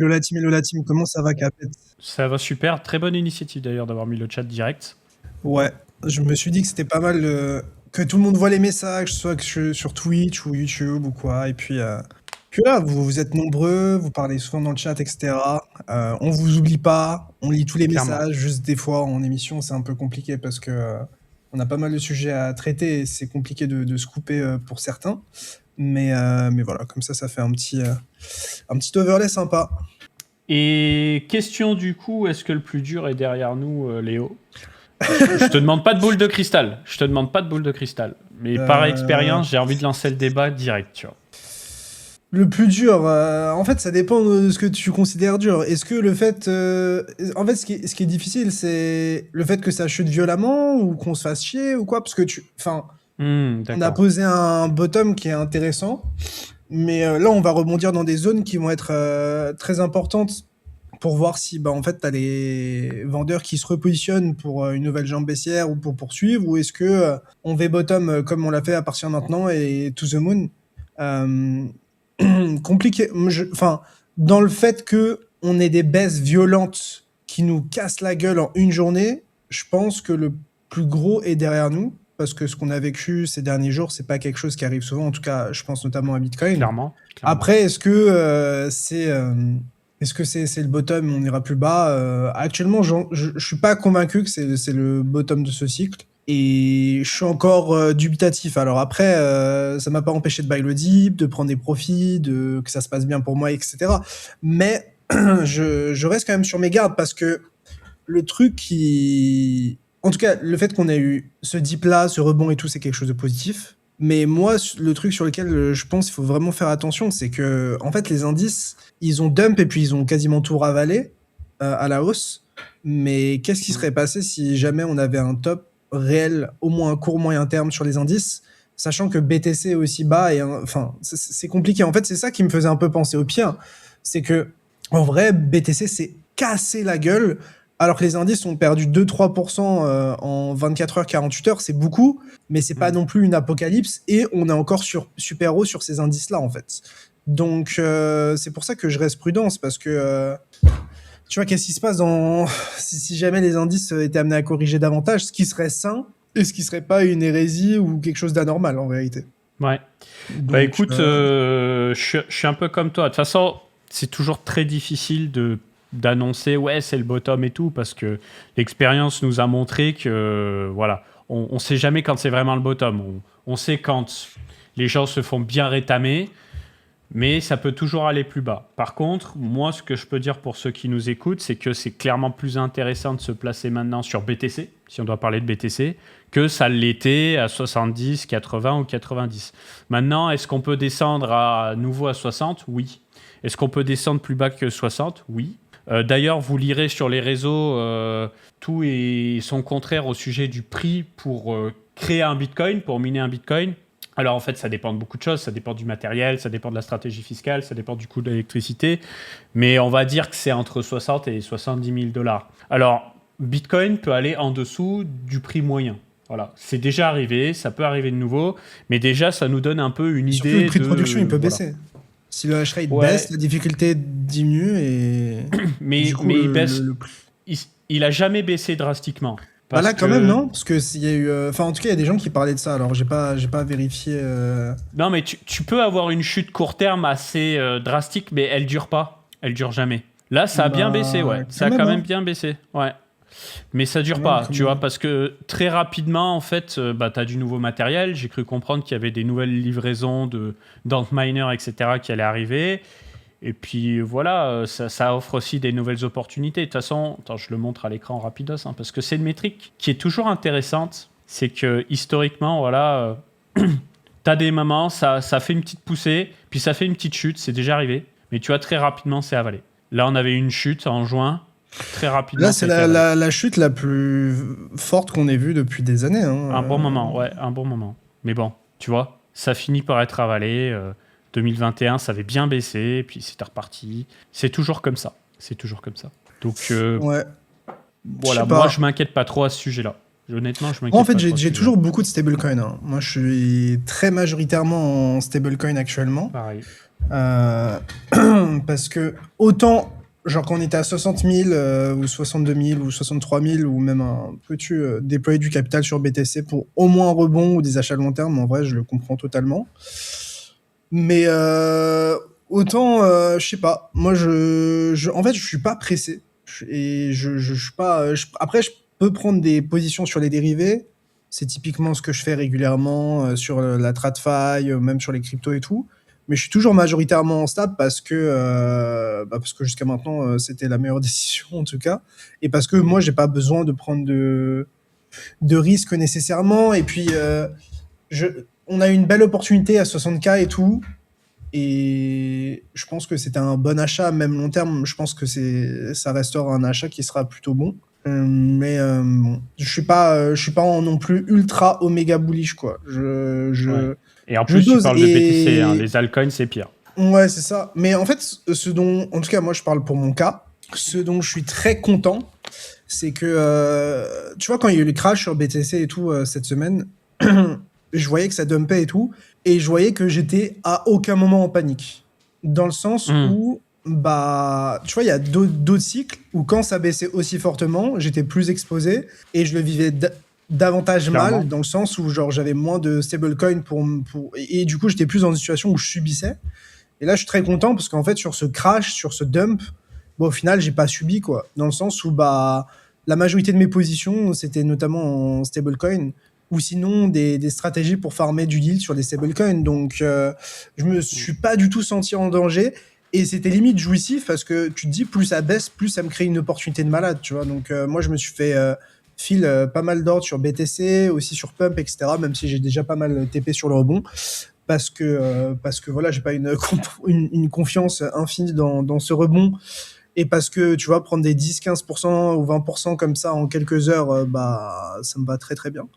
Hello la team, comment ça va, Capet? Ça va super, très bonne initiative d'ailleurs d'avoir mis le chat direct. Ouais, je me suis dit que c'était pas mal que tout le monde voit les messages, soit que sur Twitch ou YouTube ou quoi, et puis là, vous êtes nombreux, vous parlez souvent dans le chat, etc. On vous oublie pas, on lit tous les Clairement. messages, juste des fois en émission c'est un peu compliqué parce que on a pas mal de sujets à traiter et c'est compliqué de se couper pour certains. Mais voilà, comme ça fait un petit overlay sympa. Et question du coup, est-ce que le plus dur est derrière nous, Léo? Je te demande pas de boule de cristal. Mais par expérience, j'ai envie de lancer le débat direct, tu vois. Le plus dur, en fait, ça dépend de ce que tu considères dur. Est-ce que le fait... en fait, ce qui est difficile, c'est le fait que ça chute violemment ou qu'on se fasse chier ou quoi? Parce que on a posé un bottom qui est intéressant, mais là, on va rebondir dans des zones qui vont être très importantes pour voir si, en fait, t'as les vendeurs qui se repositionnent pour une nouvelle jambe baissière ou pour poursuivre, ou est-ce que on V-bottom comme on l'a fait à partir de maintenant et to the moon. Compliqué. Dans le fait que on ait des baisses violentes qui nous cassent la gueule en une journée, je pense que le plus gros est derrière nous, parce que ce qu'on a vécu ces derniers jours, c'est pas quelque chose qui arrive souvent. En tout cas, je pense notamment à Bitcoin. Clairement. Après, est-ce que c'est le bottom, on ira plus bas? Actuellement, je suis pas convaincu que c'est le bottom de ce cycle. Et je suis encore dubitatif. Alors après, ça m'a pas empêché de buy le dip, de prendre des profits, que ça se passe bien pour moi, etc. Mais je reste quand même sur mes gardes parce que le truc qui... En tout cas, le fait qu'on ait eu ce dip-là, ce rebond et tout, c'est quelque chose de positif. Mais moi, le truc sur lequel je pense qu'il faut vraiment faire attention, c'est que, en fait, les indices, ils ont dump et puis ils ont quasiment tout ravalé à la hausse. Mais qu'est-ce qui serait passé si jamais on avait un top réel, au moins un court moyen terme sur les indices, sachant que BTC est aussi bas et c'est compliqué. En fait, c'est ça qui me faisait un peu penser au pire, c'est que en vrai, BTC s'est cassé la gueule alors que les indices ont perdu 2-3% en 24 heures, 48 heures, c'est beaucoup, mais c'est pas non plus une apocalypse et on est encore super haut sur ces indices-là en fait. Donc c'est pour ça que je reste prudent, parce que tu vois, qu'est-ce qui se passe si jamais les indices étaient amenés à corriger davantage, ce qui serait sain et ce qui serait pas une hérésie ou quelque chose d'anormal en vérité. Ouais. Donc, écoute, je suis un peu comme toi. De toute façon, c'est toujours très difficile d'annoncer c'est le bottom et tout, parce que l'expérience nous a montré que voilà, on sait jamais quand c'est vraiment le bottom. On sait quand les gens se font bien rétamer, mais ça peut toujours aller plus bas. Par contre, moi, ce que je peux dire pour ceux qui nous écoutent, c'est que c'est clairement plus intéressant de se placer maintenant sur BTC, si on doit parler de BTC, que ça l'était à 70, 80 ou 90. Maintenant, est-ce qu'on peut descendre à nouveau à 60 ? Oui. Est-ce qu'on peut descendre plus bas que 60 ? Oui. D'ailleurs, vous lirez sur les réseaux tout et son contraire au sujet du prix pour créer un Bitcoin, pour miner un Bitcoin. Alors en fait, ça dépend de beaucoup de choses, ça dépend du matériel, ça dépend de la stratégie fiscale, ça dépend du coût de l'électricité, mais on va dire que c'est entre 60 et 70 000 $. Alors, Bitcoin peut aller en dessous du prix moyen. Voilà, c'est déjà arrivé, ça peut arriver de nouveau, mais déjà, ça nous donne un peu une surtout, idée de... le prix de production, il peut baisser. Si le hash rate baisse, la difficulté diminue et... mais du coup, il baisse... Il a jamais baissé drastiquement. Là, quand même, non? Parce qu'il y a eu... en tout cas, il y a des gens qui parlaient de ça, alors j'ai pas vérifié... Non, mais tu peux avoir une chute court terme assez drastique, mais elle dure pas. Elle dure jamais. Là, ça a bien baissé, ouais. Ça a quand même bien baissé, ouais. Mais ça dure pas, tu vois, parce que très rapidement, en fait, tu as du nouveau matériel. J'ai cru comprendre qu'il y avait des nouvelles livraisons d'Antminer, etc., qui allaient arriver. Et puis voilà, ça offre aussi des nouvelles opportunités. De toute façon, je le montre à l'écran rapidos, parce que c'est une métrique qui est toujours intéressante. C'est que historiquement, voilà, t'as des moments, ça fait une petite poussée, puis ça fait une petite chute, c'est déjà arrivé. Mais tu vois, très rapidement, c'est avalé. Là, on avait une chute en juin, très rapidement. Là, c'est la chute la plus forte qu'on ait vue depuis des années. Un bon moment, ouais, un bon moment. Mais bon, tu vois, ça finit par être avalé. 2021, ça avait bien baissé, puis c'est reparti. C'est toujours comme ça. Donc, ouais. voilà, moi, je m'inquiète pas trop à ce sujet-là. Honnêtement, je Moi, en m'inquiète fait, pas trop à ce j'ai niveau-là. toujours beaucoup de stablecoins, hein. Moi, je suis très majoritairement en stablecoin actuellement. Pareil. Euh, Parce que autant, genre quand on était à 60 000 ou 62 000 ou 63 000 ou même peux-tu déployer du capital sur BTC pour au moins un rebond ou des achats long terme, en vrai, je le comprends totalement. Mais autant, je sais pas, moi, en fait, je suis pas pressé. Et je suis pas. Après, je peux prendre des positions sur les dérivés. C'est typiquement ce que je fais régulièrement sur la TradFi, même sur les cryptos et tout. Mais je suis toujours majoritairement en stable parce que jusqu'à maintenant, c'était la meilleure décision en tout cas. Et parce que moi, j'ai pas besoin de prendre de risques nécessairement. Et puis, on a une belle opportunité à 60K et tout. Et je pense que c'était un bon achat, même long terme. Je pense que ça restera un achat qui sera plutôt bon. Mais bon, je suis pas non plus ultra oméga bullish quoi. Ouais. Et en Je plus, tu dose parles de BTC, hein. Les altcoins, c'est pire. ouais, c'est ça. Mais en fait, en tout cas, moi, je parle pour mon cas. Ce dont je suis très content, c'est que, tu vois, quand il y a eu le crash sur BTC et tout cette semaine, je voyais que ça dumpait et tout, et je voyais que j'étais à aucun moment en panique. Dans le sens où, bah, tu vois, il y a d'autres cycles où quand ça baissait aussi fortement, j'étais plus exposé et je le vivais davantage Clairement. mal, dans le sens où, genre, j'avais moins de stablecoin et du coup, j'étais plus dans une situation où je subissais. Et là, je suis très content parce qu'en fait, sur ce crash, sur ce dump, bon, au final, j'ai pas subi, quoi. Dans le sens où, bah, la majorité de mes positions, c'était notamment en stablecoin ou sinon des stratégies pour farmer du yield sur des stablecoins. Donc, je me suis pas du tout senti en danger. Et c'était limite jouissif parce que tu te dis, plus ça baisse, plus ça me crée une opportunité de malade, tu vois. Donc, moi, je me suis fait pas mal d'ordres sur BTC, aussi sur Pump, etc. Même si j'ai déjà pas mal TP sur le rebond parce que voilà, j'ai pas une confiance infinie dans ce rebond et parce que tu vois prendre des 10-15% ou 20% comme ça en quelques heures, bah ça me va très très bien.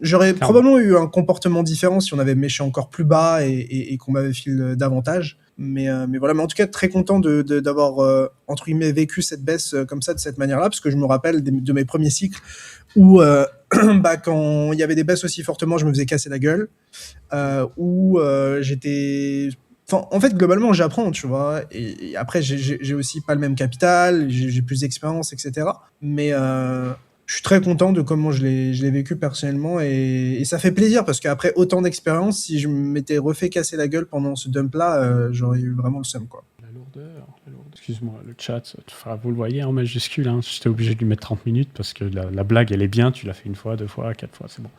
J'aurais Clairement. probablement eu un comportement différent si on avait méché encore plus bas et qu'on m'avait filé davantage. Mais voilà, mais en tout cas très content d'avoir entre guillemets vécu cette baisse comme ça de cette manière-là, parce que je me rappelle de mes premiers cycles où bah, quand il y avait des baisses aussi fortement, je me faisais casser la gueule, où j'étais... Enfin, en fait, globalement, j'apprends, tu vois. Et après, j'ai aussi pas le même capital, j'ai plus d'expérience, etc. Mais je suis très content de comment je l'ai vécu personnellement. Et ça fait plaisir parce qu'après autant d'expérience, si je m'étais refait casser la gueule pendant ce dump-là, j'aurais eu vraiment le seum, quoi. La lourdeur. Excuse-moi, le chat, vous le voyez en majuscule, hein. J'étais obligé de lui mettre 30 minutes parce que la blague, elle est bien. Tu l'as fait une fois, 2 fois, 4 fois, c'est bon.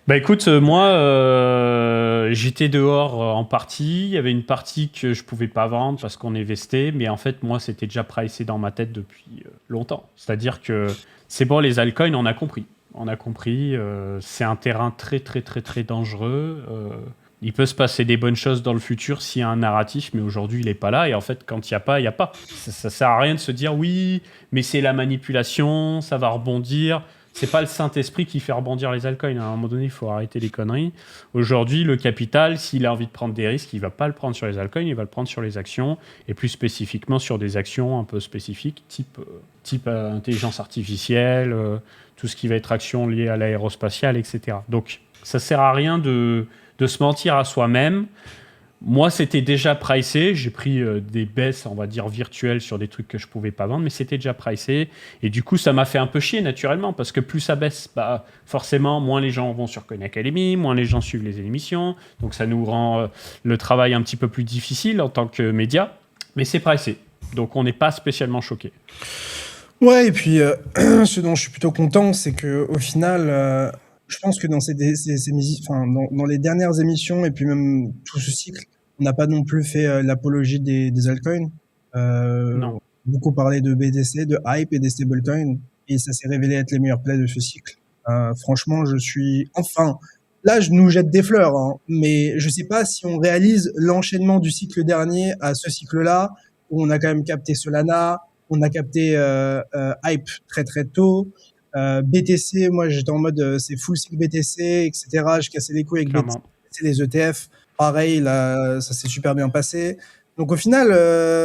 Bah écoute, moi, j'étais dehors en partie. Il y avait une partie que je pouvais pas vendre parce qu'on est vesté. Mais en fait, moi, c'était déjà pricé dans ma tête depuis longtemps. C'est-à-dire que c'est bon, les altcoins, on a compris. On a compris. C'est un terrain très, très, très, très dangereux. Il peut se passer des bonnes choses dans le futur s'il y a un narratif, mais aujourd'hui, il n'est pas là. Et en fait, quand il n'y a pas, il n'y a pas. Ça ne sert à rien de se dire oui, mais c'est la manipulation, ça va rebondir. C'est pas le Saint-Esprit qui fait rebondir les altcoins. À un moment donné, il faut arrêter les conneries. Aujourd'hui, le capital, s'il a envie de prendre des risques, il ne va pas le prendre sur les altcoins, il va le prendre sur les actions, et plus spécifiquement sur des actions un peu spécifiques, type intelligence artificielle, tout ce qui va être action liée à l'aérospatiale, etc. Donc, ça ne sert à rien de se mentir à soi-même. Moi, c'était déjà pricé. J'ai pris des baisses, on va dire, virtuelles sur des trucs que je ne pouvais pas vendre, mais c'était déjà pricé. Et du coup, ça m'a fait un peu chier, naturellement, parce que plus ça baisse, bah, forcément, moins les gens vont sur Coin Academy, moins les gens suivent les émissions. Donc, ça nous rend le travail un petit peu plus difficile en tant que média. Mais c'est pricé. Donc, on n'est pas spécialement choqué. Ouais, et puis, ce dont je suis plutôt content, c'est qu'au final... je pense que dans dans les dernières émissions et puis même tout ce cycle, on n'a pas non plus fait l'apologie des altcoins. Non. Beaucoup parlé de BTC, de hype et des stablecoins, et ça s'est révélé être les meilleurs plays de ce cycle. Franchement, là, je nous jette des fleurs, hein, mais je sais pas si on réalise l'enchaînement du cycle dernier à ce cycle-là, où on a quand même capté Solana, on a capté hype très très tôt. BTC, moi j'étais en mode c'est full cycle BTC, etc. Je cassais les couilles avec Clairement. BTC, les ETF. Pareil, là, ça s'est super bien passé. Donc au final,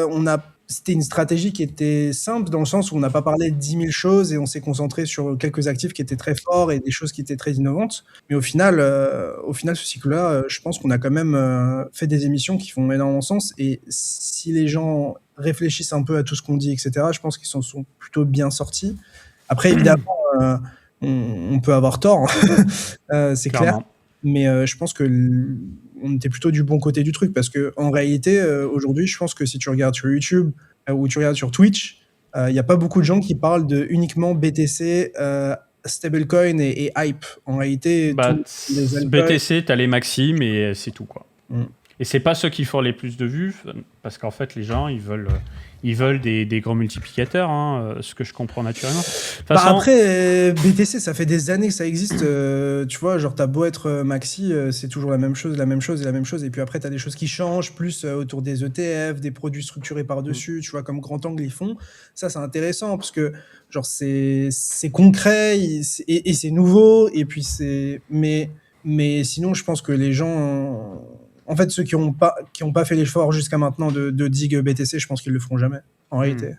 on a c'était une stratégie qui était simple dans le sens où on n'a pas parlé de 10 000 choses et on s'est concentré sur quelques actifs qui étaient très forts et des choses qui étaient très innovantes. Mais au final, ce cycle-là, je pense qu'on a quand même fait des émissions qui font énormément sens. Et si les gens réfléchissent un peu à tout ce qu'on dit, etc., je pense qu'ils s'en sont plutôt bien sortis. Après, évidemment, on peut avoir tort, c'est clair. Mais je pense que on était plutôt du bon côté du truc parce que en réalité, aujourd'hui, je pense que si tu regardes sur YouTube ou tu regardes sur Twitch, il n'y a pas beaucoup de gens qui parlent de uniquement BTC, stablecoin et hype. En réalité, BTC, t'as les maximes et c'est tout, quoi. Et c'est pas ceux qui font les plus de vues, parce qu'en fait, les gens, ils veulent des grands multiplicateurs, ce que je comprends naturellement. Après, BTC, ça fait des années que ça existe. Tu vois, genre, t'as beau être maxi, c'est toujours la même chose. Et puis après, t'as des choses qui changent, plus autour des ETF, des produits structurés par-dessus, tu vois, comme Grand Angle, ils font. Ça, c'est intéressant, parce que, genre, c'est concret, et c'est nouveau, et puis c'est... Mais sinon, je pense que les gens... En fait, ceux qui n'ont pas fait l'effort jusqu'à maintenant de dig BTC, je pense qu'ils le feront jamais, en réalité.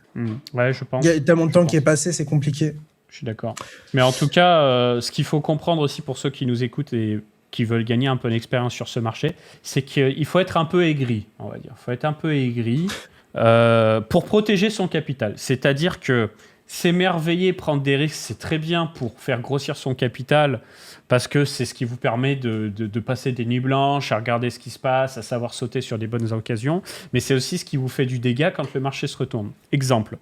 Ouais, je pense. Il y a tellement de temps qui est passé, c'est compliqué. Je suis d'accord. Mais en tout cas, ce qu'il faut comprendre aussi pour ceux qui nous écoutent et qui veulent gagner un peu d'expérience sur ce marché, c'est qu'il faut être un peu aigri, on va dire. Il faut être un peu aigri pour protéger son capital. C'est-à-dire que s'émerveiller, prendre des risques, c'est très bien pour faire grossir son capital, parce que c'est ce qui vous permet de passer des nuits blanches, à regarder ce qui se passe, à savoir sauter sur des bonnes occasions, mais c'est aussi ce qui vous fait du dégât quand le marché se retourne. Exemple,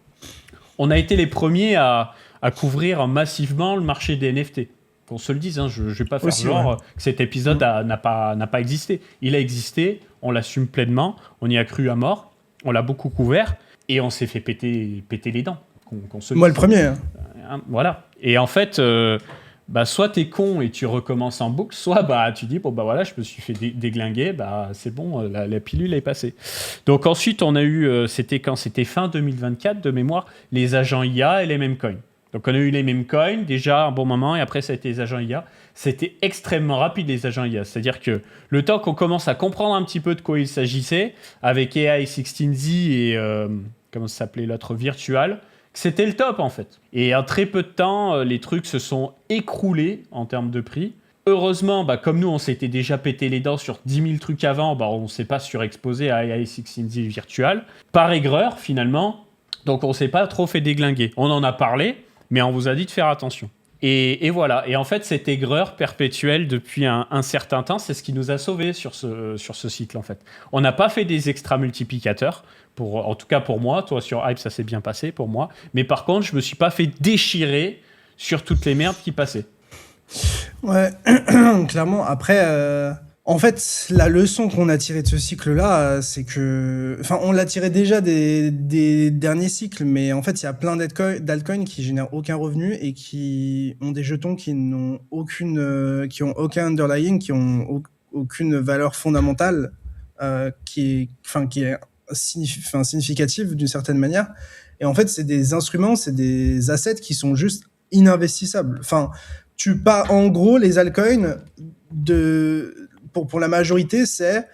on a été les premiers à couvrir massivement le marché des NFT. Qu'on se le dise, je ne vais pas faire genre que cet épisode n'a pas existé. Il a existé, on l'assume pleinement, on y a cru à mort, on l'a beaucoup couvert, et on s'est fait péter les dents. Moi, le premier. Voilà. Et en fait... soit t'es con et tu recommences en boucle, soit tu dis je me suis fait déglinguer, c'est bon, la pilule est passée. Donc ensuite on a eu, c'était fin 2024 de mémoire, les agents IA et les meme coins. Donc on a eu les meme coins déjà un bon moment et après ça a été les agents IA. C'était extrêmement rapide les agents IA, c'est-à-dire que le temps qu'on commence à comprendre un petit peu de quoi il s'agissait avec AI16Z et comment ça s'appelait l'autre Virtual. C'était le top en fait. Et en très peu de temps, les trucs se sont écroulés en termes de prix. Heureusement, comme nous, on s'était déjà pété les dents sur 10 000 trucs avant, on ne s'est pas surexposé à AI16Z Virtual. Par aigreur, finalement. Donc on ne s'est pas trop fait déglinguer. On en a parlé, mais on vous a dit de faire attention. Et voilà. Et en fait, cette aigreur perpétuelle depuis un certain temps, c'est ce qui nous a sauvés sur ce cycle en fait. On n'a pas fait des extra multiplicateurs. En tout cas pour moi, toi sur Hype ça s'est bien passé pour moi, mais par contre je me suis pas fait déchirer sur toutes les merdes qui passaient. Ouais, clairement. Après, en fait, la leçon qu'on a tirée de ce cycle-là, c'est que... Enfin, on l'a tiré déjà des derniers cycles, mais en fait, il y a plein d'altcoins qui génèrent aucun revenu et qui ont des jetons qui n'ont qui ont aucun underlying, qui ont aucune valeur fondamentale, qui est significative d'une certaine manière. Et en fait, c'est des instruments, c'est des assets qui sont juste ininvestissables. Enfin, en gros, les altcoins, pour la majorité, c'est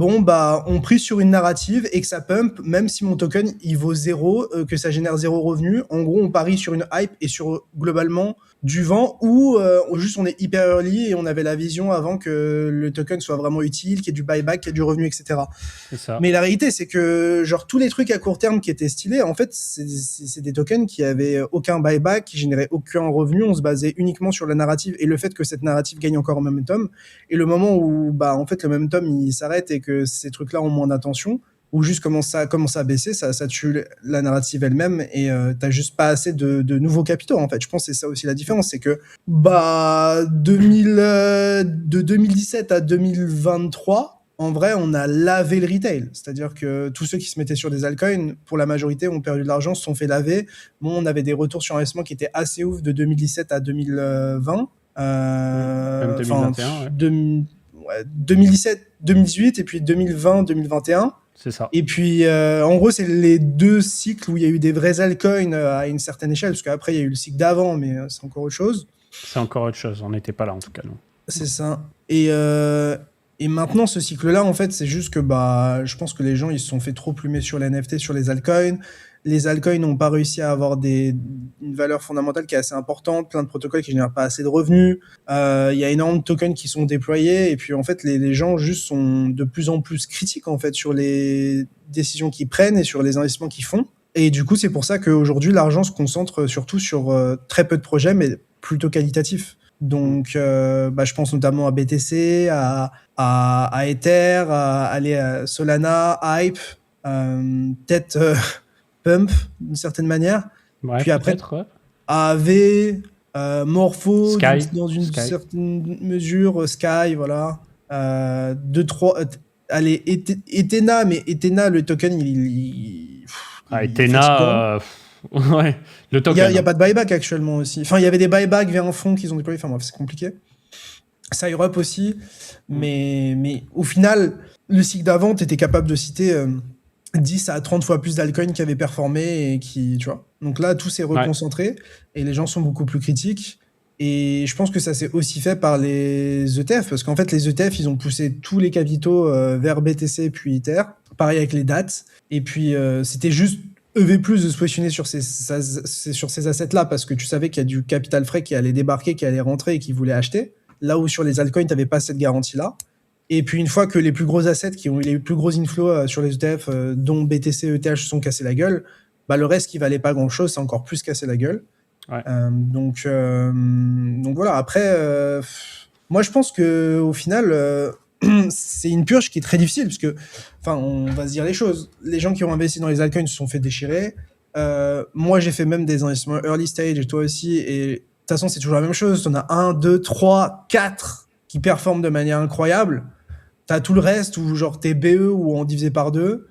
on prie sur une narrative et que ça pump, même si mon token il vaut 0, que ça génère 0 revenu. En gros, on parie sur une hype et sur globalement du vent ou juste on est hyper early et on avait la vision avant que le token soit vraiment utile, qu'il y ait du buyback, qu'il y ait du revenu, etc. C'est ça. Mais la réalité, c'est que genre tous les trucs à court terme qui étaient stylés, en fait, c'est des tokens qui avaient aucun buyback, qui généraient aucun revenu. On se basait uniquement sur la narrative et le fait que cette narrative gagne encore en momentum. Et le moment où en fait le momentum il s'arrête et que ces trucs-là ont moins d'attention, ou juste commence à baisser, ça tue la narrative elle-même et t'as juste pas assez de nouveaux capitaux en fait. Je pense que c'est ça aussi la différence, c'est que de 2017 à 2023, en vrai, on a lavé le retail. C'est-à-dire que tous ceux qui se mettaient sur des altcoins, pour la majorité, ont perdu de l'argent, se sont fait laver. Bon, on avait des retours sur investissement qui étaient assez ouf de 2017 à 2020. Même 2021, 2017, 2018 et puis 2020, 2021. C'est ça. Et puis, en gros, c'est les deux cycles où il y a eu des vrais altcoins à une certaine échelle, parce qu'après, il y a eu le cycle d'avant, mais c'est encore autre chose. C'est encore autre chose, on n'était pas là en tout cas, non. C'est ça. Et Et maintenant, ce cycle-là, en fait, c'est juste que bah, je pense que les gens ils se sont fait trop plumer sur les NFT, sur les altcoins. Les altcoins n'ont pas réussi à avoir une valeur fondamentale qui est assez importante, plein de protocoles qui génèrent pas assez de revenus. Il y a énormément de tokens qui sont déployés et puis en fait, les gens juste sont de plus en plus critiques en fait sur les décisions qu'ils prennent et sur les investissements qu'ils font. Et du coup, c'est pour ça qu'aujourd'hui, l'argent se concentre surtout sur très peu de projets, mais plutôt qualitatifs. Donc, bah, je pense notamment à BTC, à Ether, à Solana, Hype, peut-être Pump d'une certaine manière. Ouais, Puis après, peut-être, ouais. AAV, Morpho, Sky. dans une Sky. certaine mesure, Sky, voilà. Deux, trois. Allez, Ethena, mais Ethena, le token, il est fatigant. Ethena, ouais, le Il token. n'y a pas de buyback actuellement aussi. Enfin, il y avait des buybacks vers un fonds qu'ils ont déployé. Enfin bref, c'est compliqué. Cyrup aussi. Mais au final, le cycle d'avant, tu étais capable de citer 10 à 30 fois plus d'altcoins qui avaient performé et qui, tu vois. Donc là, tout s'est reconcentré et les gens sont beaucoup plus critiques. Et je pense que ça s'est aussi fait par les ETF, parce qu'en fait, les ETF, ils ont poussé tous les capitaux vers BTC puis Ether. Pareil avec les dates. Et puis, c'était juste EV+, de se positionner sur ces assets-là, parce que tu savais qu'il y a du capital frais qui allait débarquer, qui allait rentrer et qui voulait acheter. Là où sur les altcoins, tu n'avais pas cette garantie-là. Et puis, une fois que les plus gros assets qui ont eu les plus gros inflows sur les ETF, dont BTC, ETH, se sont cassés la gueule, bah, le reste qui valait pas grand-chose, c'est encore plus cassé la gueule. Ouais. Donc voilà. Après, moi, je pense que au final, c'est une purge qui est très difficile, parce que, enfin, on va se dire les choses. Les gens qui ont investi dans les altcoins se sont fait déchirer. Moi, j'ai fait même des investissements early stage, et toi aussi. Et de toute façon, c'est toujours la même chose. T'en as 1, 2, 3, 4 qui performent de manière incroyable. T'as tout le reste où genre t'es BE ou en divisé par 2.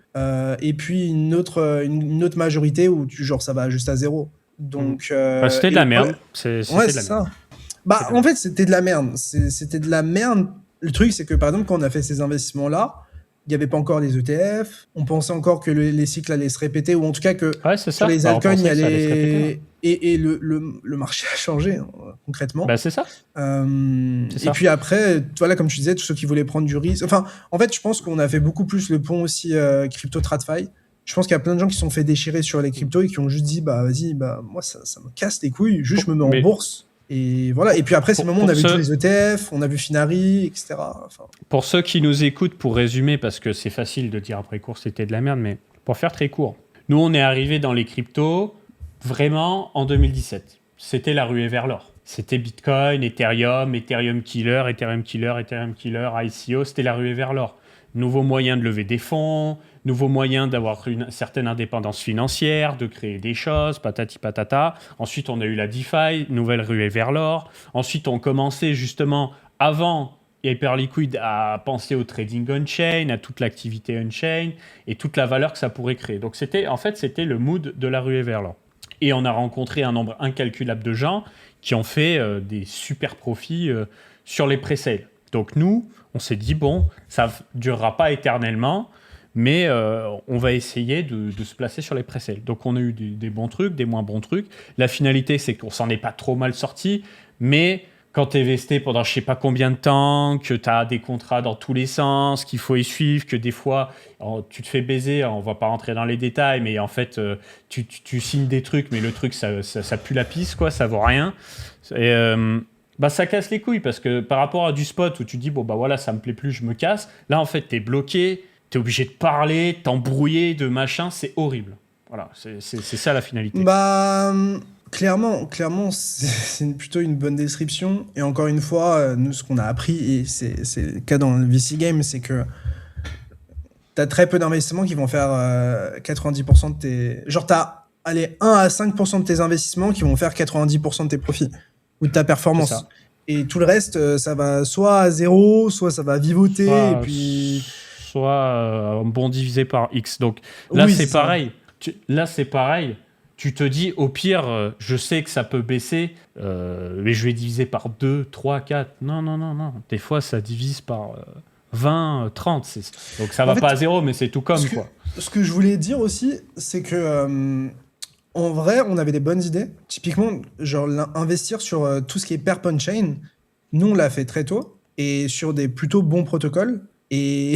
Et puis une autre majorité où genre ça va juste à 0. Donc, c'était de la merde. C'est ça. Bah, en fait, c'était de la merde. C'était de la merde. Le truc, c'est que par exemple, quand on a fait ces investissements-là, il n'y avait pas encore les ETF. On pensait encore que les cycles allaient se répéter, ou en tout cas que sur les altcoins, il y allait. Et le marché a changé, hein, concrètement. Bah, c'est ça. Et puis après, voilà, comme tu disais, tous ceux qui voulaient prendre du risque. Enfin, en fait, je pense qu'on a fait beaucoup plus le pont aussi crypto TradFi. Je pense qu'il y a plein de gens qui se sont fait déchirer sur les cryptos et qui ont juste dit, bah vas-y, bah moi ça me casse les couilles, juste je me mets en bourse. Et voilà. Et puis après, c'est le moment où on a vu tous les ETF, on a vu Finari, etc. Enfin... Pour ceux qui nous écoutent, pour résumer, parce que c'est facile de dire après court c'était de la merde, mais pour faire très court, nous on est arrivé dans les cryptos vraiment en 2017. C'était la ruée vers l'or. C'était Bitcoin, Ethereum, Ethereum Killer, ICO, c'était la ruée vers l'or. Nouveau moyen de lever des fonds, nouveau moyen d'avoir une certaine indépendance financière, de créer des choses, patati patata. Ensuite, on a eu la DeFi, nouvelle ruée vers l'or. Ensuite, on commençait justement, avant Hyperliquid, à penser au trading on-chain, à toute l'activité on-chain et toute la valeur que ça pourrait créer. Donc, c'était le mood de la ruée vers l'or. Et on a rencontré un nombre incalculable de gens qui ont fait des super profits sur les pré-sales. Donc nous, on s'est dit, bon, ça ne durera pas éternellement, mais on va essayer de se placer sur les pré-sales. Donc on a eu des bons trucs, des moins bons trucs. La finalité, c'est qu'on s'en est pas trop mal sorti, mais quand tu es vesté pendant je sais pas combien de temps, que tu as des contrats dans tous les sens, qu'il faut y suivre, que des fois tu te fais baiser, on va pas rentrer dans les détails, mais en fait tu signes des trucs, mais le truc ça pue la pisse, quoi, ça vaut rien. Et bah ça casse les couilles, parce que par rapport à du spot où tu dis bon bah voilà, ça me plaît plus, je me casse, là en fait t'es bloqué, t'es obligé de parler, t'embrouiller de machin, c'est horrible. Voilà, c'est ça la finalité. Bah clairement, c'est plutôt une bonne description. Et encore une fois, nous, ce qu'on a appris, et c'est le cas dans le VC Game, c'est que t'as très peu d'investissements qui vont faire 90% de tes... Genre, t'as 1 à 5% de tes investissements qui vont faire 90% de tes profits ou de ta performance. Et tout le reste, ça va soit à zéro, soit ça va vivoter, et puis... Soit un bon divisé par X. Donc là, oui, c'est pareil. Là, c'est pareil. Tu te dis, au pire, je sais que ça peut baisser, mais je vais diviser par 2, 3, 4. Non. Des fois, ça divise par 20, 30. Donc ça va pas à zéro, mais c'est tout comme. Ce que je voulais dire aussi, c'est que en vrai, on avait des bonnes idées. Typiquement, genre investir sur tout ce qui est perp on-chain, nous, on l'a fait très tôt. et sur des plutôt bons protocoles. Et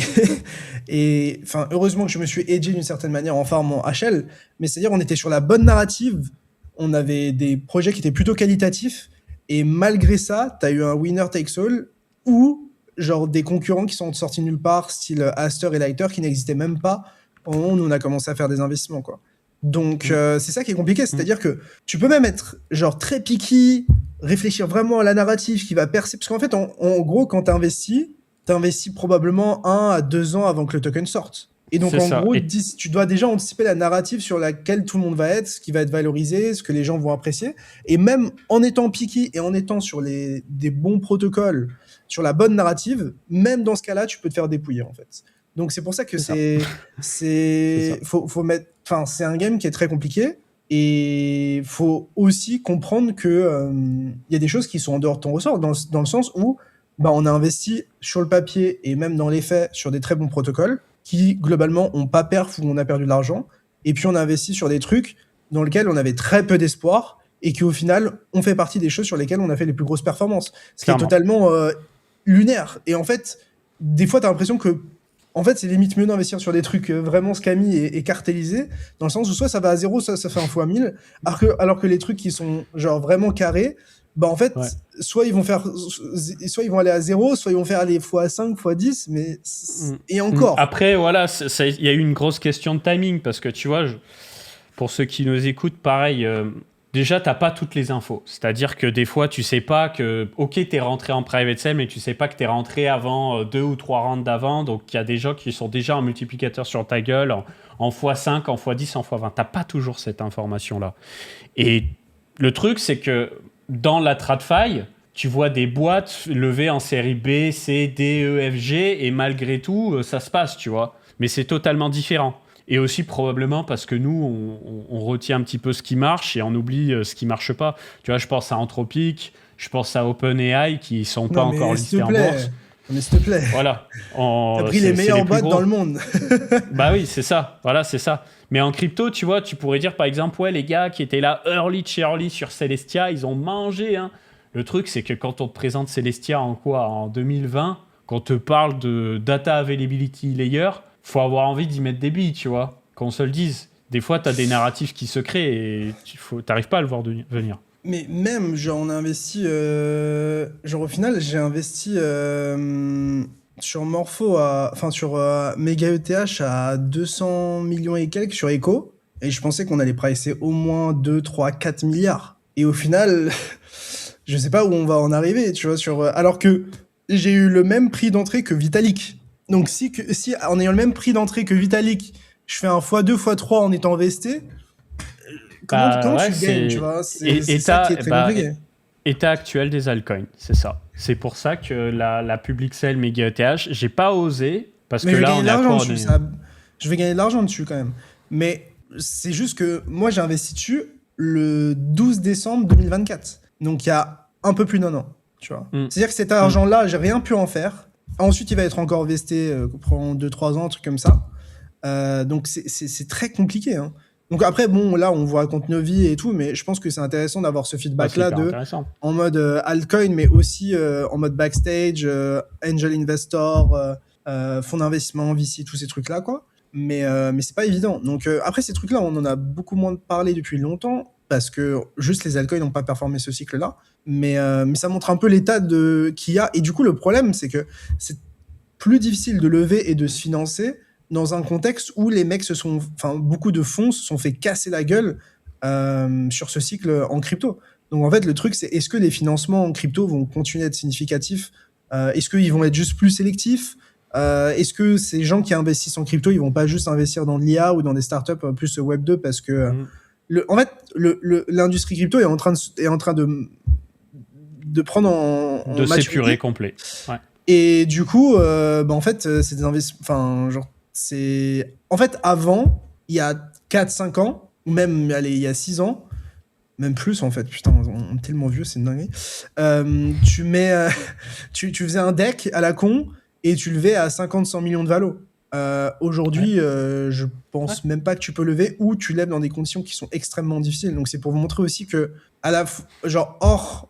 enfin, heureusement que je me suis hedgé d'une certaine manière en farmant HL, mais c'est-à-dire on était sur la bonne narrative, on avait des projets qui étaient plutôt qualitatifs, et malgré ça, tu as eu un winner takes all ou genre des concurrents qui sont sortis nulle part, style Aster et Lighter, qui n'existaient même pas au moment où nous on a commencé à faire des investissements, quoi. Donc c'est ça qui est compliqué, c'est-à-dire que tu peux même être genre très picky, réfléchir vraiment à la narrative qui va percer, parce qu'en fait en gros quand t'investis probablement 1 à 2 ans avant que le token sorte. Et donc gros, tu dois déjà anticiper la narrative sur laquelle tout le monde va être, ce qui va être valorisé, ce que les gens vont apprécier. Et même en étant picky et en étant sur des bons protocoles, sur la bonne narrative, même dans ce cas-là, tu peux te faire dépouiller en fait. Donc c'est pour ça que faut mettre, enfin c'est un game qui est très compliqué. Et faut aussi comprendre que y a des choses qui sont en dehors de ton ressort, dans le sens où on a investi sur le papier et même dans les faits sur des très bons protocoles qui, globalement, ont pas perf ou on a perdu de l'argent. Et puis, on a investi sur des trucs dans lesquels on avait très peu d'espoir et qui, au final, ont fait partie des choses sur lesquelles on a fait les plus grosses performances. Ce qui est totalement lunaire. Et en fait, des fois, tu as l'impression que en fait, c'est limite mieux d'investir sur des trucs vraiment scammy et cartélisés, dans le sens où soit ça va à 0, soit ça fait 1 fois 1000, alors que les trucs qui sont genre vraiment carrés, en fait, soit ils vont aller à 0, soit ils vont faire aller x5, x10, mais et encore. Après, voilà, il y a eu une grosse question de timing, parce que tu vois, pour ceux qui nous écoutent, pareil, déjà, t'as pas toutes les infos. C'est-à-dire que des fois, tu sais pas que, ok, t'es rentré en private sale, mais tu sais pas que t'es rentré avant 2 ou 3 rounds d'avant, donc il y a des gens qui sont déjà en multiplicateur sur ta gueule, en x5, en x10, en x20. T'as pas toujours cette information-là. Et le truc, c'est que dans la TradFi, tu vois des boîtes levées en série B, C, D, E, F, G, et malgré tout, ça se passe, tu vois. Mais c'est totalement différent. Et aussi probablement parce que nous, on retient un petit peu ce qui marche et on oublie ce qui marche pas. Tu vois, je pense à Anthropic, je pense à OpenAI qui sont pas encore listés en bourse. Mais s'il te plaît. Voilà. T'as pris les meilleures boîtes dans le monde. Bah oui, c'est ça. Voilà, c'est ça. Mais en crypto, tu vois, tu pourrais dire par exemple, ouais, les gars qui étaient là early sur Celestia, ils ont mangé. Hein. Le truc, c'est que quand on te présente Celestia en 2020, quand on te parle de data availability layer, faut avoir envie d'y mettre des billes, tu vois. Qu'on se le dise. Des fois, t'as des narratifs qui se créent et t'arrives pas à le voir venir. Mais même, genre, on a investi... genre, au final, j'ai investi sur Morpho, sur Mega ETH à 200 millions et quelques sur Echo. Et je pensais qu'on allait pricer au moins 2, 3, 4 milliards. Et au final, je sais pas où on va en arriver, tu vois, alors que j'ai eu le même prix d'entrée que Vitalik. Donc, si en ayant le même prix d'entrée que Vitalik, je fais un x2, x3 en étant vesté, comment tu gagnes, tu vois, c'est ça qui est très compliqué. État actuel des altcoins, c'est ça. C'est pour ça que la public sale Mega ETH, j'ai pas osé, parce que là, on est à quoi je vais gagner de l'argent dessus quand même. Mais c'est juste que moi, j'ai investi dessus le 12 décembre 2024. Donc, il y a un peu plus d'1 an, tu vois. C'est-à-dire que cet argent-là, j'ai rien pu en faire. Ensuite, il va être encore vesté pendant 2-3 ans, un truc comme ça. Donc, c'est très compliqué, hein. Donc après, bon, là, on voit compte Novi et tout, mais je pense que c'est intéressant d'avoir ce feedback-là en mode altcoin, mais aussi en mode backstage, angel investor, fonds d'investissement, VC, tous ces trucs-là, quoi. Mais c'est pas évident. Donc après, ces trucs-là, on en a beaucoup moins parlé depuis longtemps, parce que juste les altcoins n'ont pas performé ce cycle-là. Mais ça montre un peu l'état qu'il y a. Et du coup, le problème, c'est que c'est plus difficile de lever et de se financer dans un contexte où les mecs beaucoup de fonds se sont fait casser la gueule sur ce cycle en crypto. Donc en fait, le truc, c'est est-ce que les financements en crypto vont continuer à être significatifs ? Est-ce qu'ils vont être juste plus sélectifs ? Est-ce que ces gens qui investissent en crypto, ils vont pas juste investir dans de l'IA ou dans des startups plus Web 2 parce que en fait, l'industrie crypto est en train de prendre en de s'épurer complet. Ouais. Et du coup, en fait, c'est des investissements. En fait, avant, il y a 4-5 ans, ou même il y a 6 ans, même plus en fait, putain, on est tellement vieux, c'est une dinguerie. Tu faisais un deck à la con et tu levais à 50-100 millions de valo. Aujourd'hui, je pense même pas que tu peux lever, ou tu lèves dans des conditions qui sont extrêmement difficiles. Donc c'est pour vous montrer aussi que hors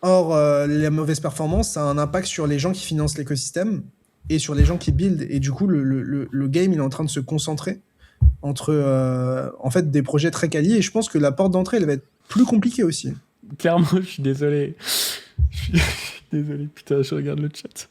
Or, la mauvaise performance, ça a un impact sur les gens qui financent l'écosystème et sur les gens qui build. Et du coup, le game, il est en train de se concentrer entre en fait des projets très quali. Et je pense que la porte d'entrée, elle va être plus compliquée aussi. Clairement, je suis désolé. Je suis désolé, putain, je regarde le chat.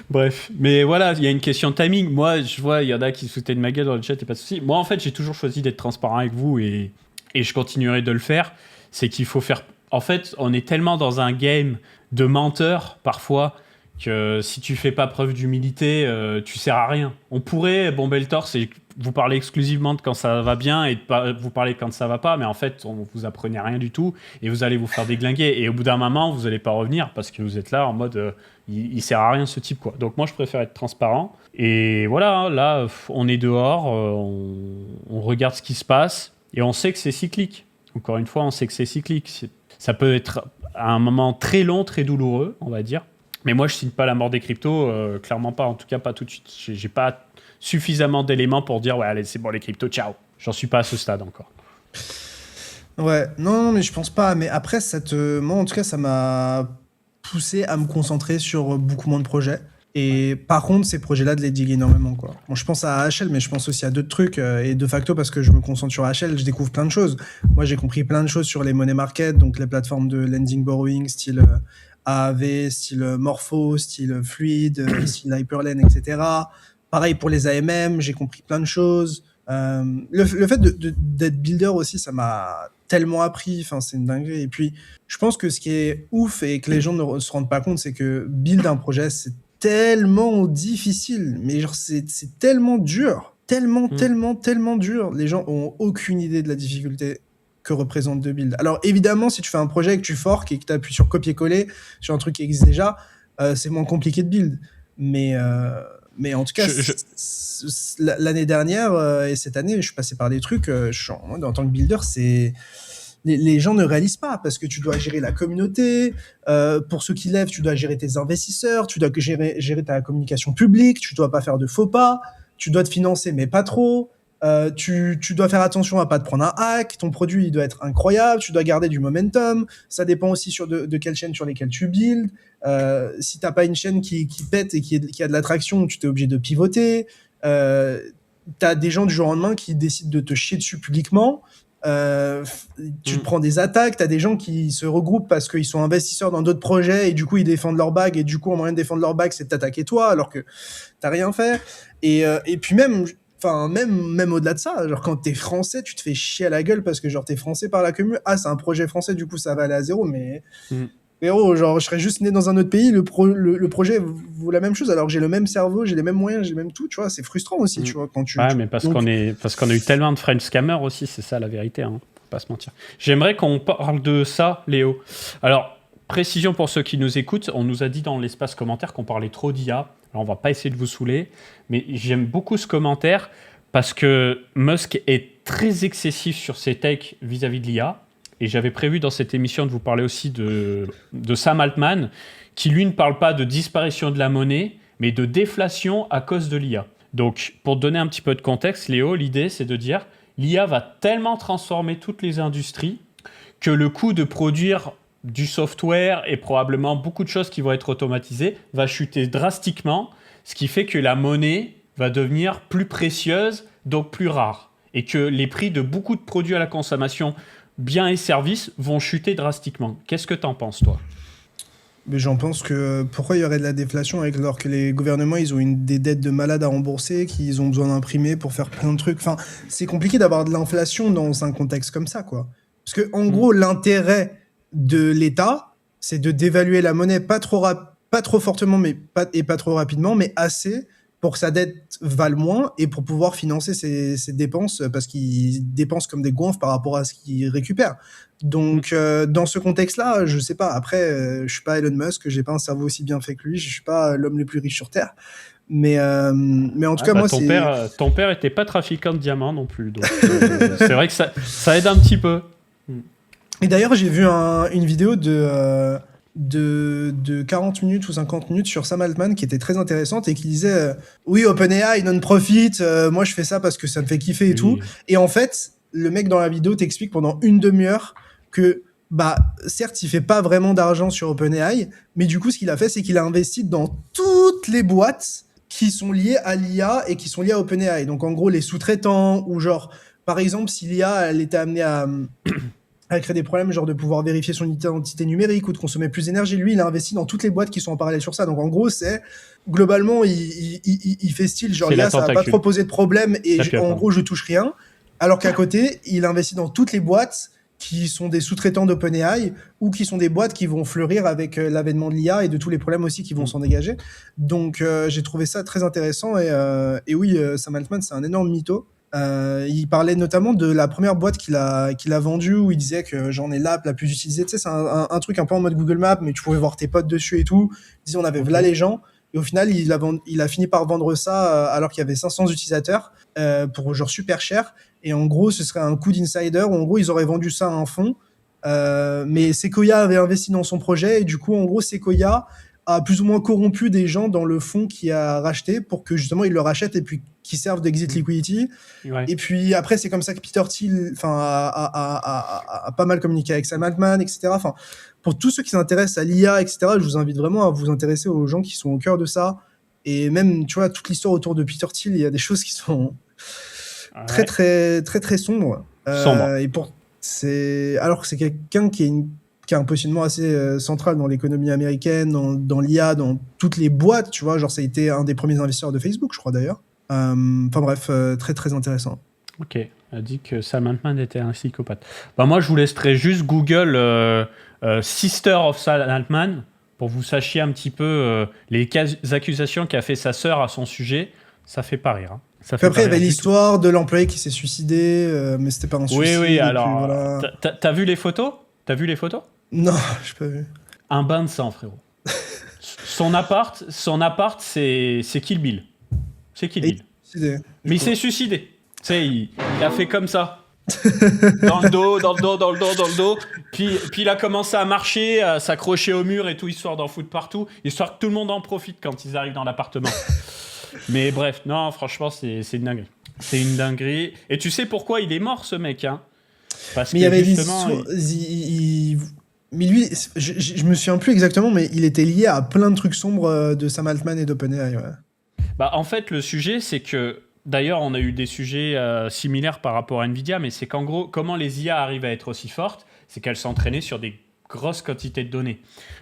Bref, mais voilà, il y a une question de timing. Moi, je vois, il y en a qui se foutaient de ma gueule dans le chat, et pas de souci. Moi, en fait, j'ai toujours choisi d'être transparent avec vous et je continuerai de le faire. C'est qu'il faut faire. En fait, on est tellement dans un game de menteurs parfois que si tu fais pas preuve d'humilité, tu sers à rien. On pourrait bomber le torse et vous parler exclusivement de quand ça va bien et de vous parler quand ça va pas, mais en fait, vous apprenez rien du tout et vous allez vous faire déglinguer. Et au bout d'un moment, vous allez pas revenir parce que vous êtes là en mode il sert à rien ce type, quoi. Donc moi, je préfère être transparent. Et voilà, hein, là, on est dehors, on regarde ce qui se passe et on sait que c'est cyclique. Encore une fois, on sait que c'est cyclique. Ça peut être à un moment très long, très douloureux, on va dire. Mais moi, je signe pas la mort des cryptos, clairement pas. En tout cas, pas tout de suite. J'ai pas suffisamment d'éléments pour dire ouais, allez, c'est bon, les cryptos, ciao. J'en suis pas à ce stade encore. Ouais, non, mais je pense pas. Mais après, moi, en tout cas, ça m'a poussé à me concentrer sur beaucoup moins de projets. Et par contre, ces projets-là, de les diguer énormément, quoi. Bon, je pense à HL, mais je pense aussi à d'autres trucs. Et de facto, parce que je me concentre sur HL, je découvre plein de choses. Moi, j'ai compris plein de choses sur les money market, donc les plateformes de lending borrowing, style AAV, style Morpho, style Fluid, style Hyperlane, etc. Pareil pour les AMM, j'ai compris plein de choses. Le fait d'être builder aussi, ça m'a tellement appris. Enfin, c'est une dinguerie. Et puis, je pense que ce qui est ouf et que les gens ne se rendent pas compte, c'est que build un projet, c'est tellement difficile. Mais genre, c'est tellement dur. Tellement dur. Les gens ont aucune idée de la difficulté que représente de build. Alors, évidemment, si tu fais un projet et que tu forques et que tu appuies sur copier-coller sur un truc qui existe déjà, c'est moins compliqué de build. Mais en tout cas, l'année dernière et cette année, je suis passé par des trucs. En tant que builder, les gens ne réalisent pas parce que tu dois gérer la communauté. Pour ceux qui lèvent, tu dois gérer tes investisseurs, tu dois gérer ta communication publique, tu dois pas faire de faux pas, tu dois te financer mais pas trop. Tu dois faire attention à pas te prendre un hack, ton produit il doit être incroyable, tu dois garder du momentum, ça dépend aussi de quelle chaîne sur lesquelles tu builds. Si t'as pas une chaîne qui pète et qui a de l'attraction, tu t'es obligé de pivoter. T'as des gens du jour au lendemain qui décident de te chier dessus publiquement. Tu te prends des attaques, t'as des gens qui se regroupent parce qu'ils sont investisseurs dans d'autres projets et du coup ils défendent leur bague et du coup en moyen de défendre leur bague c'est de t'attaquer toi alors que t'as rien fait et puis même au-delà de ça, genre quand t'es français, tu te fais chier à la gueule parce que genre t'es français par la commu. Ah, c'est un projet français, du coup ça va aller à zéro, mais héros, genre je serais juste né dans un autre pays, le projet vaut la même chose alors que j'ai le même cerveau, j'ai les mêmes moyens, j'ai le même tout, tu vois, c'est frustrant aussi, tu vois, quand tu... Ouais, mais parce qu'on a eu tellement de French scammers aussi, c'est ça la vérité, hein, faut pas se mentir. J'aimerais qu'on parle de ça, Léo. Alors, précision pour ceux qui nous écoutent, on nous a dit dans l'espace commentaire qu'on parlait trop d'IA. Alors, on va pas essayer de vous saouler, mais j'aime beaucoup ce commentaire parce que Musk est très excessif sur ses takes vis-à-vis de l'IA. Et j'avais prévu dans cette émission de vous parler aussi de Sam Altman, qui lui ne parle pas de disparition de la monnaie, mais de déflation à cause de l'IA. Donc, pour te donner un petit peu de contexte, Léo, l'idée, c'est de dire l'IA va tellement transformer toutes les industries que le coût de produire du software et probablement beaucoup de choses qui vont être automatisées va chuter drastiquement, ce qui fait que la monnaie va devenir plus précieuse, donc plus rare. Et que les prix de beaucoup de produits à la consommation, biens et services, vont chuter drastiquement. Qu'est-ce que t'en penses, toi ? Mais j'en pense que pourquoi il y aurait de la déflation alors que les gouvernements ils ont des dettes de malades à rembourser, qu'ils ont besoin d'imprimer pour faire plein de trucs. Enfin, c'est compliqué d'avoir de l'inflation dans un contexte comme ça, quoi. Parce que en gros, l'intérêt de l'État, c'est de dévaluer la monnaie pas trop fortement, mais pas trop rapidement, mais assez pour que sa dette vale moins et pour pouvoir financer ses dépenses parce qu'ils dépensent comme des goinfres par rapport à ce qu'ils récupèrent. Donc, dans ce contexte-là, je sais pas. Après, je suis pas Elon Musk, j'ai pas un cerveau aussi bien fait que lui, je suis pas l'homme le plus riche sur Terre. Mais en tout cas, moi, ton père était pas trafiquant de diamants non plus, donc c'est vrai que ça aide un petit peu. Et d'ailleurs, j'ai vu une vidéo de 40 minutes ou 50 minutes sur Sam Altman qui était très intéressante et qui disait oui, OpenAI, non-profit, moi je fais ça parce que ça me fait kiffer et tout. Et en fait, le mec dans la vidéo t'explique pendant une demi-heure que bah, certes, il fait pas vraiment d'argent sur OpenAI, mais du coup, ce qu'il a fait, c'est qu'il a investi dans toutes les boîtes qui sont liées à l'IA et qui sont liées à OpenAI. Donc, en gros, les sous-traitants, ou genre, par exemple, si l'IA, elle était amenée à créer des problèmes, genre de pouvoir vérifier son identité numérique ou de consommer plus d'énergie, lui, il a investi dans toutes les boîtes qui sont en parallèle sur ça. Donc, en gros, c'est, globalement, il fait style, genre, l'IA, ça va pas trop poser de problème et en gros, je touche rien. Alors qu'à côté, il investit dans toutes les boîtes qui sont des sous-traitants d'OpenAI ou qui sont des boîtes qui vont fleurir avec l'avènement de l'IA et de tous les problèmes aussi qui vont s'en dégager. Donc, j'ai trouvé ça très intéressant. Et oui, Sam Altman, c'est un énorme mytho. Il parlait notamment de la première boîte qu'il a vendue où il disait que j'en ai l'app la plus utilisée. Tu sais, c'est un truc un peu en mode Google Maps, mais tu pouvais voir tes potes dessus et tout. Il disait on avait là les gens. Et au final, il a fini par vendre ça alors qu'il y avait 500 utilisateurs pour genre super cher. Et en gros, ce serait un coup d'insider où en gros, ils auraient vendu ça à un fonds. Mais Sequoia avait investi dans son projet et du coup, en gros, Sequoia a plus ou moins corrompu des gens dans le fonds qui a racheté pour que justement ils le rachètent et puis qu'ils servent d'exit liquidity. Ouais. Et puis après, c'est comme ça que Peter Thiel a pas mal communiqué avec Sam Altman, etc. Enfin, pour tous ceux qui s'intéressent à l'IA, etc., je vous invite vraiment à vous intéresser aux gens qui sont au cœur de ça. Et même, tu vois, toute l'histoire autour de Peter Thiel, il y a des choses qui sont très, très, très, très sombres. Alors que c'est quelqu'un qui a un positionnement assez central dans l'économie américaine, dans l'IA, dans toutes les boîtes, tu vois. Genre, ça a été un des premiers investisseurs de Facebook, je crois, d'ailleurs. Enfin bref, très, très intéressant. Ok, elle a dit que Sam Altman était un psychopathe. Bah, moi, je vous laisserai juste Google Sister of Sam Altman pour que vous sachiez un petit peu les accusations qu'a fait sa sœur à son sujet. Ça fait pas rire. Hein. Après, il y avait l'histoire de l'employé qui s'est suicidé, mais c'était pas un suicide. Oui, alors, voilà. T'as vu les photos ? Non, j'ai pas vu. Un bain de sang, frérot. Son appart, c'est Kill Bill. C'est Kill Bill. Mais il s'est suicidé. Tu sais, il a fait comme ça. Dans le dos. Puis il a commencé à marcher, à s'accrocher au mur et tout, histoire d'en foutre partout, histoire que tout le monde en profite quand ils arrivent dans l'appartement. Mais bref, non, franchement, c'est une dinguerie. C'est une dinguerie. Et tu sais pourquoi il est mort, ce mec, hein ? Parce mais il y avait justement... Mais lui, je me souviens plus exactement, mais il était lié à plein de trucs sombres de Sam Altman et d'OpenAI, ouais. Bah, en fait, le sujet, c'est que... D'ailleurs, on a eu des sujets similaires par rapport à Nvidia, mais c'est qu'en gros, comment les IA arrivent à être aussi fortes, c'est qu'elles s'entraînaient sur des grosses quantités de données.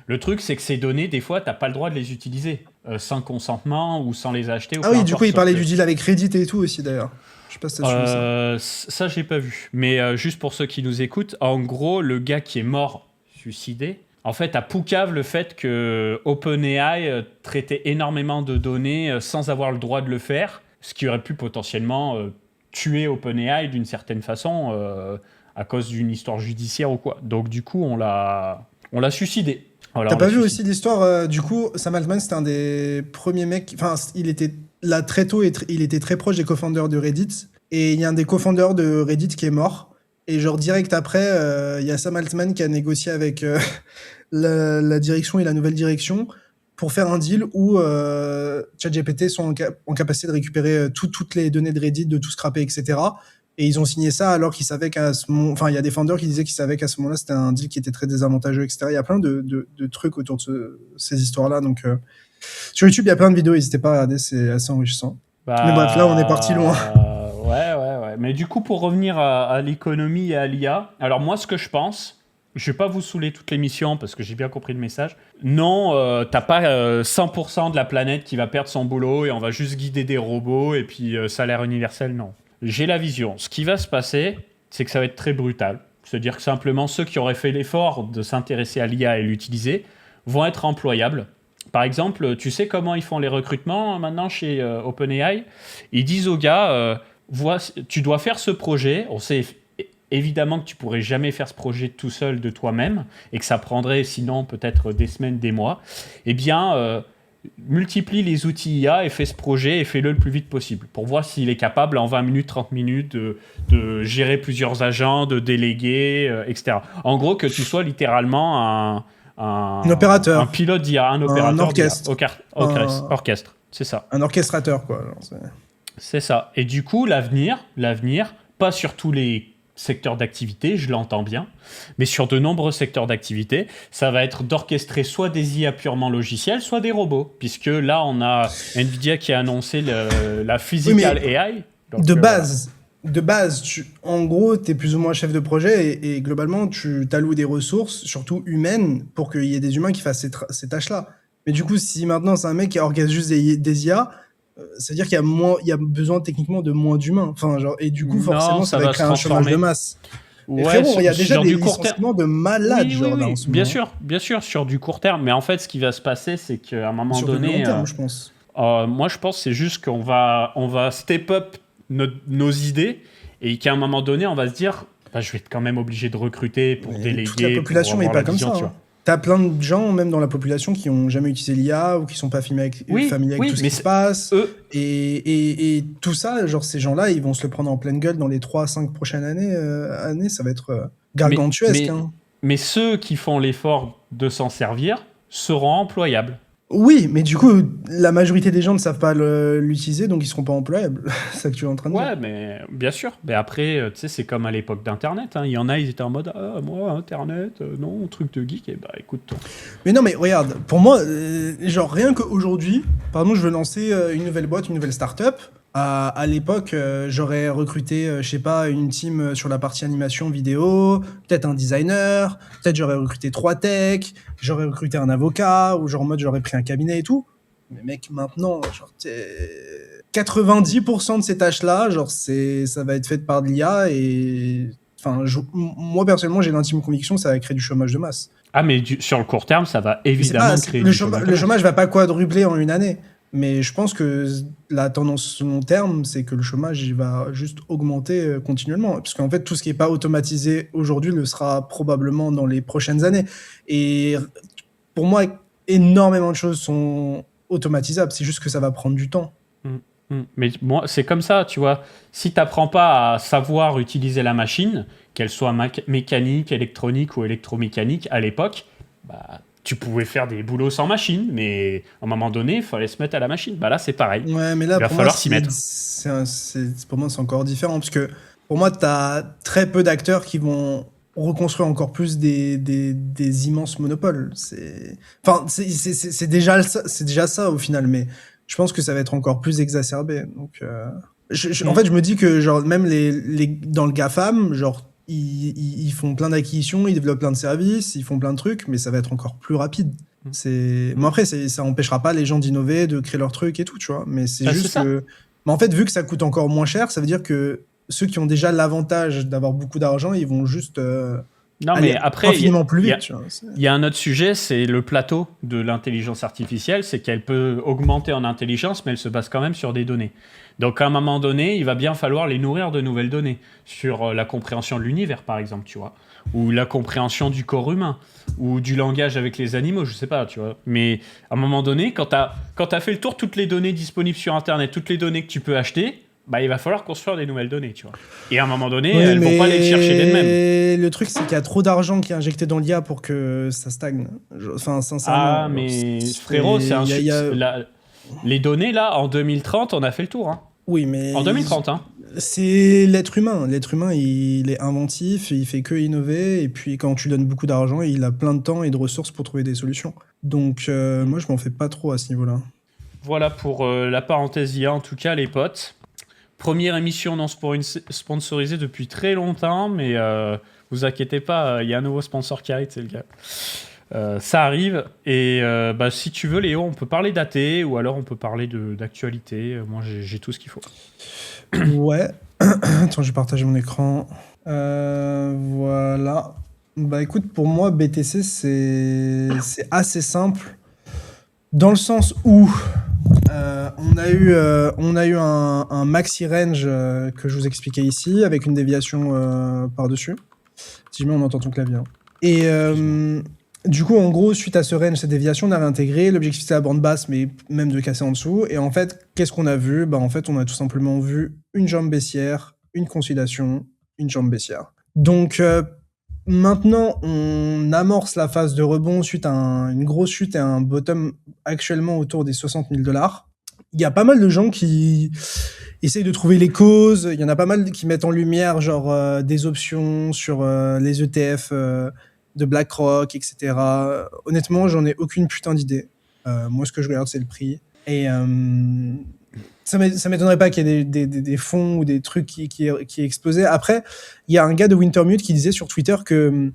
Le truc, c'est que ces données, des fois, tu n'as pas le droit de les utiliser sans consentement ou sans les acheter. Ah oui, du coup, il parlait du deal avec Reddit et tout aussi, d'ailleurs. Je sais pas si tu as suivi ça. Ça, j'ai pas vu. Mais juste pour ceux qui nous écoutent, en gros, le gars qui est mort, suicidé, en fait, a poucave le fait que OpenAI traitait énormément de données sans avoir le droit de le faire, ce qui aurait pu potentiellement tuer OpenAI d'une certaine façon à cause d'une histoire judiciaire ou quoi. Donc du coup, on l'a suicidé. Voilà, t'as pas vu aussi l'histoire du coup, Sam Altman, c'était un des premiers mecs... Enfin, il était là très tôt et il était très proche des co-founders de Reddit. Et il y a un des co-founders de Reddit qui est mort. Et genre direct après, il y a Sam Altman qui a négocié avec la direction et la nouvelle direction pour faire un deal où ChatGPT sont en capacité de récupérer toutes les données de Reddit, de tout scraper, etc. Et ils ont signé ça alors qu'ils savaient qu'à ce moment... Enfin, il y a des founders qui disaient qu'ils savaient qu'à ce moment-là, c'était un deal qui était très désavantageux, etc. Il y a plein de trucs autour de ces histoires-là. Donc, sur YouTube, il y a plein de vidéos. N'hésitez pas à regarder, c'est assez enrichissant. Mais bref, là, on est parti loin. Ouais. Mais du coup, pour revenir à l'économie et à l'IA, alors moi, ce que je pense... Je ne vais pas vous saouler toute l'émission parce que j'ai bien compris le message. Non, t'as pas 100% de la planète qui va perdre son boulot et on va juste guider des robots et puis salaire universel, non. J'ai la vision. Ce qui va se passer, c'est que ça va être très brutal. C'est-à-dire que simplement ceux qui auraient fait l'effort de s'intéresser à l'IA et l'utiliser vont être employables. Par exemple, tu sais comment ils font les recrutements maintenant chez OpenAI ? Ils disent aux gars, tu dois faire ce projet, on sait... Évidemment que tu pourrais jamais faire ce projet tout seul de toi-même et que ça prendrait sinon peut-être des semaines, des mois. Eh bien, multiplie les outils IA et fais ce projet et fais-le le plus vite possible pour voir s'il est capable en 20 minutes, 30 minutes de gérer plusieurs agents, de déléguer, etc. En gros, que tu sois littéralement un opérateur, un pilote d'IA, un opérateur, un orchestre, orchestre, c'est ça. Un orchestrateur, quoi. Alors, c'est ça. Et du coup, l'avenir, pas sur tous les secteurs d'activité, je l'entends bien, mais sur de nombreux secteurs d'activité, ça va être d'orchestrer soit des IA purement logiciels, soit des robots, puisque là, on a NVIDIA qui a annoncé la Physical AI. Donc, de base, en gros, tu es plus ou moins chef de projet et globalement, tu t'alloues des ressources, surtout humaines, pour qu'il y ait des humains qui fassent ces tâches-là. Mais du coup, si maintenant c'est un mec qui orchestre juste des IA, ça veut dire qu'il y a besoin techniquement de moins d'humains. Enfin, genre, et du coup, forcément, ça va créer un chômage de masse. Ouais, frérot, il y a déjà des licenciements de malades, oui, bien sûr, sur du court terme. Mais en fait, ce qui va se passer, c'est qu'à un moment donné... Sur du long terme, je pense. Moi, je pense que c'est juste qu'on va step up nos idées et qu'à un moment donné, on va se dire, je vais être quand même obligé de recruter pour déléguer. Toute la population n'est pas comme ça. Hein. T'as plein de gens, même dans la population, qui n'ont jamais utilisé l'IA ou qui sont pas familiers avec tout ce qui se passe. Et tout ça, genre ces gens-là, ils vont se le prendre en pleine gueule dans les 3-5 prochaines années. Ça va être gargantuesque. Mais ceux qui font l'effort de s'en servir seront employables. Oui, mais du coup, la majorité des gens ne savent pas l'utiliser, donc ils ne seront pas employables. C'est ça que tu es en train de dire. Ouais, mais bien sûr. Mais après, tu sais, c'est comme à l'époque d'Internet. Hein. Il y en a, ils étaient en mode « Ah, moi, Internet, non, truc de geek. » Et bah, écoute. Mais non, mais regarde, pour moi, genre, rien qu'aujourd'hui, pardon, je veux lancer une nouvelle boîte, une nouvelle start-up. À l'époque, j'aurais recruté, je sais pas, une team sur la partie animation vidéo, peut-être un designer, peut-être j'aurais recruté 3 techs, j'aurais recruté un avocat, ou genre en mode j'aurais pris un cabinet et tout. Mais mec, maintenant, genre 90% de ces tâches-là, genre ça va être fait par de l'IA et enfin, moi personnellement, j'ai l'intime conviction que ça va créer du chômage de masse. Ah, mais sur le court terme, ça va évidemment créer du chômage de masse. Le chômage va pas quadrupler en une année. Mais je pense que la tendance long terme, c'est que le chômage il va juste augmenter continuellement. Parce qu'en fait, tout ce qui n'est pas automatisé aujourd'hui le sera probablement dans les prochaines années. Et pour moi, énormément de choses sont automatisables. C'est juste que ça va prendre du temps. Mais moi, c'est comme ça, tu vois. Si tu n'apprends pas à savoir utiliser la machine, qu'elle soit mécanique, électronique ou électromécanique à l'époque, bah... Tu pouvais faire des boulots sans machine, mais à un moment donné, il fallait se mettre à la machine. Bah là, c'est pareil. Ouais, mais là, il va falloir s'y mettre. Pour moi, c'est encore différent. Parce que pour moi, tu as très peu d'acteurs qui vont reconstruire encore plus des immenses monopoles. Enfin, c'est déjà ça au final, mais je pense que ça va être encore plus exacerbé. Donc, en fait, je me dis que genre, même dans le GAFAM, genre, ils font plein d'acquisitions, ils développent plein de services, ils font plein de trucs, mais ça va être encore plus rapide. Mais après, ça empêchera pas les gens d'innover, de créer leurs trucs et tout, tu vois. Mais c'est juste que... Mais en fait, vu que ça coûte encore moins cher, ça veut dire que ceux qui ont déjà l'avantage d'avoir beaucoup d'argent, ils vont juste... mais après, infiniment plus vite. Il y a un autre sujet, c'est le plateau de l'intelligence artificielle, c'est qu'elle peut augmenter en intelligence, mais elle se base quand même sur des données. Donc, à un moment donné, il va bien falloir les nourrir de nouvelles données sur la compréhension de l'univers, par exemple, tu vois, ou la compréhension du corps humain, ou du langage avec les animaux, je sais pas, tu vois. Mais à un moment donné, quand t'as fait le tour de toutes les données disponibles sur Internet, toutes les données que tu peux acheter, bah, il va falloir construire des nouvelles données, tu vois. Et à un moment donné, elles vont pas aller les chercher d'elles-mêmes. Le truc, c'est qu'il y a trop d'argent qui est injecté dans l'IA pour que ça stagne. Enfin, sincèrement. Ah, mais frérot, c'est les données, là, en 2030, on a fait le tour, hein. Oui, mais... En 2030, hein. C'est l'être humain. L'être humain, il est inventif, il fait que innover, et puis quand tu donnes beaucoup d'argent, il a plein de temps et de ressources pour trouver des solutions. Donc, moi, je m'en fais pas trop à ce niveau-là. Voilà pour la parenthèse IA, en tout cas, les potes. Première émission non sponsorisée depuis très longtemps, mais vous inquiétez pas, il y a un nouveau sponsor qui arrive, c'est le gars. Ça arrive, et si tu veux, Léo, on peut parler d'AT, ou alors on peut parler d'actualité. Moi, j'ai tout ce qu'il faut. Ouais. Attends, je vais partager mon écran. Voilà. Bah écoute, pour moi, BTC, c'est assez simple, dans le sens où on a eu un maxi range que je vous expliquais ici, avec une déviation par-dessus. Si jamais on entend ton clavier. Et du coup, en gros, suite à ce range, cette déviation, on a réintégré. L'objectif, c'était la bande basse, mais même de casser en dessous. Et en fait, qu'est-ce qu'on a vu ? En fait, on a tout simplement vu une jambe baissière, une consolidation, une jambe baissière. Donc, maintenant, on amorce la phase de rebond suite à une grosse chute et un bottom actuellement autour des $60 000. Il y a pas mal de gens qui essaye de trouver les causes. Il y en a pas mal qui mettent en lumière genre des options sur les ETF de BlackRock, etc. Honnêtement, j'en ai aucune putain d'idée. Moi, ce que je regarde, c'est le prix. Et ça m'étonnerait pas qu'il y ait des fonds ou des trucs qui explosaient. Après, il y a un gars de Wintermute qui disait sur Twitter que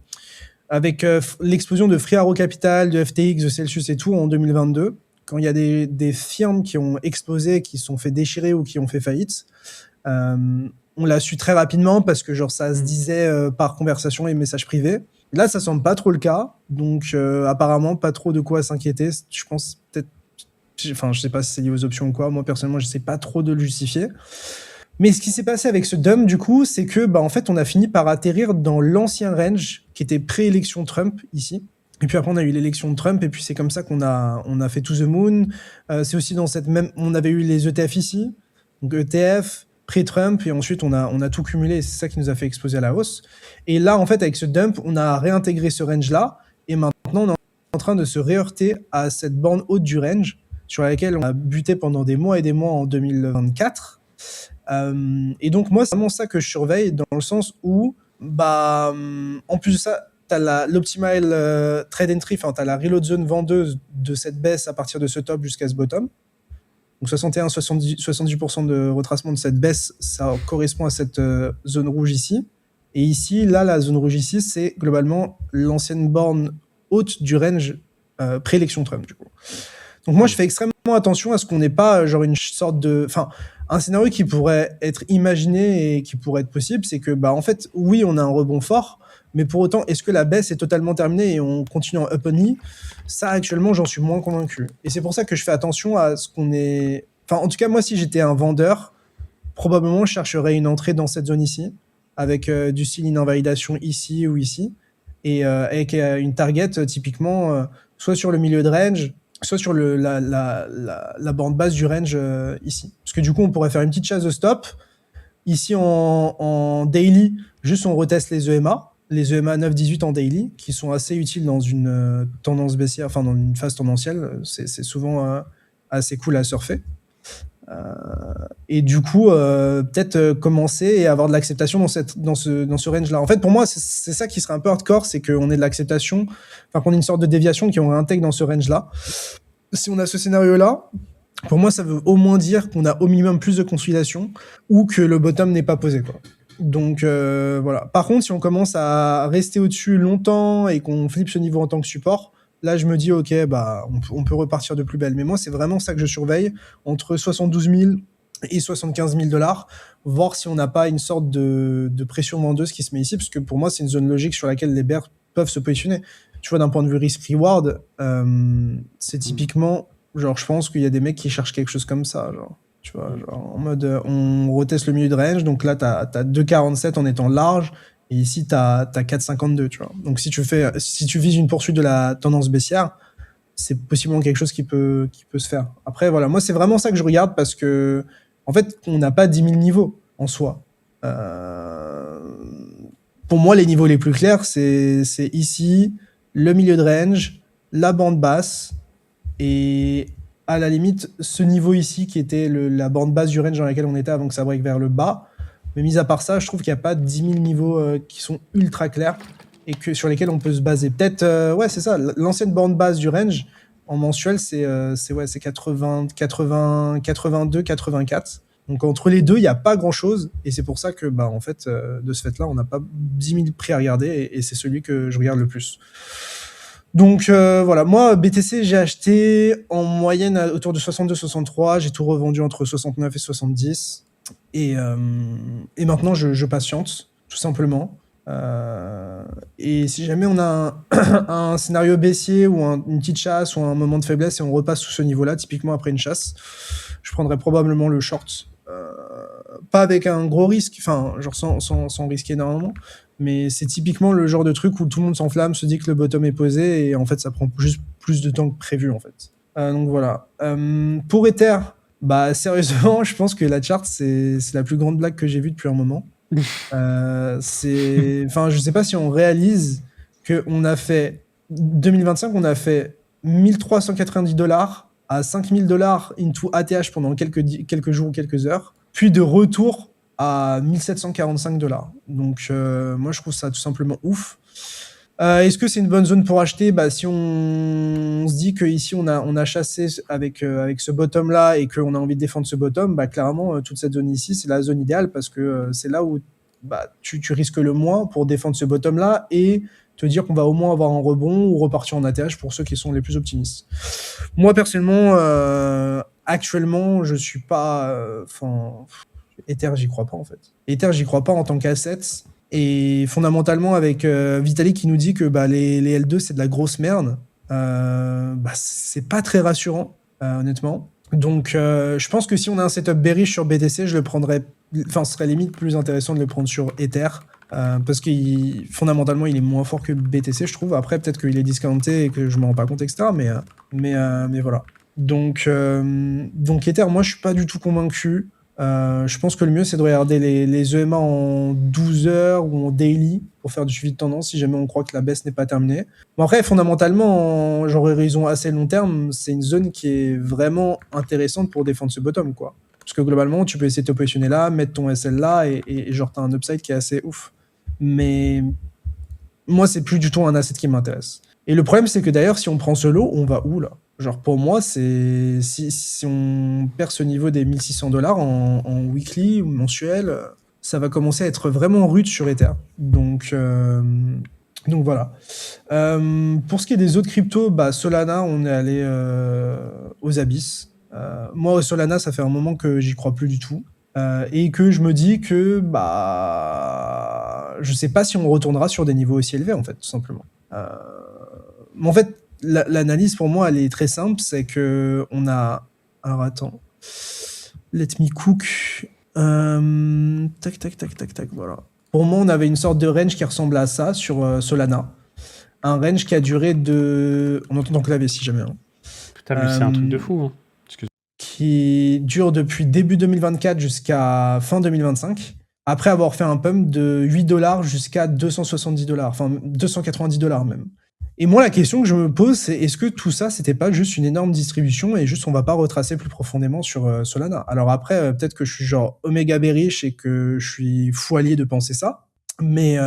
avec l'explosion de Free Arrow Capital, de FTX, de Celsius et tout en 2022, quand il y a des firmes qui ont explosé, qui se sont fait déchirer ou qui ont fait faillite, on l'a su très rapidement parce que genre ça se disait par conversation et messages privés. Là, ça semble pas trop le cas, donc apparemment pas trop de quoi s'inquiéter. Je pense peut-être, enfin je sais pas si c'est lié aux options ou quoi. Moi personnellement, je sais pas trop de le justifier. Mais ce qui s'est passé avec ce dump, du coup, c'est que, en fait, on a fini par atterrir dans l'ancien range qui était pré-élection Trump ici. Et puis après, on a eu l'élection de Trump, et puis c'est comme ça qu'on a fait To the Moon. C'est aussi dans cette même, on avait eu les ETF ici, donc ETF, pré-Trump, et ensuite on a tout cumulé, et c'est ça qui nous a fait exploser à la hausse. Et là, en fait, avec ce dump, on a réintégré ce range-là, et maintenant, on est en train de se réheurter à cette borne haute du range, sur laquelle on a buté pendant des mois et des mois en 2024. Et donc moi c'est vraiment ça que je surveille dans le sens où en plus de ça t'as l'optimal trade entry, enfin t'as la reload zone vendeuse de cette baisse à partir de ce top jusqu'à ce bottom, donc 70% de retracement de cette baisse, ça correspond à cette zone rouge ici, et ici là la zone rouge ici c'est globalement l'ancienne borne haute du range pré-élection Trump du coup. Donc moi je fais extrêmement attention à ce qu'on n'ait pas genre une sorte de, enfin un scénario qui pourrait être imaginé et qui pourrait être possible, c'est que en fait oui on a un rebond fort, mais pour autant est-ce que la baisse est totalement terminée et on continue en up only? Ça actuellement j'en suis moins convaincu, et c'est pour ça que je fais attention à ce qu'on est, enfin en tout cas moi si j'étais un vendeur, probablement je chercherais une entrée dans cette zone ici avec du ceiling invalidation ici ou ici, et avec une target typiquement soit sur le milieu de range, soit sur la bande basse du range ici. Parce que du coup, on pourrait faire une petite chasse de stop. Ici, en daily, juste on reteste les EMA 9-18 en daily, qui sont assez utiles dans une tendance baissière, enfin dans une phase tendancielle. C'est souvent assez cool à surfer. Et du coup, peut-être commencer et avoir de l'acceptation dans ce range-là. En fait, pour moi, c'est ça qui serait un peu hardcore, c'est qu'on ait de l'acceptation, enfin qu'on ait une sorte de déviation qui on réintègre dans ce range-là. Si on a ce scénario-là, pour moi, ça veut au moins dire qu'on a au minimum plus de consolidation ou que le bottom n'est pas posé, quoi. Donc voilà. Par contre, si on commence à rester au-dessus longtemps et qu'on flippe ce niveau en tant que support, là, je me dis, ok, on peut repartir de plus belle. Mais moi, c'est vraiment ça que je surveille, entre 72 000 et 75 000 $, voir si on n'a pas une sorte de pression vendeuse qui se met ici, parce que pour moi, c'est une zone logique sur laquelle les bears peuvent se positionner. Tu vois, d'un point de vue risk-reward, c'est typiquement, genre, je pense qu'il y a des mecs qui cherchent quelque chose comme ça, genre. Tu vois, genre, en mode, on reteste le milieu de range, donc là, t'as 2,47 en étant large, et ici, t'as 4,52, tu vois. Donc, si tu vises une poursuite de la tendance baissière, c'est possiblement quelque chose qui peut se faire. Après, voilà, moi, c'est vraiment ça que je regarde, parce que, en fait, on n'a pas 10 000 niveaux en soi. Pour moi, les niveaux les plus clairs, c'est ici, le milieu de range, la bande basse, et à la limite, ce niveau ici qui était la bande basse du range dans laquelle on était avant que ça break vers le bas. Mais mis à part ça, je trouve qu'il n'y a pas 10 000 niveaux qui sont ultra clairs et sur lesquels on peut se baser. Peut-être, ouais, c'est ça, l'ancienne bande basse du range en mensuel, c'est 80, 80, 82, 84. Donc entre les deux, il n'y a pas grand-chose, et c'est pour ça que, en fait, de ce fait-là, on n'a pas 10 000 prix à regarder, et c'est celui que je regarde le plus. Donc voilà, moi BTC j'ai acheté en moyenne autour de 62-63, j'ai tout revendu entre 69 et 70, et maintenant je patiente tout simplement. Et si jamais on a un scénario baissier ou une petite chasse ou un moment de faiblesse et on repasse sous ce niveau-là, typiquement après une chasse, je prendrais probablement le short. Pas avec un gros risque, enfin genre sans risquer énormément, mais c'est typiquement le genre de truc où tout le monde s'enflamme, se dit que le bottom est posé, et en fait ça prend juste plus de temps que prévu en fait. Donc voilà. Pour Ether, sérieusement, je pense que la chart c'est la plus grande blague que j'ai vue depuis un moment. Enfin, je sais pas si on réalise que on a fait 2025, on a fait 1390 $ à 5000 $ into ATH pendant quelques jours ou quelques heures. puis de retour à 1745 $. Donc, moi, je trouve ça tout simplement ouf. Est-ce que c'est une bonne zone pour acheter? Bah, si on se dit qu'ici, on a chassé avec ce bottom-là et qu'on a envie de défendre ce bottom, bah, clairement, toute cette zone ici, c'est la zone idéale parce que c'est là où bah, tu risques le moins pour défendre ce bottom-là et te dire qu'on va au moins avoir un rebond ou repartir en ATH pour ceux qui sont les plus optimistes. Moi, personnellement, actuellement, je suis pas... Ether, j'y crois pas, en fait. Ether, j'y crois pas en tant qu'asset. Et fondamentalement, avec Vitalik qui nous dit que bah, les L2, c'est de la grosse merde, bah, c'est pas très rassurant, honnêtement. Donc, je pense que si on a un setup bearish sur BTC, je le prendrais... Enfin, ce serait limite plus intéressant de le prendre sur Ether, parce que fondamentalement, il est moins fort que BTC, je trouve. Après, peut-être qu'il est discounté et que je m'en rends pas compte, etc. Mais voilà. Donc Ether, moi, je suis pas du tout convaincu. Je pense que le mieux, c'est de regarder les EMA en 12 heures ou en daily pour faire du suivi de tendance si jamais on croit que la baisse n'est pas terminée. Bon, après, fondamentalement, genre horizon assez long terme, c'est une zone qui est vraiment intéressante pour défendre ce bottom, quoi. Parce que globalement, tu peux essayer de te positionner là, mettre ton SL là et genre, t'as un upside qui est assez ouf. Mais moi, c'est plus du tout un asset qui m'intéresse. Et le problème, c'est que d'ailleurs, si on prend ce lot, on va où là? Genre pour moi, c'est si on perd ce niveau des 1600 $ en weekly ou mensuel, ça va commencer à être vraiment rude sur Ether. Donc voilà. Pour ce qui est des autres cryptos, bah Solana, on est allé aux abysses. Moi, Solana, ça fait un moment que j'y crois plus du tout. Et que je me dis que bah je sais pas si on retournera sur des niveaux aussi élevés en fait, tout simplement. Mais en fait, l'analyse pour moi elle est très simple, c'est que on a... Alors attends, let me cook. Tac, voilà. Pour moi, on avait une sorte de range qui ressemble à ça sur Solana. Un range qui a duré de... On entend ton clavier si jamais. Hein. Putain, mais c'est un truc de fou. Hein. Qui dure depuis début 2024 jusqu'à fin 2025, après avoir fait un pump de 8 $ jusqu'à 270 $, enfin 290 $ même. Et moi, la question que je me pose, c'est est-ce que tout ça, c'était pas juste une énorme distribution et juste on va pas retracer plus profondément sur Solana? Alors après, peut-être que je suis genre Omega bearish et que je suis fou allié de penser ça, mais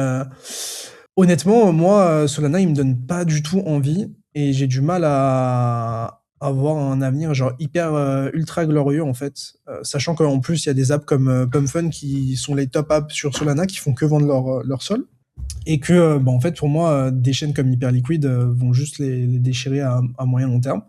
honnêtement, moi, Solana, il me donne pas du tout envie et j'ai du mal à avoir un avenir genre hyper ultra glorieux en fait, sachant qu'en plus il y a des apps comme PumpFun qui sont les top apps sur Solana qui font que vendre leur sol et que bah, en fait pour moi des chaînes comme Hyperliquid vont juste les déchirer à moyen long terme.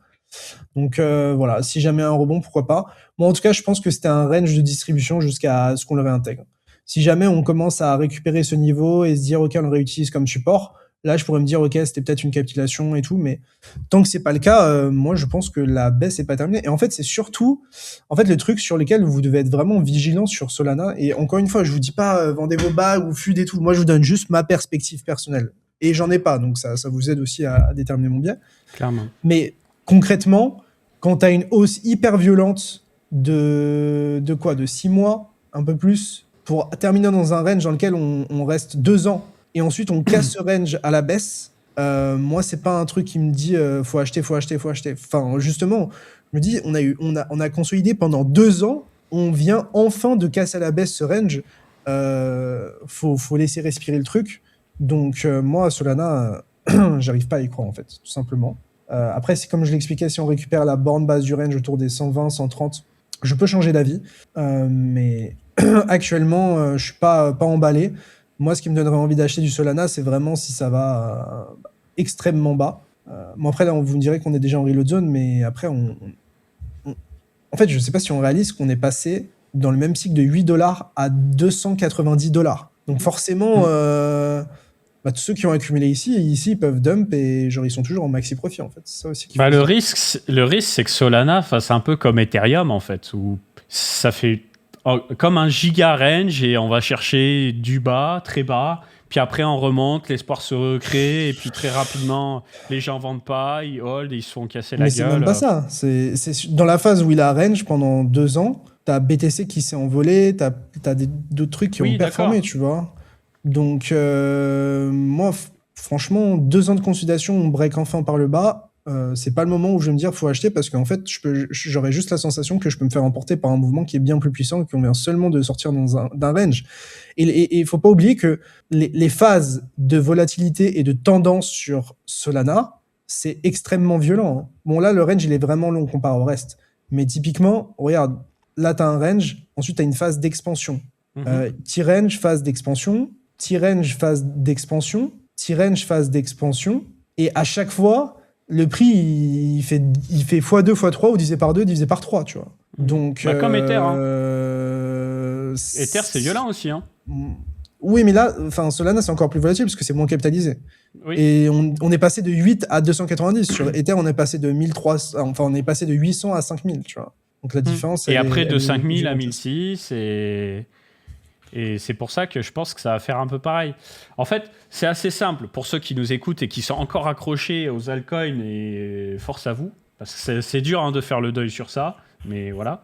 Donc voilà, si jamais un rebond, pourquoi pas. Moi en tout cas je pense que c'était un range de distribution jusqu'à ce qu'on le réintègre. Si jamais on commence à récupérer ce niveau et se dire ok on le réutilise comme support, là je pourrais me dire ok c'était peut-être une capitulation et tout, mais tant que c'est pas le cas, moi je pense que la baisse est pas terminée. Et en fait c'est surtout le truc sur lequel vous devez être vraiment vigilant sur Solana. Et encore une fois je vous dis pas vendez vos bagues ou FUD et tout, moi je vous donne juste ma perspective personnelle. Et j'en ai pas, donc ça vous aide aussi à déterminer mon biais. Clairement. Mais concrètement, quand tu as une hausse hyper violente de 6 mois, un peu plus, pour terminer dans un range dans lequel on reste 2 ans, et ensuite on casse ce range à la baisse, moi, c'est pas un truc qui me dit faut acheter. Enfin, justement, je me dis, on a consolidé pendant 2 ans, on vient enfin de casser à la baisse ce range, faut laisser respirer le truc. Donc, moi, Solana, j'arrive pas à y croire, en fait, tout simplement. Après, c'est comme je l'expliquais, si on récupère la borne basse du range autour des 120, 130, je peux changer d'avis. Mais actuellement, je suis pas emballé. Moi, ce qui me donnerait envie d'acheter du Solana, c'est vraiment si ça va extrêmement bas. Bon, après, là, vous me direz qu'on est déjà en reload zone, mais après, en fait, je sais pas si on réalise qu'on est passé dans le même cycle de 8 $ à 290 $. Donc forcément... tous ceux qui ont accumulé ici, ils peuvent dump et genre ils sont toujours en maxi profit en fait. C'est ça aussi le risque, c'est que Solana fasse un peu comme Ethereum en fait, où ça fait comme un giga range et on va chercher du bas, très bas, puis après on remonte, l'espoir se recrée et puis très rapidement les gens vendent pas, ils hold, ils se font casser la gueule. Mais c'est même pas ça. C'est dans la phase où il a range pendant 2 ans, t'as BTC qui s'est envolé, t'as d'autres trucs qui ont performé, tu vois. Donc, moi, franchement, 2 ans de consolidation, on break enfin par le bas. c'est pas le moment où je vais me dire faut acheter parce qu'en fait j'aurais juste la sensation que je peux me faire emporter par un mouvement qui est bien plus puissant et qu'on vient seulement de sortir d'un range. Et il faut pas oublier que les phases de volatilité et de tendance sur Solana, c'est extrêmement violent. Hein. Bon là le range il est vraiment long comparé au reste, mais typiquement regarde, là t'as un range, ensuite t'as une phase d'expansion, T-range phase d'expansion, T-range phase d'expansion, T-range phase d'expansion, et à chaque fois le prix, il fait x2, x3 ou divisé par 2, divisé par 3, tu vois. Donc, comme Ether. Hein. Ether, c'est violent aussi. Hein. Oui, mais là, Solana, c'est encore plus volatile parce que c'est moins capitalisé. Oui. Et on est passé de 8 à 290. Sur Ether, on est passé de 1300, enfin, on est passé de 800 à 5000, tu vois. Donc la différence. Et après, de 5000 à 1006, et c'est pour ça que je pense que ça va faire un peu pareil. En fait, c'est assez simple pour ceux qui nous écoutent et qui sont encore accrochés aux altcoins, et force à vous, parce que c'est dur de faire le deuil sur ça, mais voilà.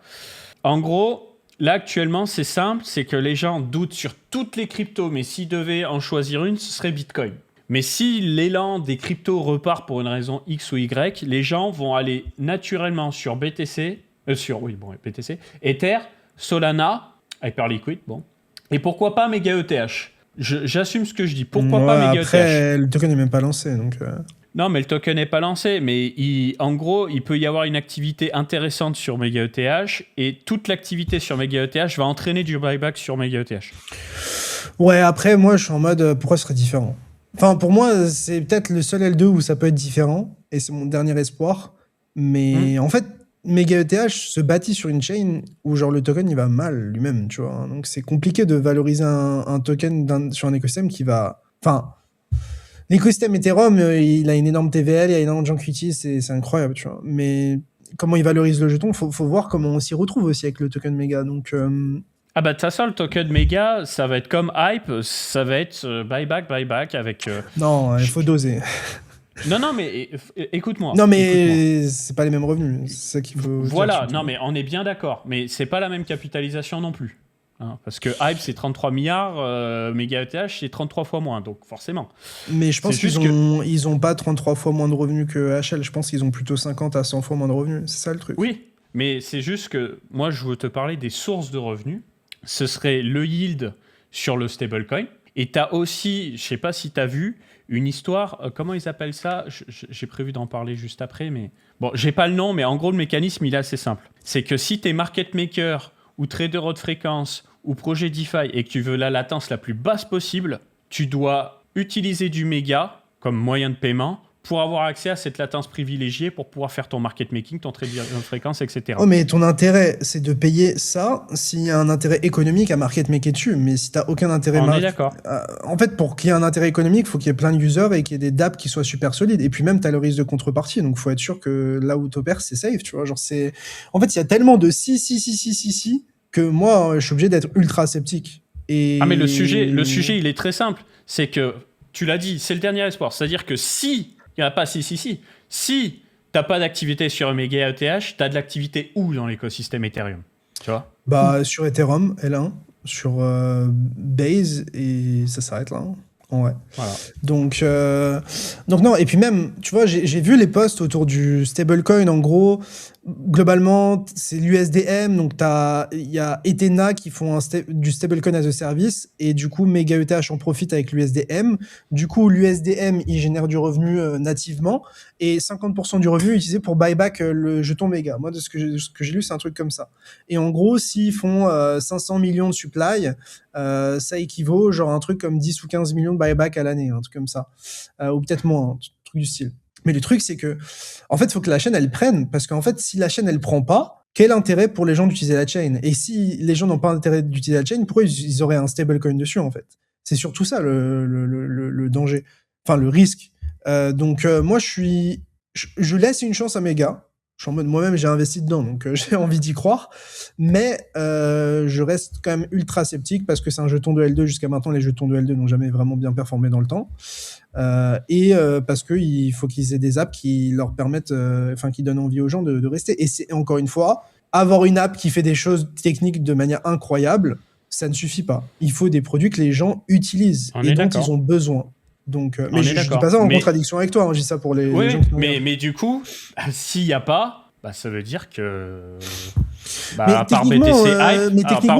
En gros, là actuellement, c'est simple, c'est que les gens doutent sur toutes les cryptos, mais s'ils devaient en choisir une, ce serait Bitcoin. Mais si l'élan des cryptos repart pour une raison X ou Y, les gens vont aller naturellement sur BTC, BTC, Ether, Solana, Hyperliquid, bon. Et pourquoi pas Mega ETH? J'assume ce que je dis. Pourquoi pas Mega ETH? Après, le token n'est même pas lancé. Donc Non, mais le token n'est pas lancé. Mais en gros, il peut y avoir une activité intéressante sur Mega ETH. Et toute l'activité sur Mega ETH va entraîner du buyback sur Mega ETH. Ouais, après, moi, je suis en mode, pourquoi ce serait différent? Enfin, pour moi, c'est peut-être le seul L2 où ça peut être différent. Et c'est mon dernier espoir. Mais en fait, Mega ETH se bâtit sur une chain où genre le token il va mal lui-même, tu vois. Donc c'est compliqué de valoriser un token sur un écosystème qui va... Enfin, l'écosystème Ethereum, il a une énorme TVL, il y a énormément de gens qui utilisent, c'est incroyable, tu vois. Mais comment il valorise le jeton, faut voir comment on s'y retrouve aussi avec le token Mega. Donc... Ah bah de toute façon, le token Mega, ça va être comme Hype, ça va être buyback avec... Non, il faut doser. Non, mais écoute-moi. Non, mais c'est pas les mêmes revenus. C'est ça qu'il faut. Voilà, non, mais on est bien d'accord. Mais c'est pas la même capitalisation non plus. Hein, parce que Hype, c'est 33 milliards, Mega ETH, c'est 33 fois moins. Donc, forcément. Mais je pense qu'ils ont pas 33 fois moins de revenus que HL. Je pense qu'ils ont plutôt 50 à 100 fois moins de revenus. C'est ça le truc. Oui, mais c'est juste que moi, je veux te parler des sources de revenus. Ce serait le yield sur le stablecoin. Et tu as aussi, je sais pas si tu as vu, une histoire, comment ils appellent ça? J'ai prévu d'en parler juste après, mais bon, j'ai pas le nom, mais en gros, le mécanisme, il est assez simple. C'est que si tu es market maker ou trader haute fréquence ou projet DeFi et que tu veux la latence la plus basse possible, tu dois utiliser du méga comme moyen de paiement pour avoir accès à cette latence privilégiée pour pouvoir faire ton market making, ton trading haute fréquence, etc. Oh, mais ton intérêt, c'est de payer ça s'il y a un intérêt économique à market maker dessus. Mais si tu n'as aucun intérêt... On est d'accord. En fait, pour qu'il y ait un intérêt économique, il faut qu'il y ait plein de users et qu'il y ait des dApps qui soient super solides. Et puis même, tu as le risque de contrepartie. Donc, il faut être sûr que là où tu opères, c'est safe. Tu vois, genre, c'est... En fait, il y a tellement de si que moi, je suis obligé d'être ultra sceptique. Ah, mais le sujet, il est très simple. C'est que, tu l'as dit, c'est le dernier espoir. C'est-à-dire que si... Il n'y en a pas si. Si tu n'as pas d'activité sur Mega ETH, tu as de l'activité où dans l'écosystème Ethereum? Tu vois? Bah, sur Ethereum, L1, sur Base, et ça s'arrête là. Hein. Ouais. Voilà. Donc non, et puis même, tu vois, j'ai vu les posts autour du stablecoin, en gros, globalement, c'est l'USDM, donc il y a Ethena qui font du stablecoin as a service, et du coup, Mega ETH en profite avec l'USDM. Du coup, l'USDM, il génère du revenu nativement, et 50% du revenu est utilisé pour buyback le jeton Mega. Moi, de ce que j'ai lu, c'est un truc comme ça. Et en gros, s'ils font 500 millions de supply, ça équivaut genre un truc comme 10 ou 15 millions de buyback à l'année, un truc comme ça. Ou peut-être moins, un truc du style. Mais le truc, c'est que, en fait, il faut que la chaîne, elle prenne. Parce qu'en fait, si la chaîne, elle prend pas, quel intérêt pour les gens d'utiliser la chaîne? Et si les gens n'ont pas intérêt d'utiliser la chaîne, pourquoi ils auraient un stablecoin dessus, en fait? C'est surtout ça, le danger. Enfin, le risque. Donc, moi, je laisse une chance à mes gars. Je suis en mode, moi-même, j'ai investi dedans, donc j'ai envie d'y croire. Mais je reste quand même ultra sceptique parce que c'est un jeton de L2. Jusqu'à maintenant, les jetons de L2 n'ont jamais vraiment bien performé dans le temps. Et parce qu'il faut qu'ils aient des apps qui leur permettent, qui donnent envie aux gens de rester. Et c'est, encore une fois, avoir une app qui fait des choses techniques de manière incroyable, ça ne suffit pas. Il faut des produits que les gens utilisent et dont ils ont besoin. Donc, On mais est je dis d'accord. pas ça en Mais- contradiction avec toi, hein, je dis ça pour les Oui, gens qui nous regardent. mais du coup, s'il n'y a pas, bah, ça veut dire que. Bah, Mais à part techniquement,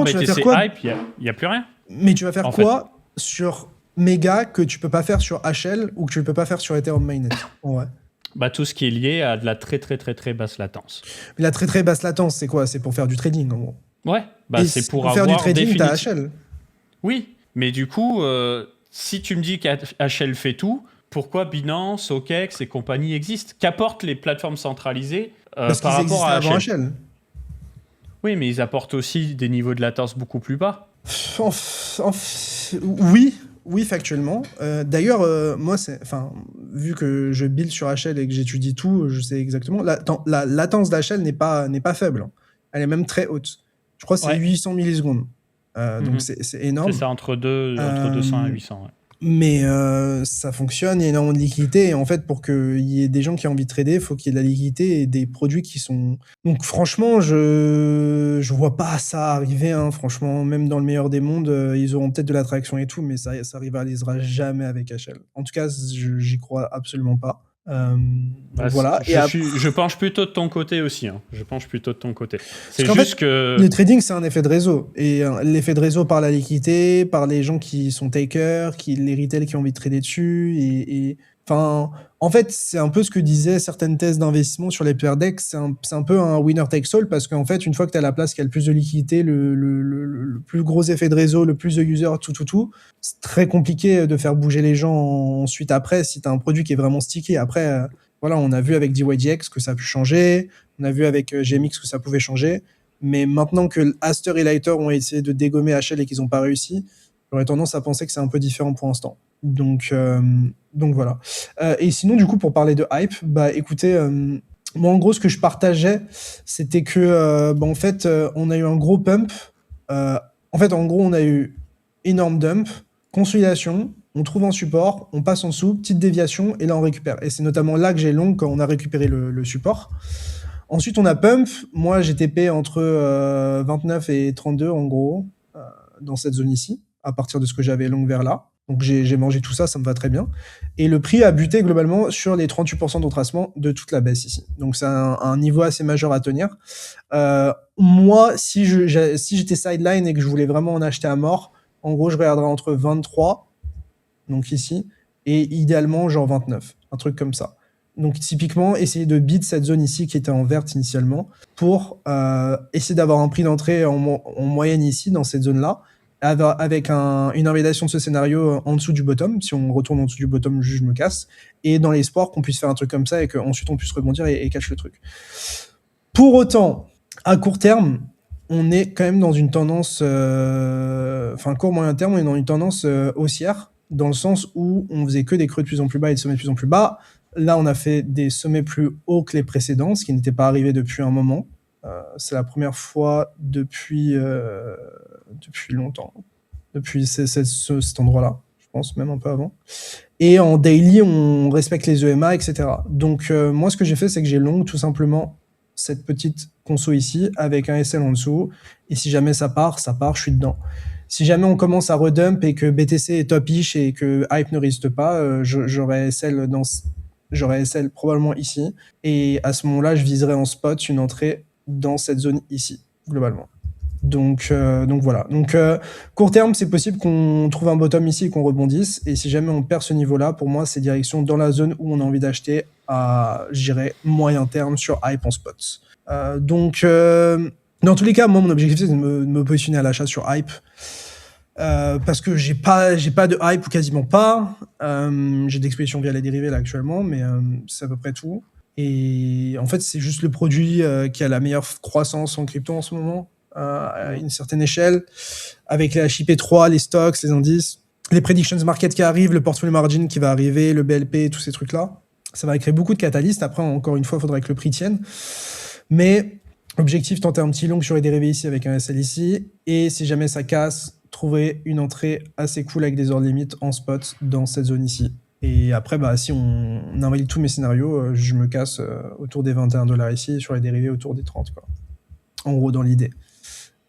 BTC tu vas faire quoi? Hype, il n'y a plus rien. Mais tu vas faire En fait. quoi sur Mega que tu peux pas faire sur HL ou que tu peux pas faire sur Ethereum Mainnet? En vrai. Bah, tout ce qui est lié à de la très très très très basse latence. Mais la très très basse latence, c'est quoi? C'est pour faire du trading, en gros. Ouais, bah, Et c'est pour faire du avoir trading, t'as HL. Oui, mais du coup, si tu me dis qu'HL fait tout, pourquoi Binance, OKEx et compagnie existent? Qu'apportent les plateformes centralisées Parce qu'ils par rapport existaient à avant HL? HL. Oui, mais ils apportent aussi des niveaux de latence beaucoup plus bas. Oui, factuellement. D'ailleurs, moi, vu que je build sur HL et que j'étudie tout, je sais exactement. La latence d'HL n'est pas faible. Elle est même très haute. Je crois que c'est Ouais. 800 millisecondes. Donc Mhm. c'est énorme. C'est ça, entre 200 et 800. Ouais. Mais ça fonctionne, il y a énormément de liquidité. Et en fait, pour qu'il y ait des gens qui aient envie de trader, il faut qu'il y ait de la liquidité et des produits qui sont... Donc franchement, je vois pas ça arriver. Hein. Franchement, même dans le meilleur des mondes, ils auront peut-être de l'attraction et tout, mais ça rivalisera jamais avec HL. En tout cas, j'y crois absolument pas. Bah, voilà. je penche plutôt de ton côté aussi. Hein. Je penche plutôt de ton côté. C'est qu'en juste fait, que... le trading, c'est un effet de réseau. Et l'effet de réseau par la liquidité, par les gens qui sont takers, les retail qui ont envie de trader dessus. Enfin, en fait, c'est un peu ce que disaient certaines thèses d'investissement sur les pair decks. C'est un peu un winner takes all parce qu'en fait, une fois que tu as la place qui a le plus de liquidité, le plus gros effet de réseau, le plus de users, tout, c'est très compliqué de faire bouger les gens ensuite après si tu as un produit qui est vraiment sticky. Après, voilà, on a vu avec DYDX que ça a pu changer. On a vu avec GMX que ça pouvait changer. Mais maintenant que Aster et Lighter ont essayé de dégommer HL et qu'ils n'ont pas réussi, j'aurais tendance à penser que c'est un peu différent pour l'instant. Donc voilà. Et sinon, du coup, pour parler de hype, bah écoutez, moi en gros, ce que je partageais, c'était que, en fait, on a eu un gros pump. En fait, en gros, on a eu énorme dump, consolidation, on trouve un support, on passe en dessous, petite déviation, et là on récupère. Et c'est notamment là que j'ai long quand on a récupéré le support. Ensuite, on a pump. Moi, j'ai TP entre 29 et 32, en gros, dans cette zone ici, à partir de ce que j'avais long vers là. Donc, j'ai mangé tout ça, ça me va très bien. Et le prix a buté globalement sur les 38% de retracement de toute la baisse ici. Donc, c'est un niveau assez majeur à tenir. Moi, si j'étais sideline et que je voulais vraiment en acheter à mort, en gros, je regarderais entre 23, donc ici, et idéalement, genre 29. Un truc comme ça. Donc, typiquement, essayer de beat cette zone ici qui était en verte initialement pour essayer d'avoir un prix d'entrée en moyenne ici, dans cette zone-là, avec une invalidation de ce scénario en dessous du bottom. Si on retourne en dessous du bottom, je me casse. Et dans l'espoir qu'on puisse faire un truc comme ça et qu'ensuite on puisse rebondir et catch le truc. Pour autant, à court terme, on est quand même dans une tendance... court moyen terme, on est dans une tendance haussière, dans le sens où on faisait que des creux de plus en plus bas et des sommets de plus en plus bas. Là, on a fait des sommets plus hauts que les précédents, ce qui n'était pas arrivé depuis un moment. C'est la première fois depuis longtemps, depuis cet endroit-là, je pense, même un peu avant. Et en daily, on respecte les EMA, etc. Donc, moi, ce que j'ai fait, c'est que j'ai long tout simplement cette petite conso ici, avec un SL en dessous. Et si jamais ça part, je suis dedans. Si jamais on commence à redump et que BTC est top-ish et que Hype ne résiste pas, j'aurais SL probablement ici. Et à ce moment-là, je viserais en spot une entrée dans cette zone ici, globalement. Donc voilà. Donc court terme, c'est possible qu'on trouve un bottom ici et qu'on rebondisse. Et si jamais on perd ce niveau-là, pour moi, c'est direction dans la zone où on a envie d'acheter à, je dirais, moyen terme sur Hype en spot. Dans tous les cas, moi, mon objectif, c'est de me positionner à l'achat sur Hype. Parce que j'ai pas de hype ou quasiment pas. J'ai d'exposition via les dérivés là actuellement, mais c'est à peu près tout. Et en fait, c'est juste le produit qui a la meilleure croissance en crypto en ce moment, à une certaine échelle, avec les HIP3, les stocks, les indices, les predictions market qui arrivent, le portfolio margin qui va arriver, le BLP, tous ces trucs-là. Ça va créer beaucoup de catalystes. Après, encore une fois, il faudrait que le prix tienne. Mais objectif, tenter un petit long sur les dérivés ici avec un SL ici. Et si jamais ça casse, trouver une entrée assez cool avec des ordres limites en spot dans cette zone ici. Et après, si on invalide tous mes scénarios, je me casse autour des $21 ici, sur les dérivés autour des 30, quoi. En gros, dans l'idée.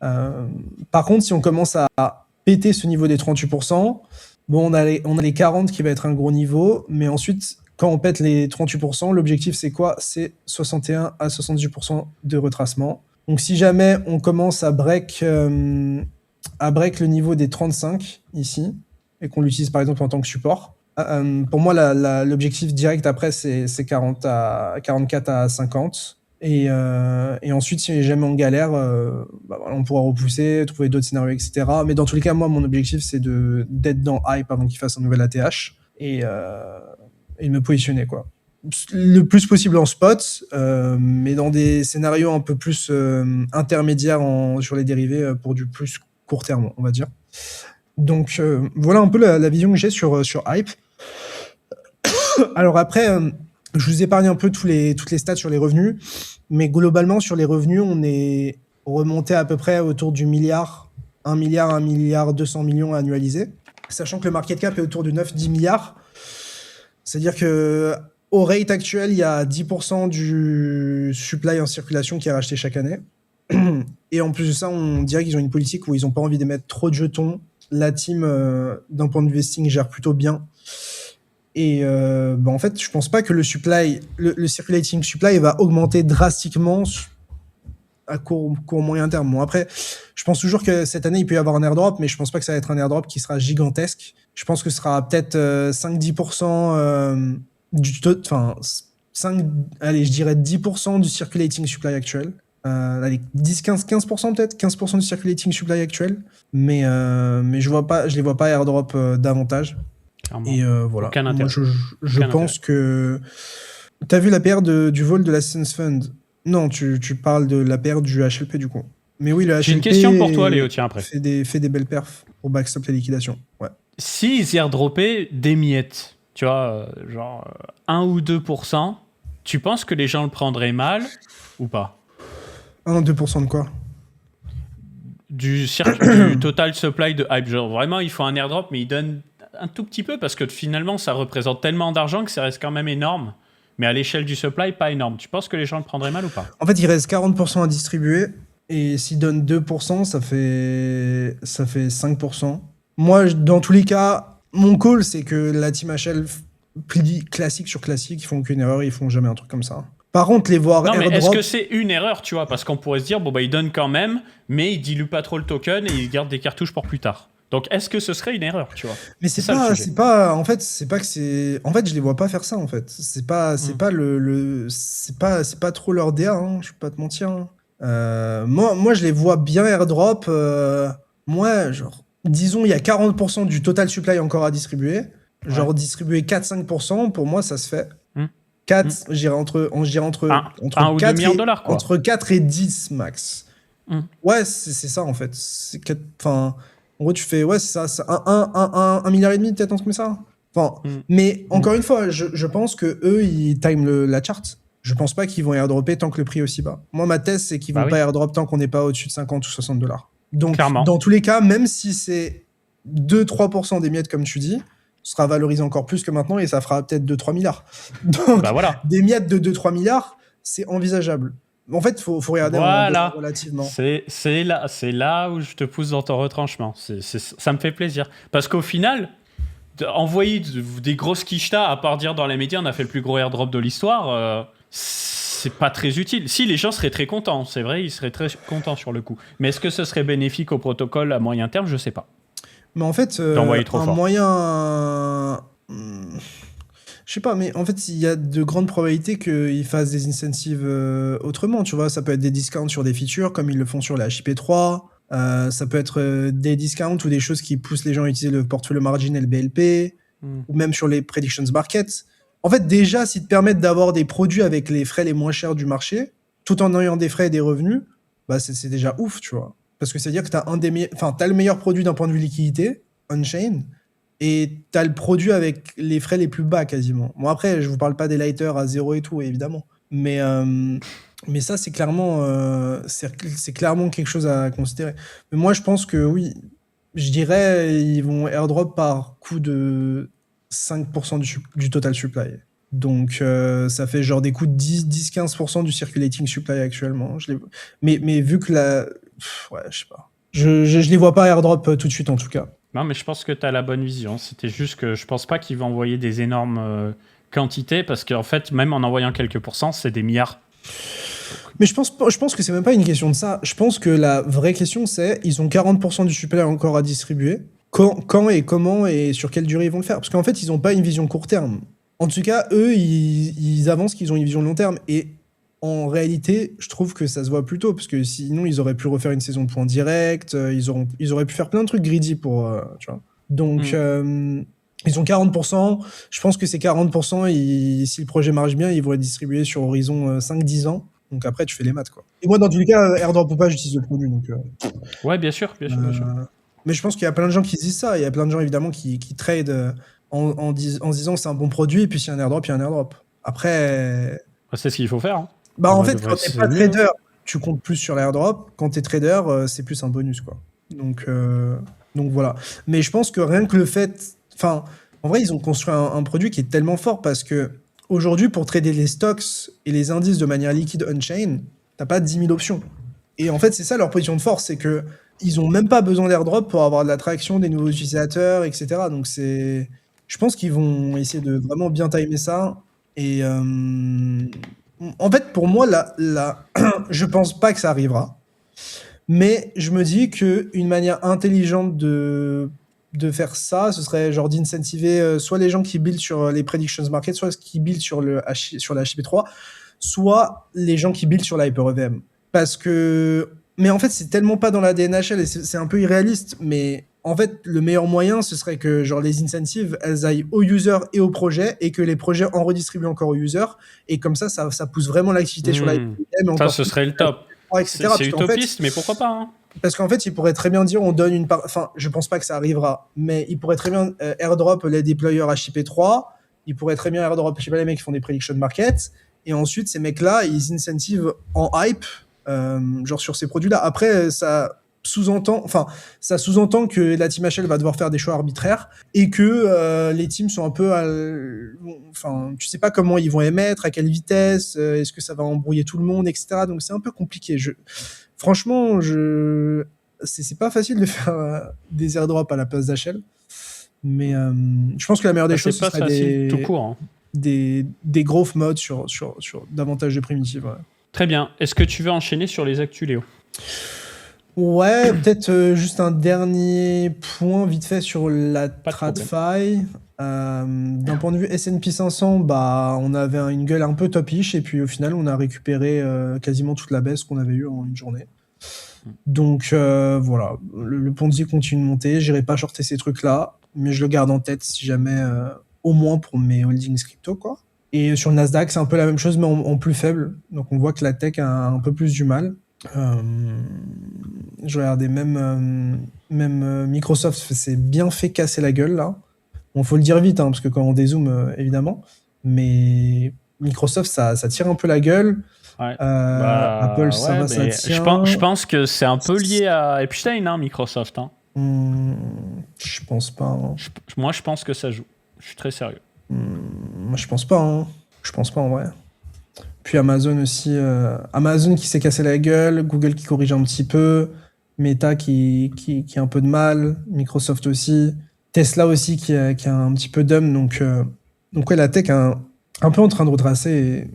Par contre, si on commence à péter ce niveau des 38%, Bon, on a les 40 qui va être un gros niveau, mais ensuite, quand on pète les 38%, l'objectif c'est quoi? C'est 61 à 78% de retracement. Donc si jamais on commence à break le niveau des 35 ici, et qu'on l'utilise par exemple en tant que support, pour moi l'objectif direct après c'est 44 à 50. Et ensuite, si jamais on galère, on pourra repousser, trouver d'autres scénarios, etc. Mais dans tous les cas, moi, mon objectif, c'est d'être dans Hype avant qu'il fasse un nouvel ATH et de me positionner, quoi. Le plus possible en spot, mais dans des scénarios un peu plus intermédiaires sur les dérivés pour du plus court terme, on va dire. Donc, voilà un peu la vision que j'ai sur Hype. Alors après, je vous épargne un peu toutes les stats sur les revenus, mais globalement, sur les revenus, on est remonté à peu près autour du milliard, 1 milliard 200 millions annualisés, sachant que le market cap est autour de 9-10 milliards. C'est-à-dire que au rate actuel, il y a 10% du supply en circulation qui est racheté chaque année. Et en plus de ça, on dirait qu'ils ont une politique où ils n'ont pas envie d'émettre trop de jetons. La team, d'un point de vue vesting, gère plutôt bien. Et en fait, je pense pas que le circulating supply va augmenter drastiquement à court moyen terme. Bon, après, je pense toujours que cette année, il peut y avoir un airdrop, mais je pense pas que ça va être un airdrop qui sera gigantesque. Je pense que ce sera peut-être 5-10% du total, enfin, allez, je dirais 10% du circulating supply actuel. Allez, 10-15% peut-être, 15% du circulating supply actuel. Mais je les vois pas airdrop davantage. Clairement. Et voilà. Aucun Moi, intérêt. je pense que... T'as vu la paire du vol de la Sense Fund? Non, tu parles de la paire du HLP du coup. Mais oui, le HLP... J'ai une question pour toi, Léo, tiens, après. Fait des belles perfs pour backstop les liquidations. Ouais. S'ils airdroppaient des miettes, tu vois, genre 1 ou 2%, tu penses que les gens le prendraient mal ou pas? 1-2% de quoi? Du total supply de Hype. Genre, vraiment, il faut un airdrop, mais il donne un tout petit peu parce que finalement, ça représente tellement d'argent que ça reste quand même énorme. Mais à l'échelle du supply, pas énorme. Tu penses que les gens le prendraient mal ou pas? En fait, il reste 40% à distribuer. Et s'il donne 2%, ça fait 5%. Moi, dans tous les cas, mon call, c'est que la team HL plie classique sur classique. Ils font aucune erreur, ils font jamais un truc comme ça. Par contre, les voir non, mais airdrop... est-ce que c'est une erreur, tu vois? Parce qu'on pourrait se dire, bon, bah, il donne quand même, mais il dilue pas trop le token et il garde des cartouches pour plus tard. Donc, est-ce que ce serait une erreur, tu vois? Mais c'est pas, en fait, c'est pas que c'est, en fait, je les vois pas faire ça, en fait. C'est pas trop leur DA, hein, je vais pas te mentir. Hein. Moi, je les vois bien airdrop. Moi, genre, disons, il y a 40% du total supply encore à distribuer. Genre, distribuer 4-5%, pour moi, ça se fait. 4, j'irais entre 1 ou 2 milliards de dollars, quoi. Entre 4 et 10 max. Ouais, c'est ça, en fait. Enfin... En gros, tu fais, ouais, c'est ça, 1,5 milliard, peut-être, un truc comme ça. Enfin, mais encore une fois, je pense que eux, ils time la chart. Je pense pas qu'ils vont airdropper tant que le prix est aussi bas. Moi, ma thèse, c'est qu'ils vont pas airdrop tant qu'on n'est pas au-dessus de 50 ou 60 dollars. Donc, dans tous les cas, même si c'est 2-3% des miettes, comme tu dis, ce sera valorisé encore plus que maintenant et ça fera peut-être 2-3 milliards. Donc, des miettes de 2-3 milliards, c'est envisageable. En fait, faut regarder relativement. C'est là où je te pousse dans ton retranchement. Ça me fait plaisir. Parce qu'au final, envoyer des grosses quichetas, à part dire dans les médias, on a fait le plus gros airdrop de l'histoire, c'est pas très utile. Si, les gens seraient très contents, c'est vrai, ils seraient très contents sur le coup. Mais est-ce que ce serait bénéfique au protocole à moyen terme? Je sais pas. Mais en fait, moyen... Je sais pas, mais en fait, il y a de grandes probabilités qu'ils fassent des incentives autrement, tu vois. Ça peut être des discounts sur des features, comme ils le font sur la HIP3. Ça peut être des discounts ou des choses qui poussent les gens à utiliser le portfolio margin et le BLP, ou même sur les predictions markets. En fait, déjà, s'ils te permettent d'avoir des produits avec les frais les moins chers du marché, tout en ayant des frais et des revenus, bah c'est déjà ouf, tu vois. Parce que c'est-à-dire que t'as le meilleur produit d'un point de vue liquidité, on-chain, et t'as le produit avec les frais les plus bas quasiment. Bon, après, je vous parle pas des lighters à 0 et tout, évidemment. Mais ça, c'est clairement quelque chose à considérer. Mais moi, je pense que oui, je dirais ils vont airdrop par coût de 5% du total supply. Donc, ça fait genre des coûts de 10-15% du circulating supply actuellement. Mais vu que ouais, je sais pas. Je les vois pas airdrop tout de suite, en tout cas. Non, mais je pense que tu as la bonne vision. C'était juste que je pense pas qu'ils vont envoyer des énormes quantités, parce qu'en fait, même en envoyant quelques pourcents, c'est des milliards. Mais je pense que c'est même pas une question de ça. Je pense que la vraie question, c'est ils ont 40% du supply encore à distribuer. Quand et comment et sur quelle durée ils vont le faire? Parce qu'en fait, ils n'ont pas une vision court terme. En tout cas, eux, ils avancent qu'ils ont une vision long terme. Et en réalité, je trouve que ça se voit plus tôt, parce que sinon, ils auraient pu refaire une saison de points direct, ils auraient pu faire plein de trucs greedy pour, tu vois. Donc, ils ont 40%. Je pense que ces 40%, si le projet marche bien, ils vont être distribués sur horizon 5-10 ans. Donc après, tu fais les maths, quoi. Et moi, dans tous les cas, airdrop ou pas, j'utilise le produit. Donc, ouais, bien sûr. mais je pense qu'il y a plein de gens qui disent ça. Il y a plein de gens, évidemment, qui trade en se disant que c'est un bon produit, et puis s'il y a un airdrop, il y a un airdrop. Après... C'est ce qu'il faut faire. Hein. Bah, en fait, quand t'es pas trader, tu comptes plus sur l'airdrop. Quand t'es trader, c'est plus un bonus, quoi. Donc voilà. Mais je pense que rien que le fait... Enfin, en vrai, ils ont construit un produit qui est tellement fort, parce que aujourd'hui, pour trader les stocks et les indices de manière liquide on-chain, t'as pas 10 000 options. Et en fait, c'est ça leur position de force, c'est que ils ont même pas besoin d'airdrop pour avoir de l'attraction des nouveaux utilisateurs, etc. Donc je pense qu'ils vont essayer de vraiment bien timer ça. Et en fait, pour moi, je pense pas que ça arrivera. Mais je me dis qu'une manière intelligente de faire ça, ce serait genre d'incentiver soit les gens qui build sur les predictions market, soit qui build sur la HIP3, soit les gens qui build sur la Hyper-EVM. Parce que... Mais en fait, c'est tellement pas dans la DNHL et c'est un peu irréaliste. Mais en fait, le meilleur moyen, ce serait que genre les incentives, elles aillent aux users et aux projets, et que les projets en redistribuent encore aux users. Et comme ça pousse vraiment l'activité sur la Hyper-EVM. Ça, ce serait le top. Etc. C'est utopiste, mais pourquoi pas, hein. Parce qu'en fait, ils pourraient très bien dire on donne une part. Enfin, je pense pas que ça arrivera, mais ils pourraient très bien airdrop les deployers HIP3. Ils pourraient très bien airdrop, je sais pas, les mecs qui font des prediction markets. Et ensuite, ces mecs-là, ils incentivent en hype, genre sur ces produits-là. Après, ça sous-entend que la team HL va devoir faire des choix arbitraires, et que les teams sont un peu enfin, tu sais pas comment ils vont émettre, à quelle vitesse, est-ce que ça va embrouiller tout le monde, etc. Donc c'est un peu compliqué. Franchement, c'est pas facile de faire des airdrops à la place d'HL, mais je pense que la meilleure des choses, ce serait tout court, hein. des growth modes sur davantage de primitives. Ouais. Très bien. Est-ce que tu veux enchaîner sur les actus, Léo ? Ouais, peut-être juste un dernier point vite fait sur la TradFi. D'un point de vue S&P 500, bah, on avait une gueule un peu topish, et puis au final, on a récupéré quasiment toute la baisse qu'on avait eue en une journée. Donc voilà, le Ponzi continue de monter. J'irai pas shorter ces trucs-là, mais je le garde en tête si jamais, au moins pour mes holdings crypto, quoi. Et sur le Nasdaq, c'est un peu la même chose, mais en plus faible. Donc on voit que la tech a un peu plus du mal. Je regardais même Microsoft s'est bien fait casser la gueule là. Bon, faut le dire vite, hein, parce que quand on dézoome, évidemment, mais Microsoft ça tire un peu la guelle. Ouais. Apple, ça tient. Je pense que c'est un peu lié à Epstein, hein, Microsoft. Hein. Je pense pas. Hein. Moi, je pense que ça joue. Je suis très sérieux. Moi, je pense pas. Hein. Je pense pas en vrai. Puis Amazon aussi. Amazon qui s'est cassé la gueule, Google qui corrige un petit peu, Meta qui a un peu de mal, Microsoft aussi, Tesla aussi qui a un petit peu d'homme. Donc ouais, la tech est un peu en train de retracer.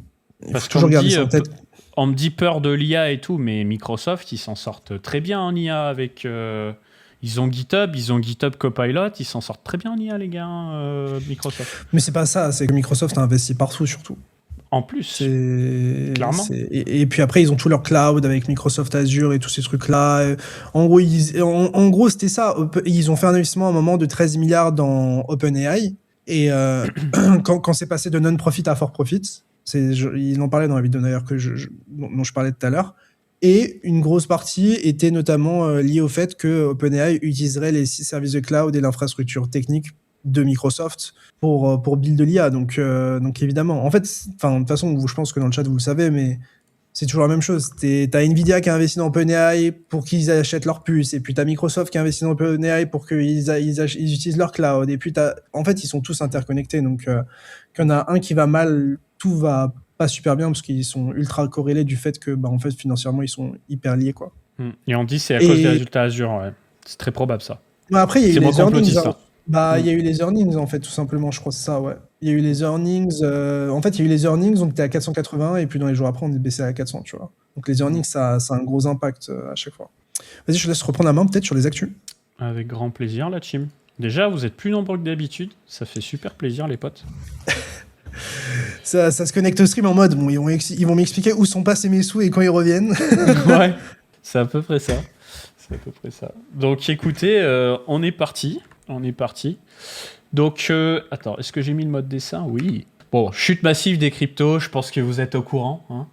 Parce qu'on toujours garder ça en tête. On me dit peur de l'IA et tout, mais Microsoft, ils s'en sortent très bien en IA avec... Ils ont GitHub Copilot, ils s'en sortent très bien en IA, les gars, Microsoft. Mais c'est pas ça, c'est que Microsoft a investi partout, surtout. En plus, clairement. Et puis après, ils ont tout leur cloud avec Microsoft Azure et tous ces trucs-là. En gros, c'était ça. Ils ont fait un investissement à un moment de 13 milliards dans OpenAI. Et quand c'est passé de non-profit à for-profit, ils en parlaient dans la vidéo d'ailleurs dont je parlais tout à l'heure. Et une grosse partie était notamment liée au fait que OpenAI utiliserait les services de cloud et l'infrastructure technique de Microsoft pour build de l'IA. Donc évidemment, en fait, de toute façon, je pense que dans le chat vous le savez, mais c'est toujours la même chose. T'as Nvidia qui a investi dans OpenAI pour qu'ils achètent leur puce, et puis t'as Microsoft qui a investi dans OpenAI pour qu'ils utilisent leur cloud, et puis en fait, ils sont tous interconnectés. Donc quand il y en a un qui va mal, tout va pas super bien, parce qu'ils sont ultra corrélés du fait que en fait financièrement ils sont hyper liés, quoi. Et on dit c'est à cause des résultats Azure, ouais. C'est très probable ça. Après, il y a eu C'est moi les earnings. complotiste. Hein. Il y a eu les earnings, en fait, tout simplement, je crois, c'est ça, ouais. Il y a eu les earnings. En fait, il y a eu les earnings, on était à 480, et puis dans les jours après, on est baissé à 400, tu vois. Donc les earnings, ça a un gros impact à chaque fois. Vas-y, je te laisse reprendre la main, peut-être, sur les actus. Avec grand plaisir, la team. Déjà, vous êtes plus nombreux que d'habitude. Ça fait super plaisir, les potes. Ça se connecte au stream en mode, bon, ils vont m'expliquer où sont passés mes sous et quand ils reviennent. Ouais, c'est à peu près ça. Donc écoutez, on est parti. Donc, attends, est-ce que j'ai mis le mode dessin? Oui. Bon, chute massive des cryptos, je pense que vous êtes au courant. Hein.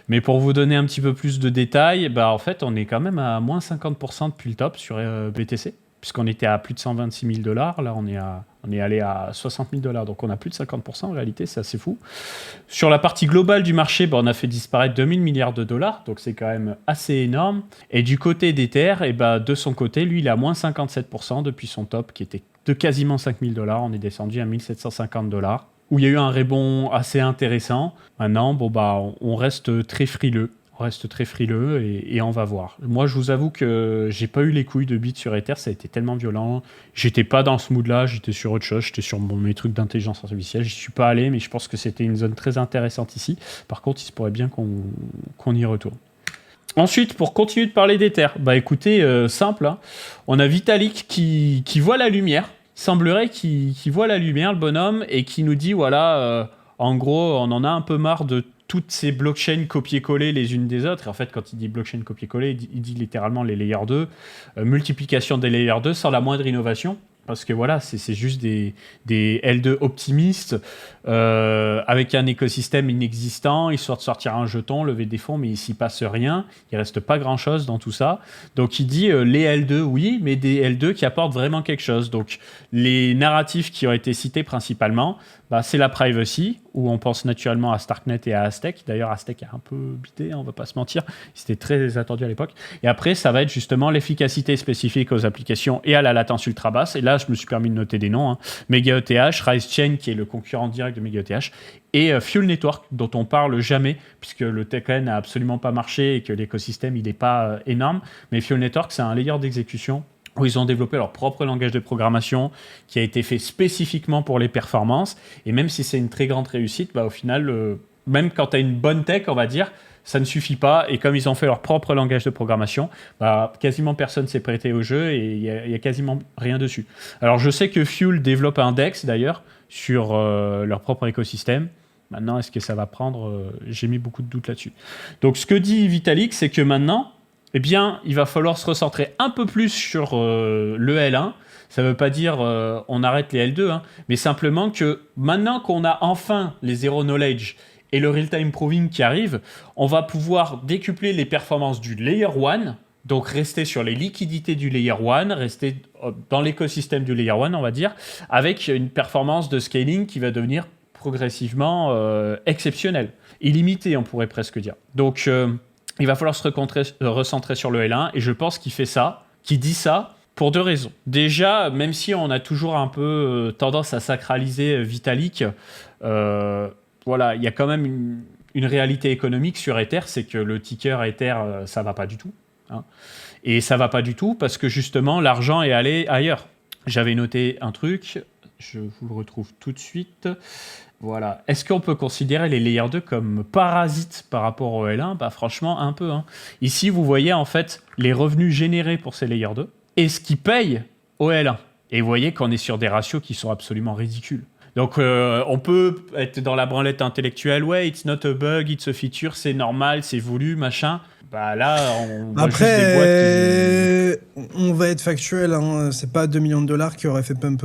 Mais pour vous donner un petit peu plus de détails, en fait, on est quand même à moins 50% depuis le top sur BTC, puisqu'on était à plus de 126 000 $. Là, on est allé à 60 000 $. Donc, on a plus de 50% en réalité, c'est assez fou. Sur la partie globale du marché, on a fait disparaître 2000 milliards de dollars. Donc, c'est quand même assez énorme. Et du côté d'Ether, de son côté, lui, il est à moins 57% depuis son top qui était de quasiment 5 000 $. On est descendu à 1750 $. Où il y a eu un rebond assez intéressant. Maintenant, on reste très frileux. Et on va voir. Moi, je vous avoue que j'ai pas eu les couilles de bit sur Ether, ça a été tellement violent. J'étais pas dans ce mood-là, j'étais sur autre chose, j'étais sur mes trucs d'intelligence artificielle. J'y suis pas allé, mais je pense que c'était une zone très intéressante ici. Par contre, il se pourrait bien qu'on y retourne. Ensuite, pour continuer de parler d'Ether, écoutez, simple, hein. On a Vitalik qui voit la lumière. Il semblerait qu'il voit la lumière, le bonhomme, et qui nous dit, voilà, en gros, on en a un peu marre de toutes ces blockchains copier-coller les unes des autres. Et en fait, quand il dit blockchain copier-coller, il dit littéralement les layers 2, multiplication des layers 2 sans la moindre innovation. Parce que voilà, c'est juste des L2 optimistes avec un écosystème inexistant, histoire de sortir un jeton, lever des fonds, mais il s'y passe rien. Il reste pas grand-chose dans tout ça. Donc il dit les L2, oui, mais des L2 qui apportent vraiment quelque chose. Donc les narratifs qui ont été cités principalement, c'est la privacy, où on pense naturellement à Starknet et à Aztec. D'ailleurs, Aztec a un peu bité, on va pas se mentir. C'était très attendu à l'époque. Et après, ça va être justement l'efficacité spécifique aux applications et à la latence ultra basse. Et là, je me suis permis de noter des noms. Hein. MegaETH, RiseChain, qui est le concurrent direct de MegaETH, et Fuel Network, dont on parle jamais, puisque le token n'a absolument pas marché et que l'écosystème, il n'est pas énorme. Mais Fuel Network, c'est un layer d'exécution où ils ont développé leur propre langage de programmation qui a été fait spécifiquement pour les performances. Et même si c'est une très grande réussite, au final, même quand tu as une bonne tech, on va dire, ça ne suffit pas. Et comme ils ont fait leur propre langage de programmation, quasiment personne s'est prêté au jeu et il y a quasiment rien dessus. Alors, je sais que Fuel développe un DEX, d'ailleurs, sur leur propre écosystème. Maintenant, est-ce que ça va prendre J'ai mis beaucoup de doutes là-dessus. Donc, ce que dit Vitalik, c'est que maintenant, il va falloir se recentrer un peu plus sur le L1. Ça ne veut pas dire on arrête les L2, hein, mais simplement que maintenant qu'on a enfin les Zero Knowledge et le Real-Time Proving qui arrive, on va pouvoir décupler les performances du Layer 1, donc rester sur les liquidités du Layer 1, rester dans l'écosystème du Layer 1, on va dire, avec une performance de scaling qui va devenir progressivement exceptionnelle. Illimitée, on pourrait presque dire. Donc, il va falloir se recentrer sur le L1 et je pense qu'il dit ça pour deux raisons. Déjà, même si on a toujours un peu tendance à sacraliser Vitalik, voilà, il y a quand même une réalité économique sur Ether, c'est que le ticker Ether, ça va pas du tout. Hein. Et ça va pas du tout parce que justement, l'argent est allé ailleurs. J'avais noté un truc, je vous le retrouve tout de suite. Voilà. Est-ce qu'on peut considérer les Layer 2 comme parasites par rapport au L1 ? Franchement, un peu. Hein. Ici, vous voyez en fait les revenus générés pour ces Layer 2 et ce qu'ils payent au L1. Et vous voyez qu'on est sur des ratios qui sont absolument ridicules. Donc, on peut être dans la branlette intellectuelle. Ouais, it's not a bug, it's a feature, c'est normal, c'est voulu, machin. Là, on voit juste des boîtes on va être factuel. Hein. C'est pas 2 millions de dollars qui auraient fait pump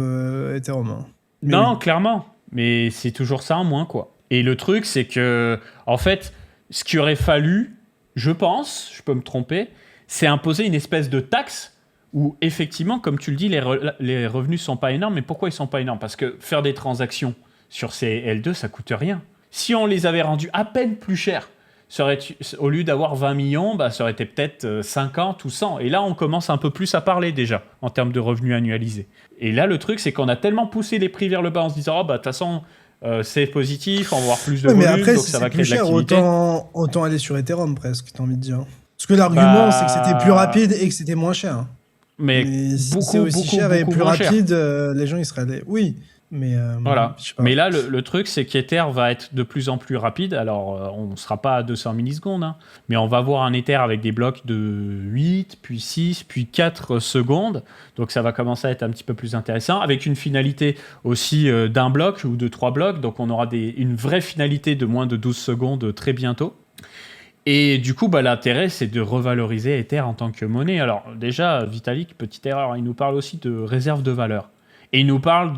Ethereum. Hein. Non, clairement. Mais c'est toujours ça en moins, quoi. Et le truc, c'est que, en fait, ce qu'il aurait fallu, je pense, je peux me tromper, c'est imposer une espèce de taxe où, effectivement, comme tu le dis, les revenus ne sont pas énormes. Mais pourquoi ils ne sont pas énormes ? Parce que faire des transactions sur ces L2, ça ne coûte rien. Si on les avait rendus à peine plus chers, au lieu d'avoir 20 millions, ça aurait été peut-être 50 ou 100. Et là, on commence un peu plus à parler déjà en termes de revenus annualisés. Et là, le truc, c'est qu'on a tellement poussé les prix vers le bas en se disant, de toute façon, c'est positif, on va avoir plus de volume, mais après, donc si ça va c'est créer plus de cher, l'activité. autant aller sur Ethereum presque, t'as envie de dire. Parce que l'argument, c'est que c'était plus rapide et que c'était moins cher. mais si beaucoup, c'est aussi beaucoup, cher et beaucoup plus moins cher. rapide, les gens ils seraient allés. Oui, mais Voilà. je sais pas. Mais là, le truc, c'est qu'Ether va être de plus en plus rapide. Alors, on ne sera pas à 200 millisecondes, hein, mais on va avoir un Ether avec des blocs de 8, puis 6, puis 4 secondes. Donc, ça va commencer à être un petit peu plus intéressant, avec une finalité aussi d'un bloc ou de 3 blocs. Donc, on aura une vraie finalité de moins de 12 secondes très bientôt. Et du coup, l'intérêt, c'est de revaloriser Ether en tant que monnaie. Alors, déjà, Vitalik, petite erreur, il nous parle aussi de réserve de valeur. Et il nous parle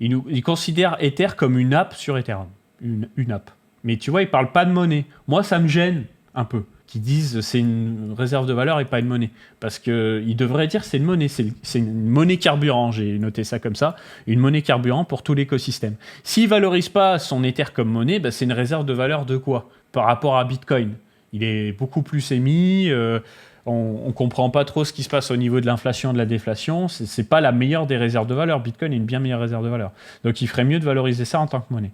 il considère Ether comme une app sur Ethereum. Une app. Mais tu vois, il parle pas de monnaie. Moi, ça me gêne un peu qu'ils disent c'est une réserve de valeur et pas une monnaie. Parce qu'il devrait dire c'est une monnaie. C'est une monnaie carburant, j'ai noté ça comme ça. Une monnaie carburant pour tout l'écosystème. S'il valorise pas son Ether comme monnaie, c'est une réserve de valeur de quoi par rapport à Bitcoin. Il est beaucoup plus émis. On ne comprend pas trop ce qui se passe au niveau de l'inflation, de la déflation. C'est pas la meilleure des réserves de valeur. Bitcoin est une bien meilleure réserve de valeur. Donc, il ferait mieux de valoriser ça en tant que monnaie.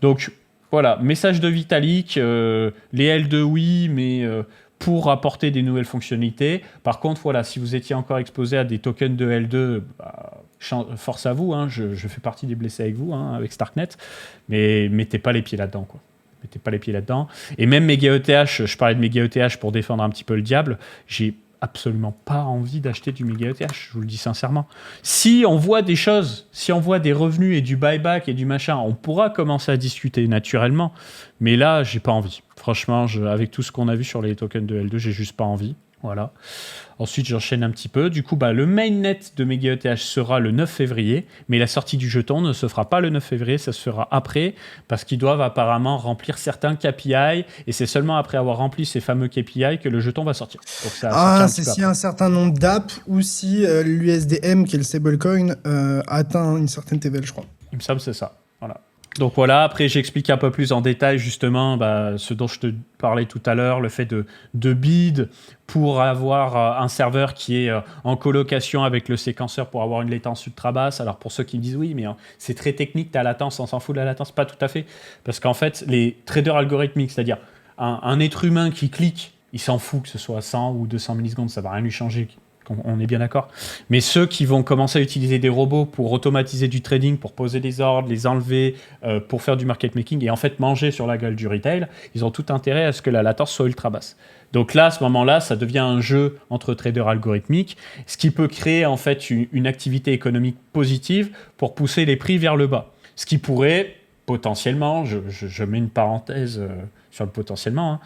Donc, voilà, message de Vitalik. Les L2, oui, mais pour apporter des nouvelles fonctionnalités. Par contre, voilà, si vous étiez encore exposé à des tokens de L2, force à vous. Hein, je fais partie des blessés avec vous, hein, avec Starknet. Mais mettez pas les pieds là-dedans, quoi. Mettez pas les pieds là-dedans. Et même MegaETH, je parlais de MegaETH pour défendre un petit peu le diable, j'ai absolument pas envie d'acheter du MegaETH, je vous le dis sincèrement. Si on voit des choses, si on voit des revenus et du buyback et du machin, on pourra commencer à discuter naturellement. Mais là, j'ai pas envie. Franchement, avec tout ce qu'on a vu sur les tokens de L2, j'ai juste pas envie. Voilà. Ensuite, j'enchaîne un petit peu. Du coup, le mainnet de MegaETH sera le 9 février, mais la sortie du jeton ne se fera pas le 9 février, ça se fera après, parce qu'ils doivent apparemment remplir certains KPI, et c'est seulement après avoir rempli ces fameux KPI que le jeton va sortir. Donc, ça c'est s'il y a un certain nombre d'apps ou si l'USDM, qui est le stablecoin, atteint une certaine TVL, je crois. Il me semble que c'est ça. Voilà. Donc voilà, après j'explique un peu plus en détail justement ce dont je te parlais tout à l'heure, le fait de bid pour avoir un serveur qui est en colocation avec le séquenceur pour avoir une latence ultra basse. Alors pour ceux qui me disent oui, mais c'est très technique, ta latence, on s'en fout de la latence, pas tout à fait. Parce qu'en fait, les traders algorithmiques, c'est-à-dire un être humain qui clique, il s'en fout que ce soit 100 ou 200 millisecondes, ça va rien lui changer. On est bien d'accord. Mais ceux qui vont commencer à utiliser des robots pour automatiser du trading, pour poser des ordres, les enlever, pour faire du market making et en fait manger sur la gueule du retail, ils ont tout intérêt à ce que la latence soit ultra basse. Donc là, à ce moment-là, ça devient un jeu entre traders algorithmiques, ce qui peut créer en fait une activité économique positive pour pousser les prix vers le bas. Ce qui pourrait potentiellement, je mets une parenthèse sur le potentiellement,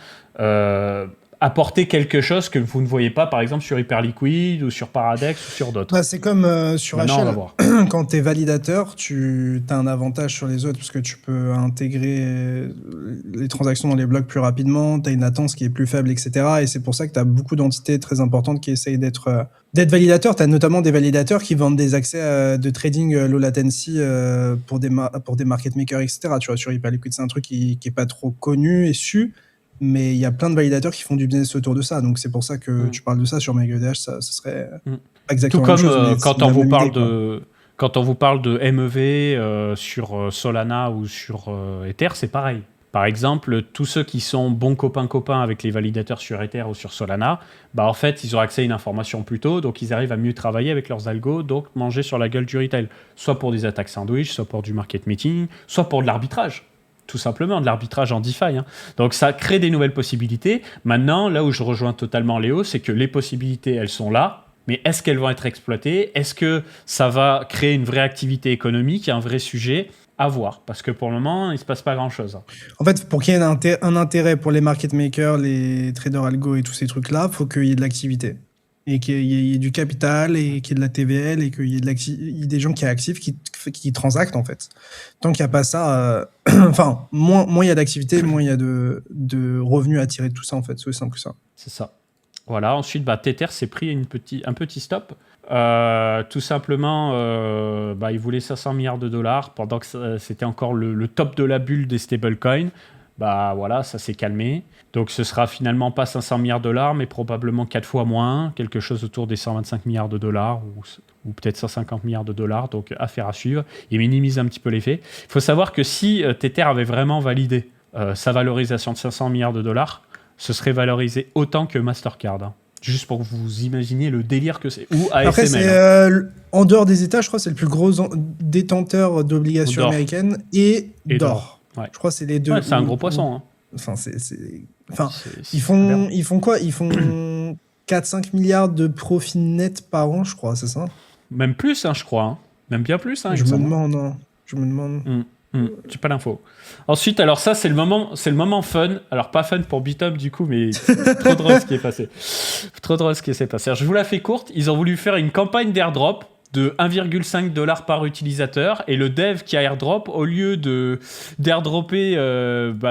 apporter quelque chose que vous ne voyez pas, par exemple, sur Hyperliquid ou sur Paradex ou sur d'autres. C'est comme sur Maintenant, HL. on va voir. Quand tu es validateur, tu as un avantage sur les autres parce que tu peux intégrer les transactions dans les blocs plus rapidement, tu as une latence qui est plus faible, etc. Et c'est pour ça que tu as beaucoup d'entités très importantes qui essayent d'être validateurs. Tu as notamment des validateurs qui vendent des accès de trading low latency pour des market makers, etc. Tu vois, sur Hyperliquid, c'est un truc qui n'est pas trop connu et su. Mais il y a plein de validateurs qui font du business autour de ça. Donc, c'est pour ça que tu parles de ça sur MegaETH. Ça serait exactement tout la même chose. chose. Tout comme quand on vous parle de MEV sur Solana ou sur Ether, c'est pareil. Par exemple, tous ceux qui sont bons copains avec les validateurs sur Ether ou sur Solana, en fait, ils ont accès à une information plus tôt, donc ils arrivent à mieux travailler avec leurs algos, donc manger sur la gueule du retail. Soit pour des attaques sandwich, soit pour du market making, soit pour de l'arbitrage. Tout simplement, de l'arbitrage en DeFi. Donc ça crée des nouvelles possibilités. Maintenant, là où je rejoins totalement Léo, c'est que les possibilités, elles sont là, mais est-ce qu'elles vont être exploitées? Est-ce que ça va créer une vraie activité économique, un vrai sujet? À voir, parce que pour le moment, il ne se passe pas grand-chose. En fait, pour qu'il y ait un intérêt pour les market makers, les traders algo et tous ces trucs-là, il faut qu'il y ait de l'activité. Et qu'il y ait du capital, et qu'il y ait de la TVL, et qu'il y ait des gens qui sont actifs, qui transactent, en fait. Tant qu'il n'y a pas ça, moins il y a d'activité, moins il y a de revenus à tirer de tout ça, en fait. C'est aussi simple que ça. C'est ça. Voilà, ensuite, Tether s'est pris un petit stop. Tout simplement, il voulait 500 milliards de dollars pendant que c'était encore le top de la bulle des stablecoins. Voilà, ça s'est calmé. Donc ce sera finalement pas 500 milliards de dollars, mais probablement 4 fois moins, quelque chose autour des 125 milliards de dollars ou peut-être 150 milliards de dollars. Donc affaire à suivre. Il minimise un petit peu l'effet. Il faut savoir que si Tether avait vraiment validé sa valorisation de 500 milliards de dollars, ce serait valorisé autant que Mastercard. Juste pour que vous imaginiez le délire que c'est. Ou ASML. Après, c'est en dehors des États, je crois que c'est le plus gros détenteur d'obligations américaines et d'or. Ouais. Je crois que c'est les deux. Ouais, c'est un gros poisson. Hein. Enfin, ils font quoi? Ils font 4-5 milliards de profits nets par an, je crois, c'est ça? Même plus, hein, je crois. Hein. Même bien plus. Hein, je me demande. J'ai pas l'info. Ensuite, alors ça, c'est le moment fun. Alors pas fun pour Bitob du coup, mais trop drôle ce qui est passé. Trop drôle ce qui s'est passé. Alors, je vous la fais courte. Ils ont voulu faire une campagne d'airdrop de 1,5 $ par utilisateur, et le dev qui a airdrop, au lieu d'airdropper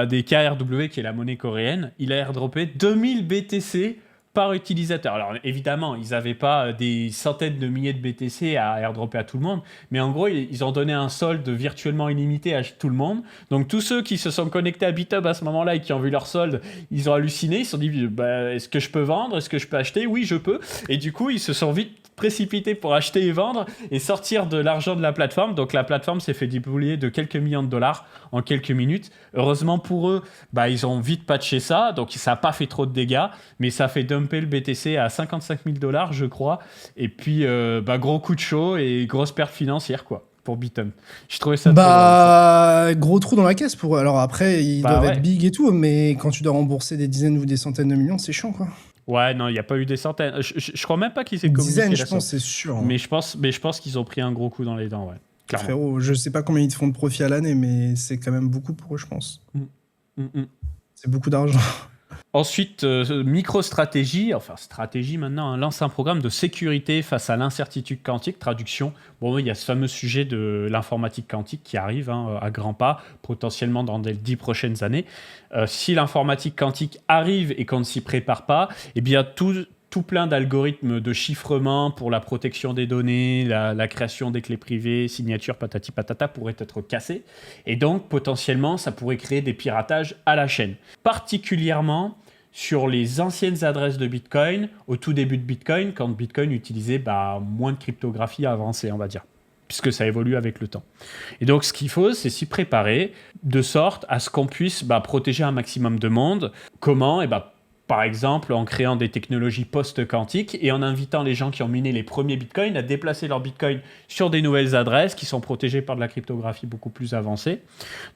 des KRW, qui est la monnaie coréenne, il a airdroppé 2000 BTC par utilisateur. Alors évidemment, ils n'avaient pas des centaines de milliers de BTC à airdropper à tout le monde, mais en gros, ils ont donné un solde virtuellement illimité à tout le monde. Donc tous ceux qui se sont connectés à Bitob à ce moment-là et qui ont vu leur solde, ils ont halluciné, ils se sont dit est-ce que je peux vendre, est-ce que je peux acheter? Oui, je peux. Et du coup, ils se sont vite précipités pour acheter et vendre et sortir de l'argent de la plateforme. Donc la plateforme s'est fait dépouiller de quelques millions de dollars en quelques minutes. Heureusement pour eux, ils ont vite patché ça, donc ça n'a pas fait trop de dégâts, mais ça a fait dumper le BTC à 55 000 $, je crois. Et puis gros coup de chaud et grosse perte financière pour Bitob. Je trouvais ça gros trou dans la caisse pour eux. Alors après, ils doivent être big et tout, mais quand tu dois rembourser des dizaines ou des centaines de millions, c'est chiant, quoi. Ouais, non, il n'y a pas eu des centaines. Je crois même pas qu'ils aient communiqué. Dizaines, je pense, c'est sûr. Hein. Mais je pense qu'ils ont pris un gros coup dans les dents, ouais. Clairement. Frérot, je sais pas combien ils te font de profit à l'année, mais c'est quand même beaucoup pour eux, je pense. C'est beaucoup d'argent. Ensuite, MicroStrategy, stratégie maintenant, lance un programme de sécurité face à l'incertitude quantique. Traduction, il y a ce fameux sujet de l'informatique quantique qui arrive à grands pas, potentiellement dans les 10 prochaines années. Si l'informatique quantique arrive et qu'on ne s'y prépare pas, eh bien tout plein d'algorithmes de chiffrement pour la protection des données, la création des clés privées, signatures patati patata pourraient être cassés. Et donc, potentiellement, ça pourrait créer des piratages à la chaîne. Particulièrement sur les anciennes adresses de Bitcoin, au tout début de Bitcoin, quand Bitcoin utilisait moins de cryptographie avancée, on va dire, puisque ça évolue avec le temps. Et donc, ce qu'il faut, c'est s'y préparer de sorte à ce qu'on puisse protéger un maximum de monde. Comment ? Par exemple, en créant des technologies post-quantiques et en invitant les gens qui ont miné les premiers bitcoins à déplacer leurs bitcoins sur des nouvelles adresses qui sont protégées par de la cryptographie beaucoup plus avancée.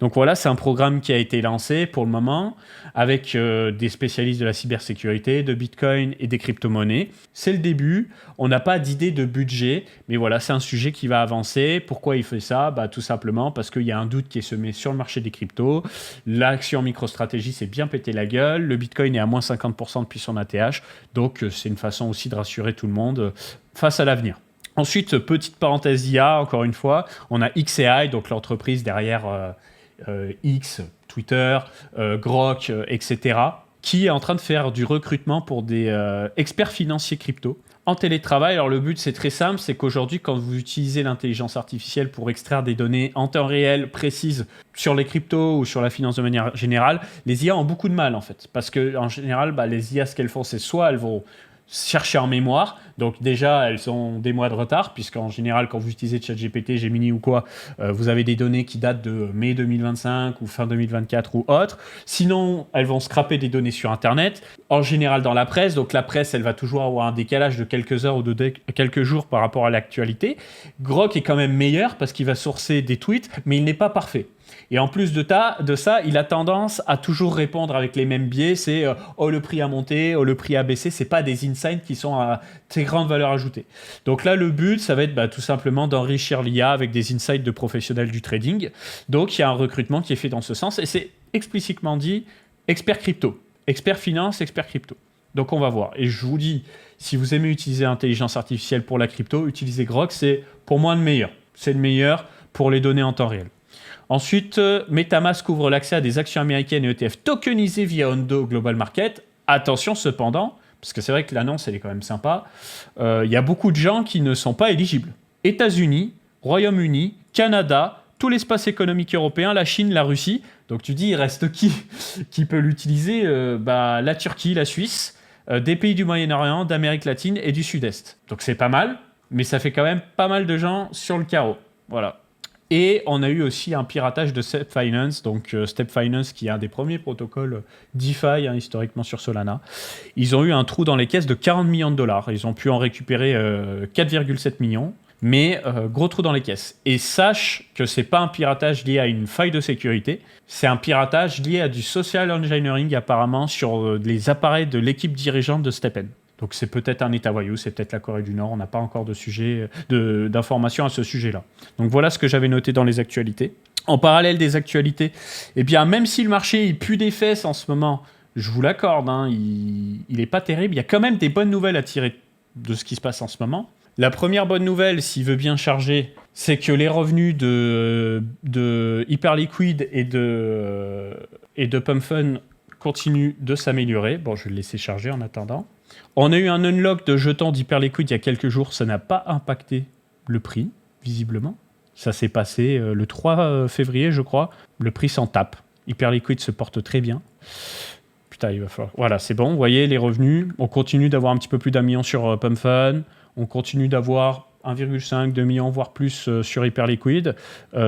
Donc voilà, c'est un programme qui a été lancé pour le moment avec des spécialistes de la cybersécurité, de bitcoin et des crypto-monnaies. C'est le début, on n'a pas d'idée de budget, mais voilà, c'est un sujet qui va avancer. Pourquoi il fait ça ? Tout simplement parce qu'il y a un doute qui est semé sur le marché des cryptos. L'action MicroStrategy s'est bien pété la gueule, le bitcoin est à moins 50% depuis son ATH, donc c'est une façon aussi de rassurer tout le monde face à l'avenir. Ensuite, petite parenthèse IA, encore une fois, on a xAI, donc l'entreprise derrière X, Twitter, Grok, etc., qui est en train de faire du recrutement pour des experts financiers crypto en télétravail. Alors le but, c'est très simple, c'est qu'aujourd'hui, quand vous utilisez l'intelligence artificielle pour extraire des données en temps réel précises sur les cryptos ou sur la finance de manière générale, les IA ont beaucoup de mal en fait, parce que en général, les IA, ce qu'elles font, c'est soit elles vont chercher en mémoire, donc déjà elles ont des mois de retard, puisqu'en général quand vous utilisez ChatGPT, Gemini ou quoi, vous avez des données qui datent de mai 2025 ou fin 2024 ou autre. Sinon elles vont scraper des données sur internet, en général dans la presse, donc la presse elle va toujours avoir un décalage de quelques heures ou de quelques jours par rapport à l'actualité. Grok est quand même meilleur parce qu'il va sourcer des tweets, mais il n'est pas parfait. Et en plus de ça, il a tendance à toujours répondre avec les mêmes biais. C'est le prix a monté, le prix a baissé. C'est pas des insights qui sont à très grande valeur ajoutée. Donc là, le but, ça va être tout simplement d'enrichir l'IA avec des insights de professionnels du trading. Donc il y a un recrutement qui est fait dans ce sens et c'est explicitement dit expert crypto, expert finance, expert crypto. Donc on va voir. Et je vous dis, si vous aimez utiliser l'intelligence artificielle pour la crypto, utilisez Grok, c'est pour moi le meilleur. C'est le meilleur pour les données en temps réel. Ensuite, MetaMask ouvre l'accès à des actions américaines et ETF tokenisées via Ondo Global Market. Attention cependant, parce que c'est vrai que l'annonce elle est quand même sympa, il y a beaucoup de gens qui ne sont pas éligibles. États-Unis, Royaume-Uni, Canada, tout l'espace économique européen, la Chine, la Russie. Donc tu dis, il reste qui peut l'utiliser ? La Turquie, la Suisse, des pays du Moyen-Orient, d'Amérique latine et du Sud-Est. Donc c'est pas mal, mais ça fait quand même pas mal de gens sur le carreau. Voilà. Et on a eu aussi un piratage de Step Finance, donc Step Finance qui est un des premiers protocoles DeFi historiquement sur Solana. Ils ont eu un trou dans les caisses de 40 millions de dollars. Ils ont pu en récupérer 4,7 millions, mais gros trou dans les caisses. Et sache que c'est pas un piratage lié à une faille de sécurité, c'est un piratage lié à du social engineering apparemment sur les appareils de l'équipe dirigeante de StepN. Donc c'est peut-être un État voyou, c'est peut-être la Corée du Nord, on n'a pas encore d'informations à ce sujet-là. Donc voilà ce que j'avais noté dans les actualités. En parallèle des actualités, eh bien même si le marché il pue des fesses en ce moment, je vous l'accorde, il n'est pas terrible, il y a quand même des bonnes nouvelles à tirer de ce qui se passe en ce moment. La première bonne nouvelle, s'il veut bien charger, c'est que les revenus de Hyperliquid et de PumpFun continuent de s'améliorer. Bon, je vais le laisser charger en attendant. On a eu un unlock de jetons d'Hyperliquid il y a quelques jours. Ça n'a pas impacté le prix, visiblement. Ça s'est passé le 3 février, je crois. Le prix s'en tape. Hyperliquid se porte très bien. Putain, il va falloir... Voilà, c'est bon. Vous voyez, les revenus. On continue d'avoir un petit peu plus d'1 million sur PumpFun. On continue d'avoir 1,5, 2 millions, voire plus sur Hyperliquid.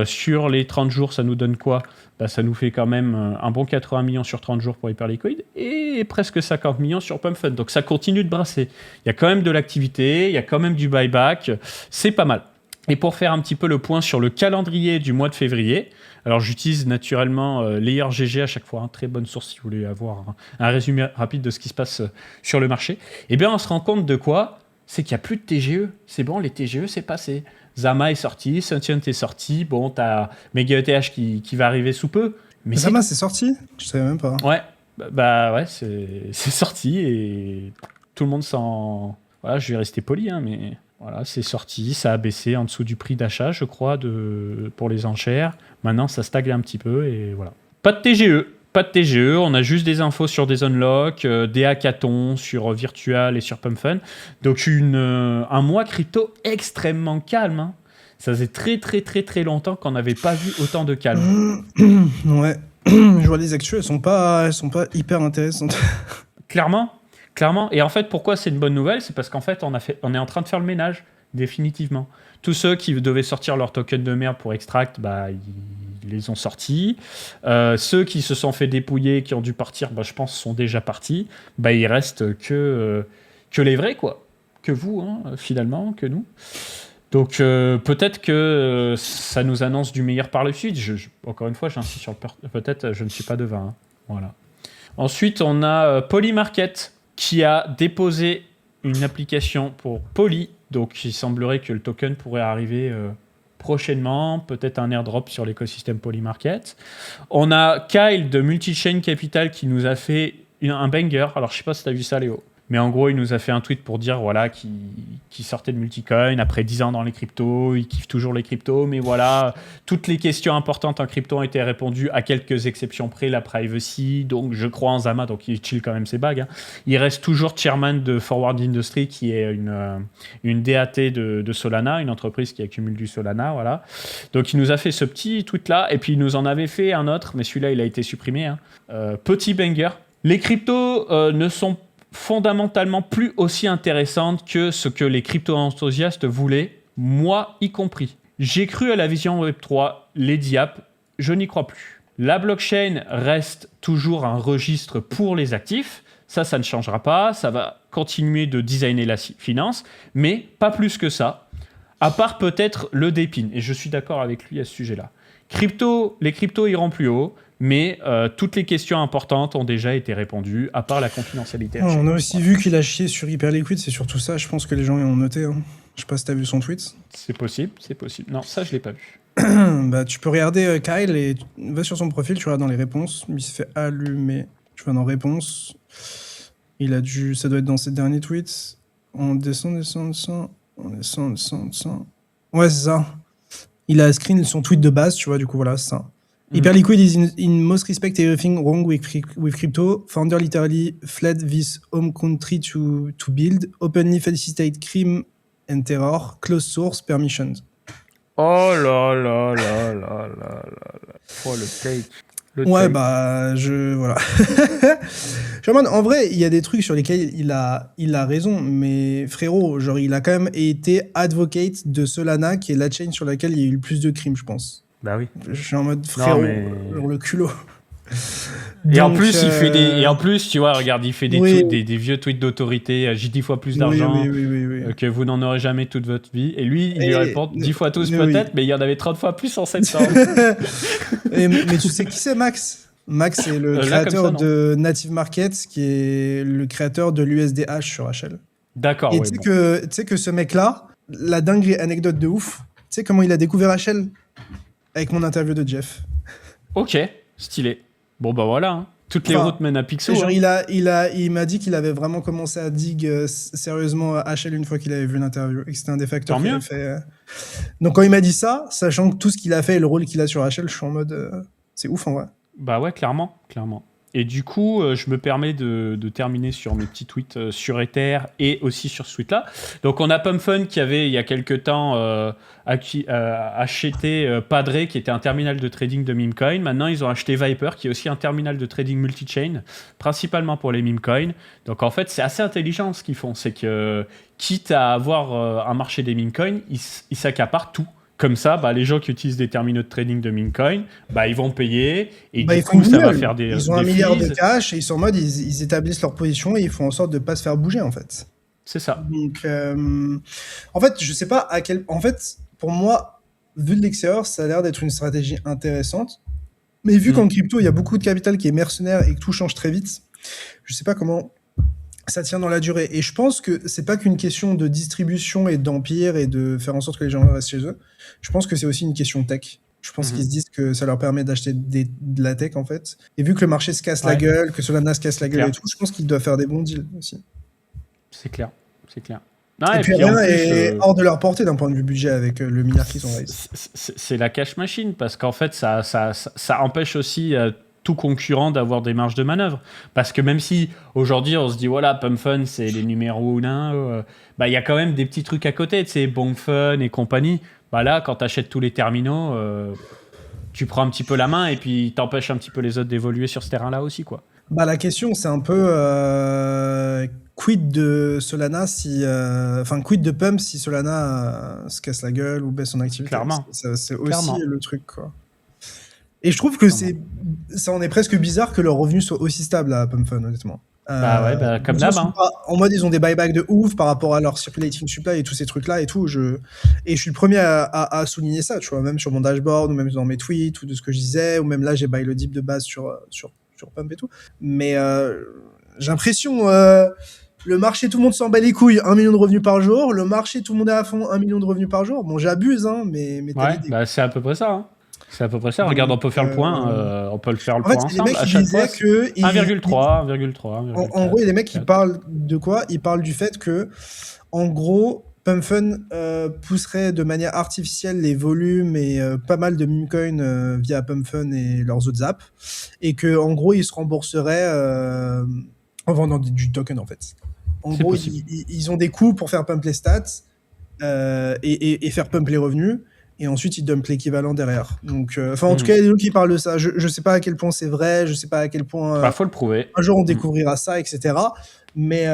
Sur les 30 jours, ça nous donne quoi ? Ça nous fait quand même un bon 80 millions sur 30 jours pour Hyperliquid et presque 50 millions sur PumpFun. Donc ça continue de brasser. Il y a quand même de l'activité, il y a quand même du buyback. C'est pas mal. Et pour faire un petit peu le point sur le calendrier du mois de février, alors j'utilise naturellement Layer GG à chaque fois, très bonne source si vous voulez avoir un résumé rapide de ce qui se passe sur le marché. Eh bien on se rend compte de quoi ? C'est qu'il n'y a plus de TGE. C'est bon, les TGE, c'est passé. Zama est sorti, Sentient est sorti. Bon, t'as MegaETH qui va arriver sous peu. Mais Zama, c'est sorti ? Je savais même pas. Ouais, ouais, c'est sorti et tout le monde s'en... Voilà, je vais rester poli, mais voilà, c'est sorti. Ça a baissé en dessous du prix d'achat, je crois, pour les enchères. Maintenant, ça stagne un petit peu et voilà. Pas de TGE. Pas de TGE, on a juste des infos sur des unlocks, des hackathons sur Virtual et sur PumpFun. Donc un mois crypto extrêmement calme. Ça faisait très très très très longtemps qu'on n'avait pas vu autant de calme. Ouais, je vois les actus, elles sont pas hyper intéressantes. Clairement. Et en fait, pourquoi c'est une bonne nouvelle ? C'est parce qu'en fait, on est en train de faire le ménage, définitivement. Tous ceux qui devaient sortir leur token de merde pour Extract, ils les ont sortis. Ceux qui se sont fait dépouiller, qui ont dû partir, je pense, sont déjà partis. Il reste que les vrais, quoi. Que vous, finalement, que nous. Donc, peut-être que ça nous annonce du meilleur par le suite. Encore une fois, j'insiste sur peut-être, je ne suis pas devin. Voilà. Ensuite, on a Polymarket qui a déposé une application pour Poly. Donc, il semblerait que le token pourrait arriver... prochainement, peut-être un airdrop sur l'écosystème Polymarket. On a Kyle de Multichain Capital qui nous a fait un banger. Alors, je ne sais pas si tu as vu ça, Léo. Mais en gros, il nous a fait un tweet pour dire qu'il sortait de Multicoin après 10 ans dans les cryptos. Il kiffe toujours les cryptos. Mais voilà, toutes les questions importantes en crypto ont été répondues à quelques exceptions près. La privacy, donc je crois en Zama, donc il chill quand même ses bagues. Il reste toujours chairman de Forward Industry, qui est une DAT de Solana, une entreprise qui accumule du Solana. Voilà. Donc il nous a fait ce petit tweet-là. Et puis il nous en avait fait un autre, mais celui-là, il a été supprimé. Petit banger. Les cryptos ne sont fondamentalement plus aussi intéressante que ce que les crypto-enthousiastes voulaient, moi y compris. J'ai cru à la vision Web3, les diaps, je n'y crois plus. La blockchain reste toujours un registre pour les actifs, ça ne changera pas, ça va continuer de designer la finance, mais pas plus que ça, à part peut-être le Dépine, et je suis d'accord avec lui à ce sujet-là. Les cryptos iront plus haut, mais toutes les questions importantes ont déjà été répondues, à part la confidentialité. On a aussi vu qu'il a chié sur Hyperliquid, c'est surtout ça, je pense que les gens y ont noté. Je sais pas si t'as vu son tweet. C'est possible. Non, ça, je l'ai pas vu. Tu peux regarder Kyle et va sur son profil, tu regardes dans les réponses. Il se fait allumer. Tu vas dans réponses. Ça doit être dans ses derniers tweets. On descend. On descend. Ouais, c'est ça. Il a screen son tweet de base, tu vois, du coup, voilà, c'est ça. Hyperliquid is in most respect everything wrong with crypto. Founder literally fled this home country to build. Openly felicitate crime and terror. Closed source permissions. Oh là. Oh, le take. Ouais, bah, voilà. Sherman, en vrai, il y a des trucs sur lesquels il a raison, mais frérot, genre, il a quand même été advocate de Solana, qui est la chain sur laquelle il y a eu le plus de crimes, je pense. Bah oui. Je suis en mode frérot, genre le culot. Et en plus, il fait des. Et en plus, tu vois, regarde, il fait des vieux tweets d'autorité. J'ai 10 fois plus d'argent que vous n'en aurez jamais toute votre vie. Et lui, il lui répond 10 fois tous peut-être, mais il y en avait 30 fois plus en 7 ans. Mais tu sais qui c'est, Max? Max, c'est le créateur de Native Markets, qui est le créateur de l'USDH sur HL. D'accord. Et tu sais que ce mec-là, la dinguerie anecdote de ouf, tu sais comment il a découvert HL? Avec mon interview de Jeff. Ok, stylé. Bon bah voilà, hein. Toutes les routes mènent à Picsou. Genre, il m'a dit qu'il avait vraiment commencé à dig sérieusement à HL une fois qu'il avait vu l'interview et que c'était un des facteurs qu'il a fait. Donc quand il m'a dit ça, sachant que tout ce qu'il a fait et le rôle qu'il a sur HL, je suis en mode c'est ouf en vrai. Bah ouais, clairement. Et du coup, je me permets de terminer sur mes petits tweets sur Ether et aussi sur ce tweet-là. Donc, on a PumpFun qui avait, il y a quelques temps, acheté Padre, qui était un terminal de trading de meme coin. Maintenant, ils ont acheté Viper, qui est aussi un terminal de trading multi-chain, principalement pour les meme coins. Donc, en fait, c'est assez intelligent ce qu'ils font. C'est que, quitte à avoir un marché des meme coins, ils s'accaparent tout. Comme ça, bah, les gens qui utilisent des terminaux de trading de meme coin, bah, ils vont payer et du coup, ça va faire des Ils ont un milliard de cash et ils sont en mode, ils établissent leur position et ils font en sorte de ne pas se faire bouger, en fait. C'est ça. Donc, en fait, je sais pas à quel... En fait, pour moi, vu de l'extérieur, ça a l'air d'être une stratégie intéressante. Mais vu qu'en crypto, il y a beaucoup de capital qui est mercenaire et que tout change très vite, je sais pas comment ça tient dans la durée. Et je pense que c'est pas qu'une question de distribution et d'empire et de faire en sorte que les gens restent chez eux. Je pense que c'est aussi une question tech. Je pense qu'ils se disent que ça leur permet d'acheter de la tech, en fait. Et vu que le marché se casse la gueule, que Solana se casse la gueule et tout, je pense qu'ils doivent faire des bons deals aussi. C'est clair. Non, et puis rien est hors de leur portée d'un point de vue budget avec le milliard qu'ils ont raisé. C'est la cash machine, parce qu'en fait, ça empêche aussi tout concurrent d'avoir des marges de manœuvre. Parce que même si aujourd'hui on se dit voilà, PumpFun c'est les numéros 1, bah il y a quand même des petits trucs à côté, tu sais, BonkFun et compagnie. Bah là, quand tu achètes tous les terminaux, tu prends un petit peu la main et puis t'empêches un petit peu les autres d'évoluer sur ce terrain-là aussi, quoi. Bah la question c'est un peu quid de Solana quid de Pump si Solana se casse la gueule ou baisse son activité. Clairement. C'est aussi le truc, quoi. Et je trouve que ça en est presque bizarre que leur revenu soit aussi stable à PumpFun, honnêtement. Comme d'hab. Hein. En mode, ils ont des buybacks de ouf par rapport à leur circulating supply et tous ces trucs-là et tout. Et je suis le premier à souligner ça, tu vois, même sur mon dashboard ou même dans mes tweets ou de ce que je disais, ou même là, j'ai buy le dip de base sur Pump et tout. Mais j'ai l'impression... le marché, tout le monde s'en bat les couilles, 1 million de revenus par jour. Le marché, tout le monde est à fond, 1 million de revenus par jour. Bon, j'abuse, hein, mais ouais, bah, c'est à peu près ça, hein. C'est à peu près ça. Regarde, on peut faire le point. On peut le faire point ensemble. Les mecs, ils disaient que 1,3. En gros, les mecs, ils parlent de quoi? Ils parlent du fait que, en gros, PumpFun pousserait de manière artificielle les volumes et pas mal de meme coins via PumpFun et leurs autres apps, et que, en gros, ils se rembourseraient en vendant du token, en fait. En gros, ils ont des coûts pour faire pump les stats et faire pump les revenus. Et ensuite, ils dumpent l'équivalent derrière. Donc, en tout cas, il y a des gens qui parlent de ça. Je sais pas à quel point c'est vrai, je sais pas à quel point... faut le prouver. Un jour, on découvrira ça, etc. Mais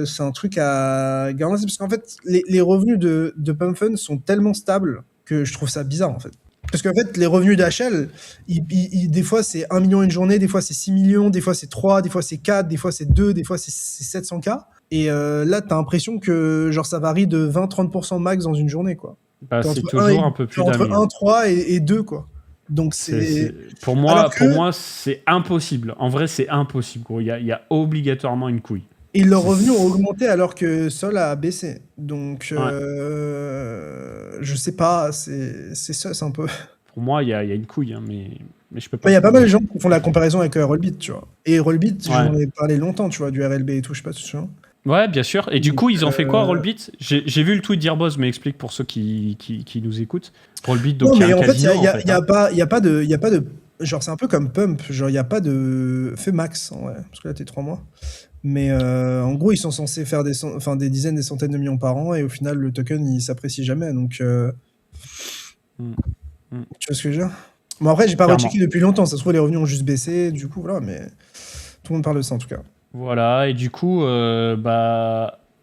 c'est un truc à garantir, parce qu'en fait, les revenus de PumpFun sont tellement stables que je trouve ça bizarre, en fait. Parce qu'en fait, les revenus d'HL, des fois, c'est 1 million une journée, des fois, c'est 6 millions, des fois, c'est 3, des fois, c'est 4, des fois, c'est 2, des fois, c'est 700K. Et là, t'as l'impression que genre, ça varie de 20-30% max dans une journée, quoi. Bah, c'est toujours un peu plus d'un million. Entre 1, 3 et 2, quoi. Donc c'est... Pour moi, c'est impossible. En vrai, c'est impossible, gros. Il y a obligatoirement une couille. Et leurs revenus ont augmenté alors que Sol a baissé. Donc, je sais pas, c'est sus un peu. Pour moi, il y a une couille, hein, mais je peux pas... Il y a pas mal de gens qui font la comparaison avec Rollbit, tu vois. Et Rollbit, j'en ai parlé longtemps, tu vois, du RLB et tout, je sais pas si tu vois. Ouais, bien sûr. Et du coup, ils ont fait quoi, Rollbit? J'ai vu le tweet d'Irboz, mais explique pour ceux qui nous écoutent. Rollbit, donc il y a un casino, il y a pas de... Genre, c'est un peu comme Pump. Genre, il n'y a pas de... Fait max, ouais, parce que là, t'es 3 mois. Mais en gros, ils sont censés faire des dizaines, des centaines de millions par an, et au final, le token, il s'apprécie jamais. Donc, tu vois ce que je veux dire? Bon, après, j'ai pas Clairement. rechecké depuis longtemps. Ça se trouve, les revenus ont juste baissé. Du coup, voilà. Mais tout le monde parle de ça, en tout cas. Voilà, et du coup,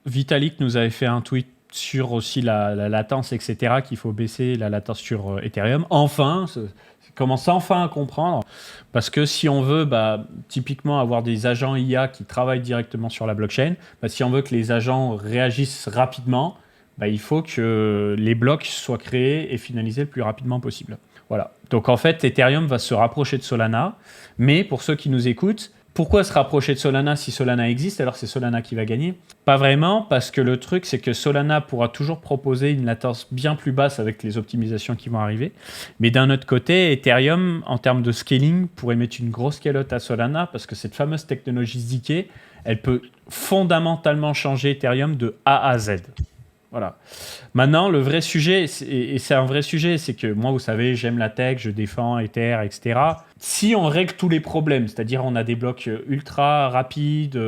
Vitalik nous avait fait un tweet sur aussi la latence, etc., qu'il faut baisser la latence sur Ethereum. Enfin, ça commence enfin à comprendre, parce que si on veut typiquement avoir des agents IA qui travaillent directement sur la blockchain, si on veut que les agents réagissent rapidement, il faut que les blocs soient créés et finalisés le plus rapidement possible. Voilà. Donc en fait, Ethereum va se rapprocher de Solana, mais pour ceux qui nous écoutent, pourquoi se rapprocher de Solana si Solana existe alors c'est Solana qui va gagner? Pas vraiment, parce que le truc c'est que Solana pourra toujours proposer une latence bien plus basse avec les optimisations qui vont arriver. Mais d'un autre côté, Ethereum, en termes de scaling, pourrait mettre une grosse calotte à Solana parce que cette fameuse technologie ZK, elle peut fondamentalement changer Ethereum de A à Z. Voilà. Maintenant, le vrai sujet, et c'est un vrai sujet, c'est que moi, vous savez, j'aime la tech, je défends Ether, etc. Si on règle tous les problèmes, c'est-à-dire on a des blocs ultra rapides,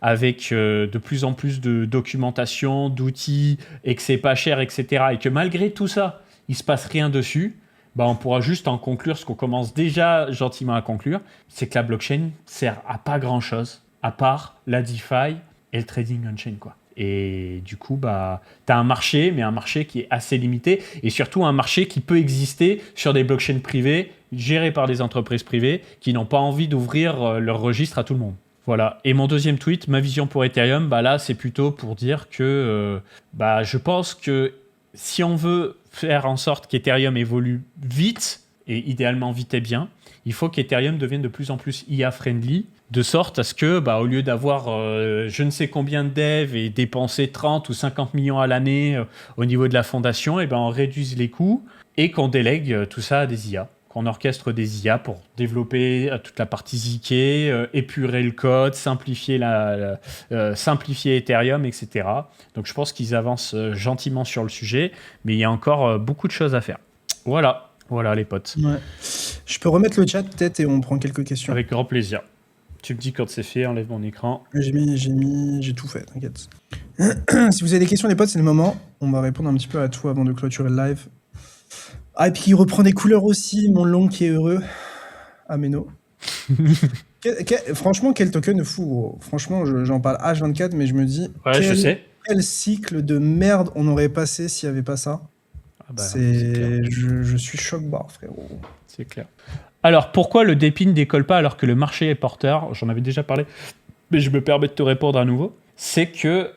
avec de plus en plus de documentation, d'outils, et que c'est pas cher, etc., et que malgré tout ça, il se passe rien dessus, on pourra juste en conclure ce qu'on commence déjà gentiment à conclure, c'est que la blockchain sert à pas grand-chose, à part la DeFi et le trading on-chain, quoi. Et du coup, tu as un marché, mais un marché qui est assez limité, et surtout un marché qui peut exister sur des blockchains privées, gérées par des entreprises privées, qui n'ont pas envie d'ouvrir leur registre à tout le monde. Voilà. Et mon deuxième tweet, ma vision pour Ethereum, là, c'est plutôt pour dire que je pense que si on veut faire en sorte qu'Ethereum évolue vite, et idéalement vite et bien, il faut qu'Ethereum devienne de plus en plus IA-friendly, de sorte à ce que, au lieu d'avoir je ne sais combien de devs et dépenser 30 ou 50 millions à l'année au niveau de la fondation, on réduise les coûts et qu'on délègue tout ça à des IA, qu'on orchestre des IA pour développer toute la partie ZK, épurer le code, simplifier Ethereum, etc. Donc je pense qu'ils avancent gentiment sur le sujet, mais il y a encore beaucoup de choses à faire. Voilà les potes. Ouais. Je peux remettre le chat peut-être et on prend quelques questions. Avec grand plaisir. Tu me dis quand c'est fait, enlève mon écran. J'ai tout fait, t'inquiète. Si vous avez des questions, les potes, c'est le moment. On va répondre un petit peu à tout avant de clôturer le live. Ah, et puis il reprend des couleurs aussi, mon long qui est heureux. Ameno. Franchement, quel token fou, gros. Franchement, j'en parle H24, mais je me dis. Ouais, je sais. Quel cycle de merde on aurait passé s'il n'y avait pas ça. Je suis choc-barre, frérot. C'est clair. Alors, pourquoi le Dépine décolle pas alors que le marché est porteur? J'en avais déjà parlé, mais je me permets de te répondre à nouveau. C'est que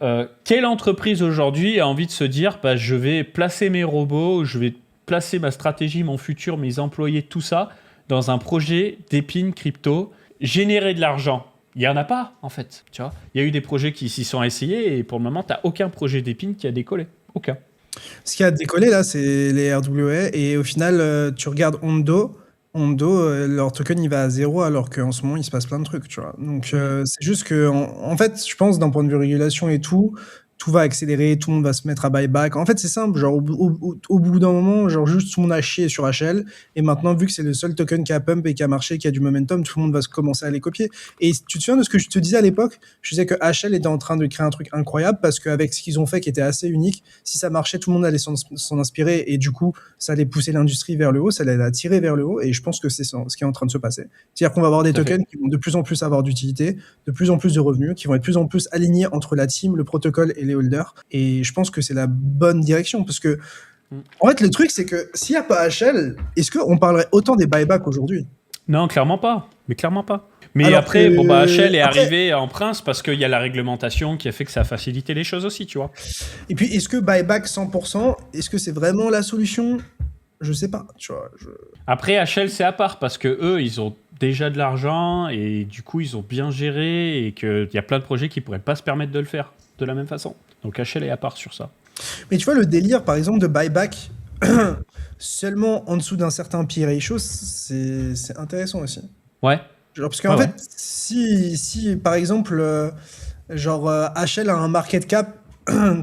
quelle entreprise aujourd'hui a envie de se dire je vais placer mes robots, je vais placer ma stratégie, mon futur, mes employés, tout ça, dans un projet d'Épine crypto, générer de l'argent? Il n'y en a pas, en fait. Tu vois, il y a eu des projets qui s'y sont essayés et pour le moment, tu n'as aucun projet d'Épine qui a décollé. Aucun. Ce qui a décollé, là, c'est les RWA. Et au final, tu regardes Ondo, leur token, il va à 0, alors qu'en ce moment, il se passe plein de trucs, tu vois. Donc, c'est juste que, en fait, je pense, d'un point de vue régulation et tout va accélérer, tout le monde va se mettre à buyback. En fait, c'est simple, genre, au bout d'un moment, genre, juste tout le monde a chié sur HL, et maintenant, vu que c'est le seul token qui a pump et qui a marché, qui a du momentum, tout le monde va se commencer à les copier. Et tu te souviens de ce que je te disais à l'époque? Je disais que HL était en train de créer un truc incroyable, parce qu'avec ce qu'ils ont fait, qui était assez unique, si ça marchait, tout le monde allait s'en inspirer, et du coup, ça allait pousser l'industrie vers le haut, ça allait la tirer vers le haut, et je pense que c'est ce qui est en train de se passer. C'est-à-dire qu'on va avoir des tokens qui vont de plus en plus avoir d'utilité, de plus en plus de revenus, qui vont être de plus en plus alignés entre la team, le protocole et les holders. Et je pense que c'est la bonne direction, parce que en fait, le truc, c'est que s'il n'y a pas HL, est-ce qu'on parlerait autant des buybacks aujourd'hui? Non, clairement pas. Mais clairement pas. Mais alors après, HL est arrivé en prince parce qu'il y a la réglementation qui a fait que ça a facilité les choses aussi, tu vois. Et puis, est-ce que buyback 100%, est-ce que c'est vraiment la solution? Je sais pas, tu vois. Après, HL, c'est à part parce que eux, ils ont déjà de l'argent et du coup, ils ont bien géré et qu'il y a plein de projets qui pourraient pas se permettre de le faire de la même façon. Donc HL est à part sur ça. Mais tu vois, le délire, par exemple, de buyback seulement en dessous d'un certain P ratio, c'est intéressant aussi. Ouais. Genre, parce qu'en fait, si par exemple, HL a un market cap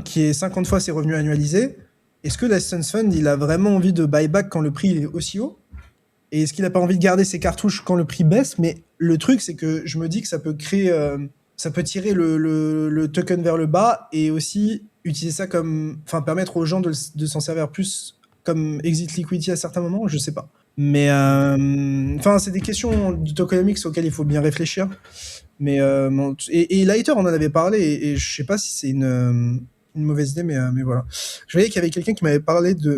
qui est 50 fois ses revenus annualisés, est-ce que l'Essence Fund, il a vraiment envie de buyback quand le prix il est aussi haut? Et est-ce qu'il n'a pas envie de garder ses cartouches quand le prix baisse? Mais le truc, c'est que je me dis que ça peut créer... ça peut tirer le token vers le bas et aussi utiliser ça permettre aux gens de s'en servir plus comme exit liquidity à certains moments, je sais pas. Mais enfin, c'est des questions du tokenomics auxquelles il faut bien réfléchir. Mais et Lighter, on en avait parlé, et je sais pas si c'est une mauvaise idée, mais voilà. Je voyais qu'il y avait quelqu'un qui m'avait parlé de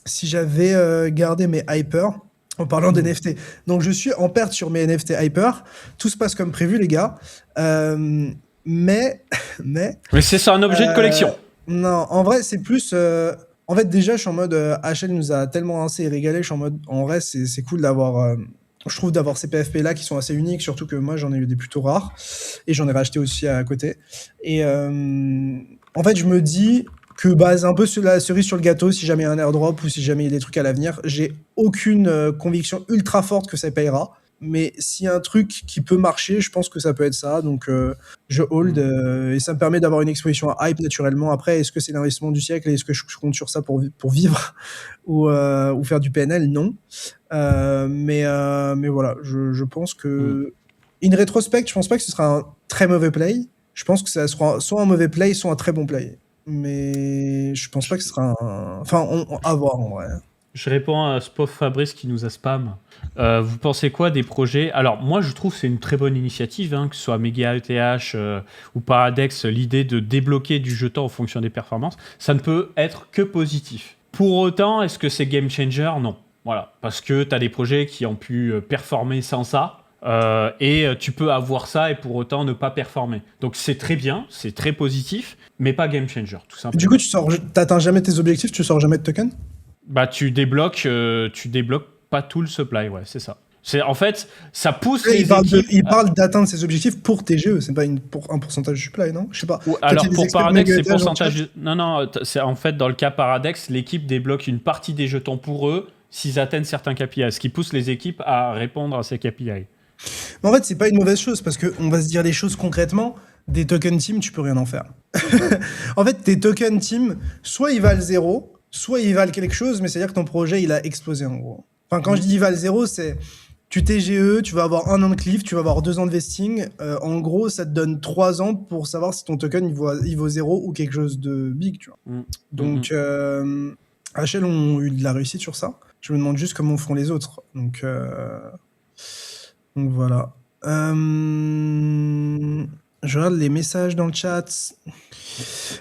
si j'avais gardé mes hyper en parlant d'NFT. Donc je suis en perte sur mes NFT hyper. Tout se passe comme prévu, les gars. Mais c'est un objet de collection. Non, en vrai, c'est plus. En fait, déjà, je suis en mode. HL nous a tellement assez régalé. Je suis en mode. En vrai, c'est cool d'avoir. Je trouve d'avoir ces PFP là qui sont assez uniques, surtout que moi j'en ai eu des plutôt rares et j'en ai racheté aussi à côté. Et en fait, je me dis que c'est un peu la cerise sur le gâteau si jamais il y a un airdrop ou si jamais il y a des trucs à l'avenir. J'ai aucune conviction ultra forte que ça payera. Mais s'il y a un truc qui peut marcher, je pense que ça peut être ça. Donc, je hold et ça me permet d'avoir une exposition à hype naturellement. Après, est-ce que c'est l'investissement du siècle et est-ce que je compte sur ça pour vivre ou faire du PNL? Non. Mais voilà, je pense que in rétrospect, je pense pas que ce sera un très mauvais play. Je pense que ça sera soit un mauvais play, soit un très bon play. Mais je pense pas que ce sera un... Enfin, à voir en vrai. Je réponds à ce pauvre Fabrice qui nous a spam. Vous pensez quoi des projets? Alors, moi, je trouve que c'est une très bonne initiative, que ce soit Mega ETH ou Paradex, l'idée de débloquer du jeton en fonction des performances, ça ne peut être que positif. Pour autant, est-ce que c'est game changer? Non. Voilà. Parce que tu as des projets qui ont pu performer sans ça. Et tu peux avoir ça et pour autant ne pas performer. Donc c'est très bien, c'est très positif, mais pas game changer, tout simplement. Du coup, t'atteins jamais tes objectifs, tu sors jamais de token? Tu débloques pas tout le supply, ouais, c'est ça. En fait, ça pousse les équipes... Il à... parle d'atteindre ses objectifs pour TGE, c'est pas un pourcentage du supply, non? Je sais pas. Alors pour Paradex, c'est pourcentage... Non, c'est en fait dans le cas Paradex, l'équipe débloque une partie des jetons pour eux s'ils atteignent certains KPI, ce qui pousse les équipes à répondre à ces KPI. Mais en fait, c'est pas une mauvaise chose, parce qu'on va se dire les choses concrètement. Des token team, tu peux rien en faire. En fait, tes token team, soit ils valent 0, soit ils valent quelque chose, mais c'est-à-dire que ton projet, il a explosé en gros. Enfin, quand je dis ils valent 0, c'est tu TGE, tu vas avoir 1 an de cliff, tu vas avoir 2 ans de vesting. En gros, ça te donne 3 ans pour savoir si ton token il vaut 0 ou quelque chose de big, tu vois. Donc, HL ont eu de la réussite sur ça. Je me demande juste comment feront les autres. Donc voilà. Je regarde les messages dans le chat.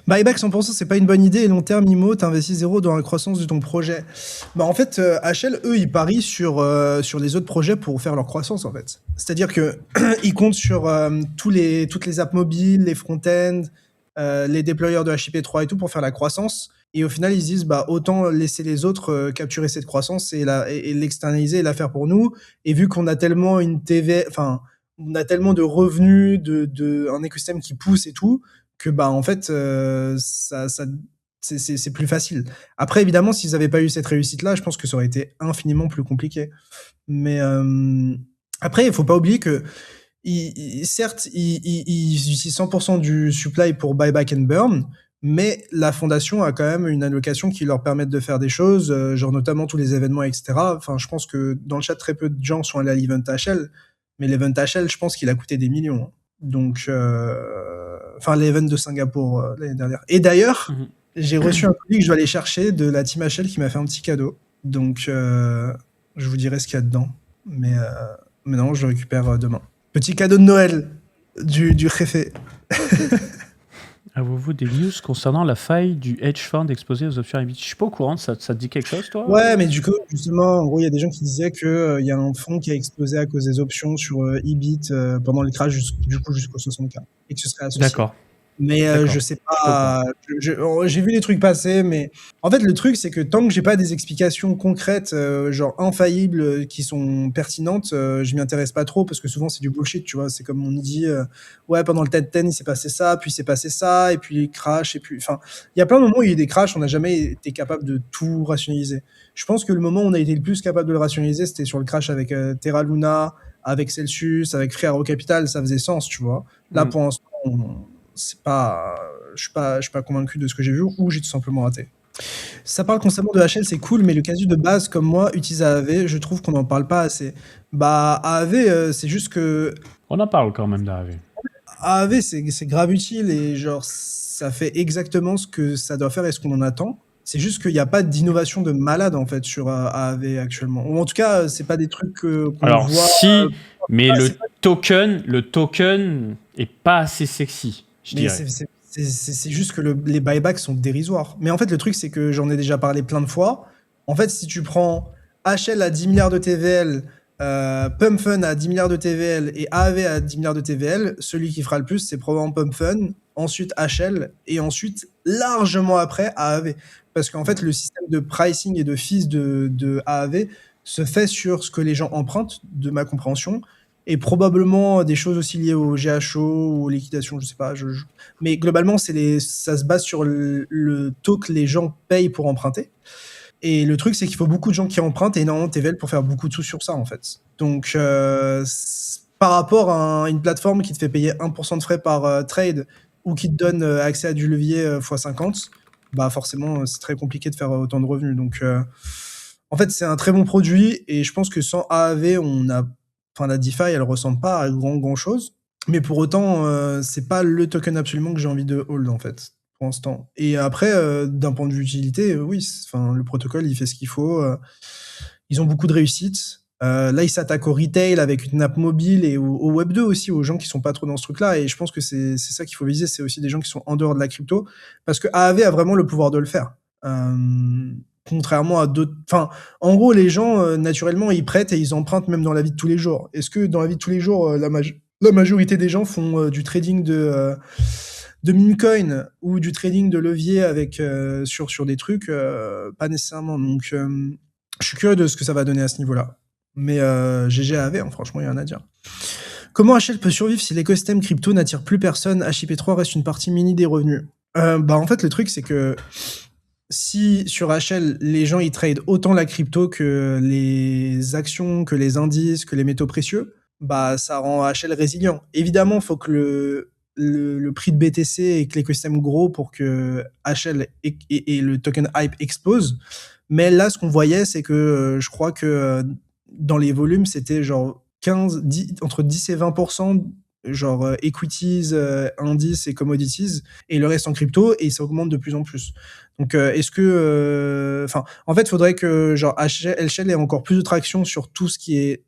Buyback 100%, c'est pas une bonne idée. Et long terme, IMO, t'investis 0 dans la croissance de ton projet. En fait, HL, eux, ils parient sur les autres projets pour faire leur croissance, en fait. C'est-à-dire que ils comptent sur toutes les apps mobiles, les front-end, les déployeurs de HIP3 et tout pour faire la croissance. Et au final, ils se disent, autant laisser les autres capturer cette croissance et l'externaliser et la faire pour nous. Et vu qu'on a tellement une TV, enfin, on a tellement de revenus, un écosystème qui pousse et tout, que en fait, c'est plus facile. Après, évidemment, s'ils n'avaient pas eu cette réussite-là, je pense que ça aurait été infiniment plus compliqué. Mais après, il faut pas oublier que certes, ils utilisent 100% du supply pour buyback and burn, mais la fondation a quand même une allocation qui leur permet de faire des choses, genre notamment tous les événements, etc. Enfin, je pense que dans le chat, très peu de gens sont allés à l'event HL, mais l'event HL, je pense qu'il a coûté des millions. Donc, enfin, l'event de Singapour l'année dernière. Et d'ailleurs, j'ai reçu un colis que je dois aller chercher de la team HL qui m'a fait un petit cadeau. Donc, je vous dirai ce qu'il y a dedans. Mais non, je le récupère demain. Petit cadeau de Noël du Réfé. Avez-vous des news concernant la faille du hedge fund exposé aux options EBIT? Je suis pas au courant, ça te dit quelque chose, toi? Ouais, mais du coup, justement, en gros, il y a des gens qui disaient qu'il y a un fonds qui a explosé à cause des options sur EBIT pendant le crash, du coup, jusqu'au 60K. Et que ce serait associé. D'accord. Mais je sais pas, j'ai vu les trucs passer, mais en fait le truc c'est que tant que j'ai pas des explications concrètes, genre infaillibles, qui sont pertinentes, je m'y intéresse pas trop parce que souvent c'est du bullshit, tu vois. C'est comme on dit, ouais, pendant le TED 10 il s'est passé ça, puis c'est passé ça, et puis crash, et puis enfin, il y a plein de moments où il y a eu des crashs, on n'a jamais été capable de tout rationaliser. Je pense que le moment où on a été le plus capable de le rationaliser, c'était sur le crash avec Terra Luna, avec Celsius, avec Free Hero Capital, ça faisait sens, tu vois. Là pour l'instant, c'est pas, je suis pas convaincu de ce que j'ai vu ou j'ai tout simplement raté. Ça parle constamment de HL, c'est cool, mais le casu de base comme moi utilise AAV, je trouve qu'on n'en parle pas assez. AAV, c'est juste que... On en parle quand même d'AAV. AAV, c'est grave utile et genre ça fait exactement ce que ça doit faire et ce qu'on en attend. C'est juste qu'il n'y a pas d'innovation de malade en fait sur AAV actuellement. Ou en tout cas, c'est pas des trucs qu'on Alors voit. si, mais C'est pas- le token est pas assez sexy, je Mais dirais. c'est juste que les buybacks sont dérisoires. Mais en fait, le truc, c'est que j'en ai déjà parlé plein de fois. En fait, si tu prends HL à 10 milliards de TVL, Pump Fun à 10 milliards de TVL et AAV à 10 milliards de TVL, celui qui fera le plus, c'est probablement Pump Fun, ensuite HL et ensuite, largement après, AAV. Parce qu'en fait, le système de pricing et de fees de AAV se fait sur ce que les gens empruntent, de ma compréhension, et probablement des choses aussi liées au GHO ou aux liquidations, je sais pas. Mais globalement, ça se base sur le taux que les gens payent pour emprunter. Et le truc, c'est qu'il faut beaucoup de gens qui empruntent et énormément de TVL pour faire beaucoup de sous sur ça, en fait. Donc, par rapport à une plateforme qui te fait payer 1% de frais par trade ou qui te donne accès à du levier x50, bah forcément, c'est très compliqué de faire autant de revenus. Donc, en fait, c'est un très bon produit et je pense que sans AAV, la DeFi, elle ressemble pas à grand chose. Mais pour autant, c'est pas le token absolument que j'ai envie de hold, en fait, pour l'instant. Et après, d'un point de vue utilité, oui, le protocole, il fait ce qu'il faut. Ils ont beaucoup de réussite. Là, ils s'attaquent au retail avec une app mobile et au Web2 aussi, aux gens qui sont pas trop dans ce truc-là. Et je pense que c'est ça qu'il faut viser. C'est aussi des gens qui sont en dehors de la crypto. Parce que AAV a vraiment le pouvoir de le faire. Contrairement à d'autres. Enfin, en gros, les gens, naturellement, ils prêtent et ils empruntent même dans la vie de tous les jours. Est-ce que dans la vie de tous les jours, la majorité des gens font du trading de meme coin ou du trading de levier avec, sur des trucs? Pas nécessairement. Donc, je suis curieux de ce que ça va donner à ce niveau-là. Mais GG AAV, hein, franchement, il y en a à dire. Comment HL peut survivre si l'écosystème crypto n'attire plus personne? HIP3 reste une partie mini des revenus. En fait, le truc, c'est que si sur HL, les gens ils tradent autant la crypto que les actions, que les indices, que les métaux précieux, bah ça rend HL résilient. Évidemment, il faut que le prix de BTC et que l'écosystème gros pour que HL et le token hype explose. Mais là, ce qu'on voyait, c'est que je crois que dans les volumes, c'était genre 10, entre 10 et 20%, genre equities, indices et commodities, et le reste en crypto, et ça augmente de plus en plus. Donc, est-ce que, en fait, il faudrait que genre HL ait encore plus de traction sur tout ce qui est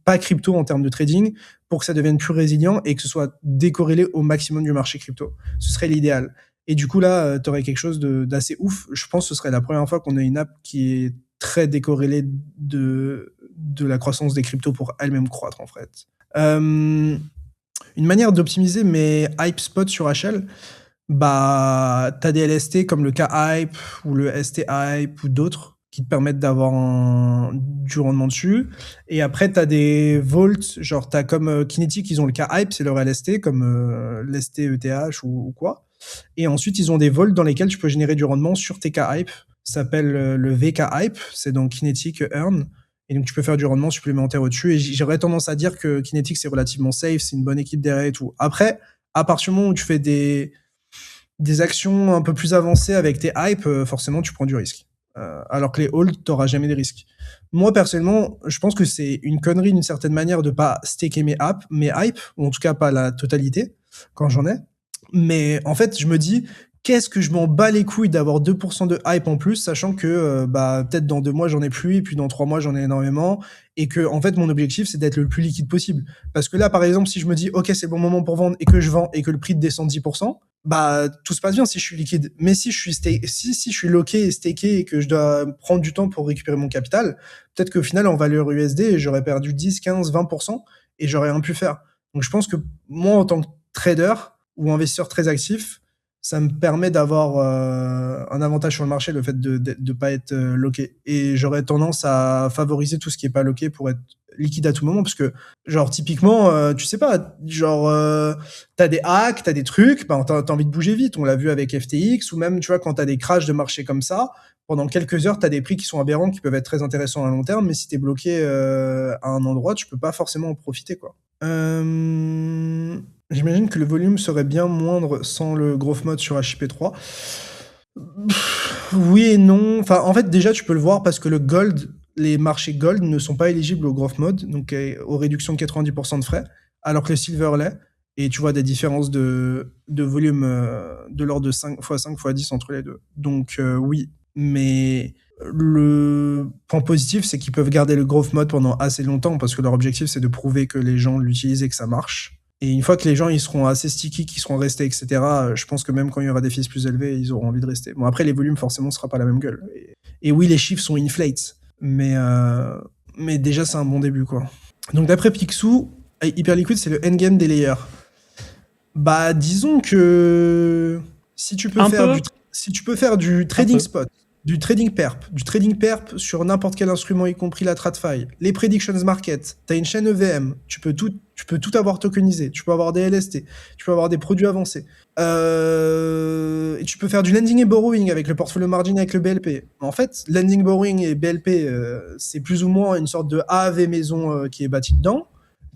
pas crypto en termes de trading pour que ça devienne plus résilient et que ce soit décorrélé au maximum du marché crypto. Ce serait l'idéal. Et du coup, là, tu aurais quelque chose d'assez ouf. Je pense que ce serait la première fois qu'on a une app qui est très décorrélée de la croissance des cryptos pour elle-même croître, en fait. Une manière d'optimiser mes hype spots sur HL, bah, t'as des LST comme le K-Hype ou le ST-Hype ou d'autres qui te permettent d'avoir du rendement dessus. Et après, t'as des vaults, genre t'as comme Kinetic, ils ont le K-Hype, c'est leur LST, comme l'ST ETH ou quoi. Et ensuite, ils ont des vaults dans lesquels tu peux générer du rendement sur tes K-Hype. Ça s'appelle le VK-Hype, c'est dans Kinetic Earn. Et donc, tu peux faire du rendement supplémentaire au-dessus. Et j'aurais tendance à dire que Kinetic, c'est relativement safe, c'est une bonne équipe derrière et tout. Après, à partir du moment où tu fais des actions un peu plus avancées avec tes hypes, forcément, tu prends du risque. Alors que les holds, t'auras jamais de risque. Moi, personnellement, je pense que c'est une connerie d'une certaine manière de pas staker mes hypes, ou en tout cas pas la totalité, quand j'en ai. Mais en fait, je me dis, qu'est-ce que je m'en bats les couilles d'avoir 2% de hype en plus, sachant que peut-être dans 2 mois, j'en ai plus, et puis dans 3 mois, j'en ai énormément, et que en fait, mon objectif, c'est d'être le plus liquide possible. Parce que là, par exemple, si je me dis, ok, c'est le bon moment pour vendre, et que je vends, et que le prix descend de 10%, bah tout se passe bien si je suis liquide. Mais si je suis si je suis loqué et staké et que je dois prendre du temps pour récupérer mon capital, peut-être qu'au final en valeur USD, j'aurais perdu 10, 15, 20% et j'aurais rien pu faire. Donc je pense que moi en tant que trader ou investisseur très actif, ça me permet d'avoir un avantage sur le marché, le fait de pas être loqué. Et j'aurais tendance à favoriser tout ce qui est pas loqué pour être liquide à tout moment, parce que genre typiquement tu sais pas, genre t'as des hacks, t'as des trucs, bah t'as envie de bouger vite. On l'a vu avec FTX, ou même tu vois quand t'as des crashs de marché comme ça, pendant quelques heures t'as des prix qui sont aberrants, qui peuvent être très intéressants à long terme, mais si t'es bloqué à un endroit, tu peux pas forcément en profiter, quoi. J'imagine que le volume serait bien moindre sans le growth mode sur HIP3. Oui et non. Enfin, en fait, déjà, tu peux le voir parce que le gold, les marchés gold ne sont pas éligibles au growth mode, donc aux réductions de 90% de frais, alors que le silver l'est. Et tu vois des différences de volume de l'ordre de 5 x 5 x 10 entre les deux. Donc oui. Mais le point positif, c'est qu'ils peuvent garder le growth mode pendant assez longtemps parce que leur objectif, c'est de prouver que les gens l'utilisent et que ça marche. Et une fois que les gens ils seront assez sticky, qu'ils seront restés, etc., je pense que même quand il y aura des fees plus élevés, ils auront envie de rester. Bon, après, les volumes, forcément, ce sera pas la même gueule. Et oui, les chiffres sont inflates, mais déjà, c'est un bon début, quoi. Donc, d'après Picsou, Hyperliquid, c'est le endgame des layers. Bah, disons que si tu peux faire du trading spot, du trading perp sur n'importe quel instrument, y compris la TradFi, les predictions market, t'as une chaîne EVM, tu peux tout avoir tokenisé, tu peux avoir des LST, tu peux avoir des produits avancés, et tu peux faire du lending et borrowing avec le portfolio margin avec le BLP. En fait, lending, borrowing et BLP, c'est plus ou moins une sorte de AAV maison qui est bâtie dedans.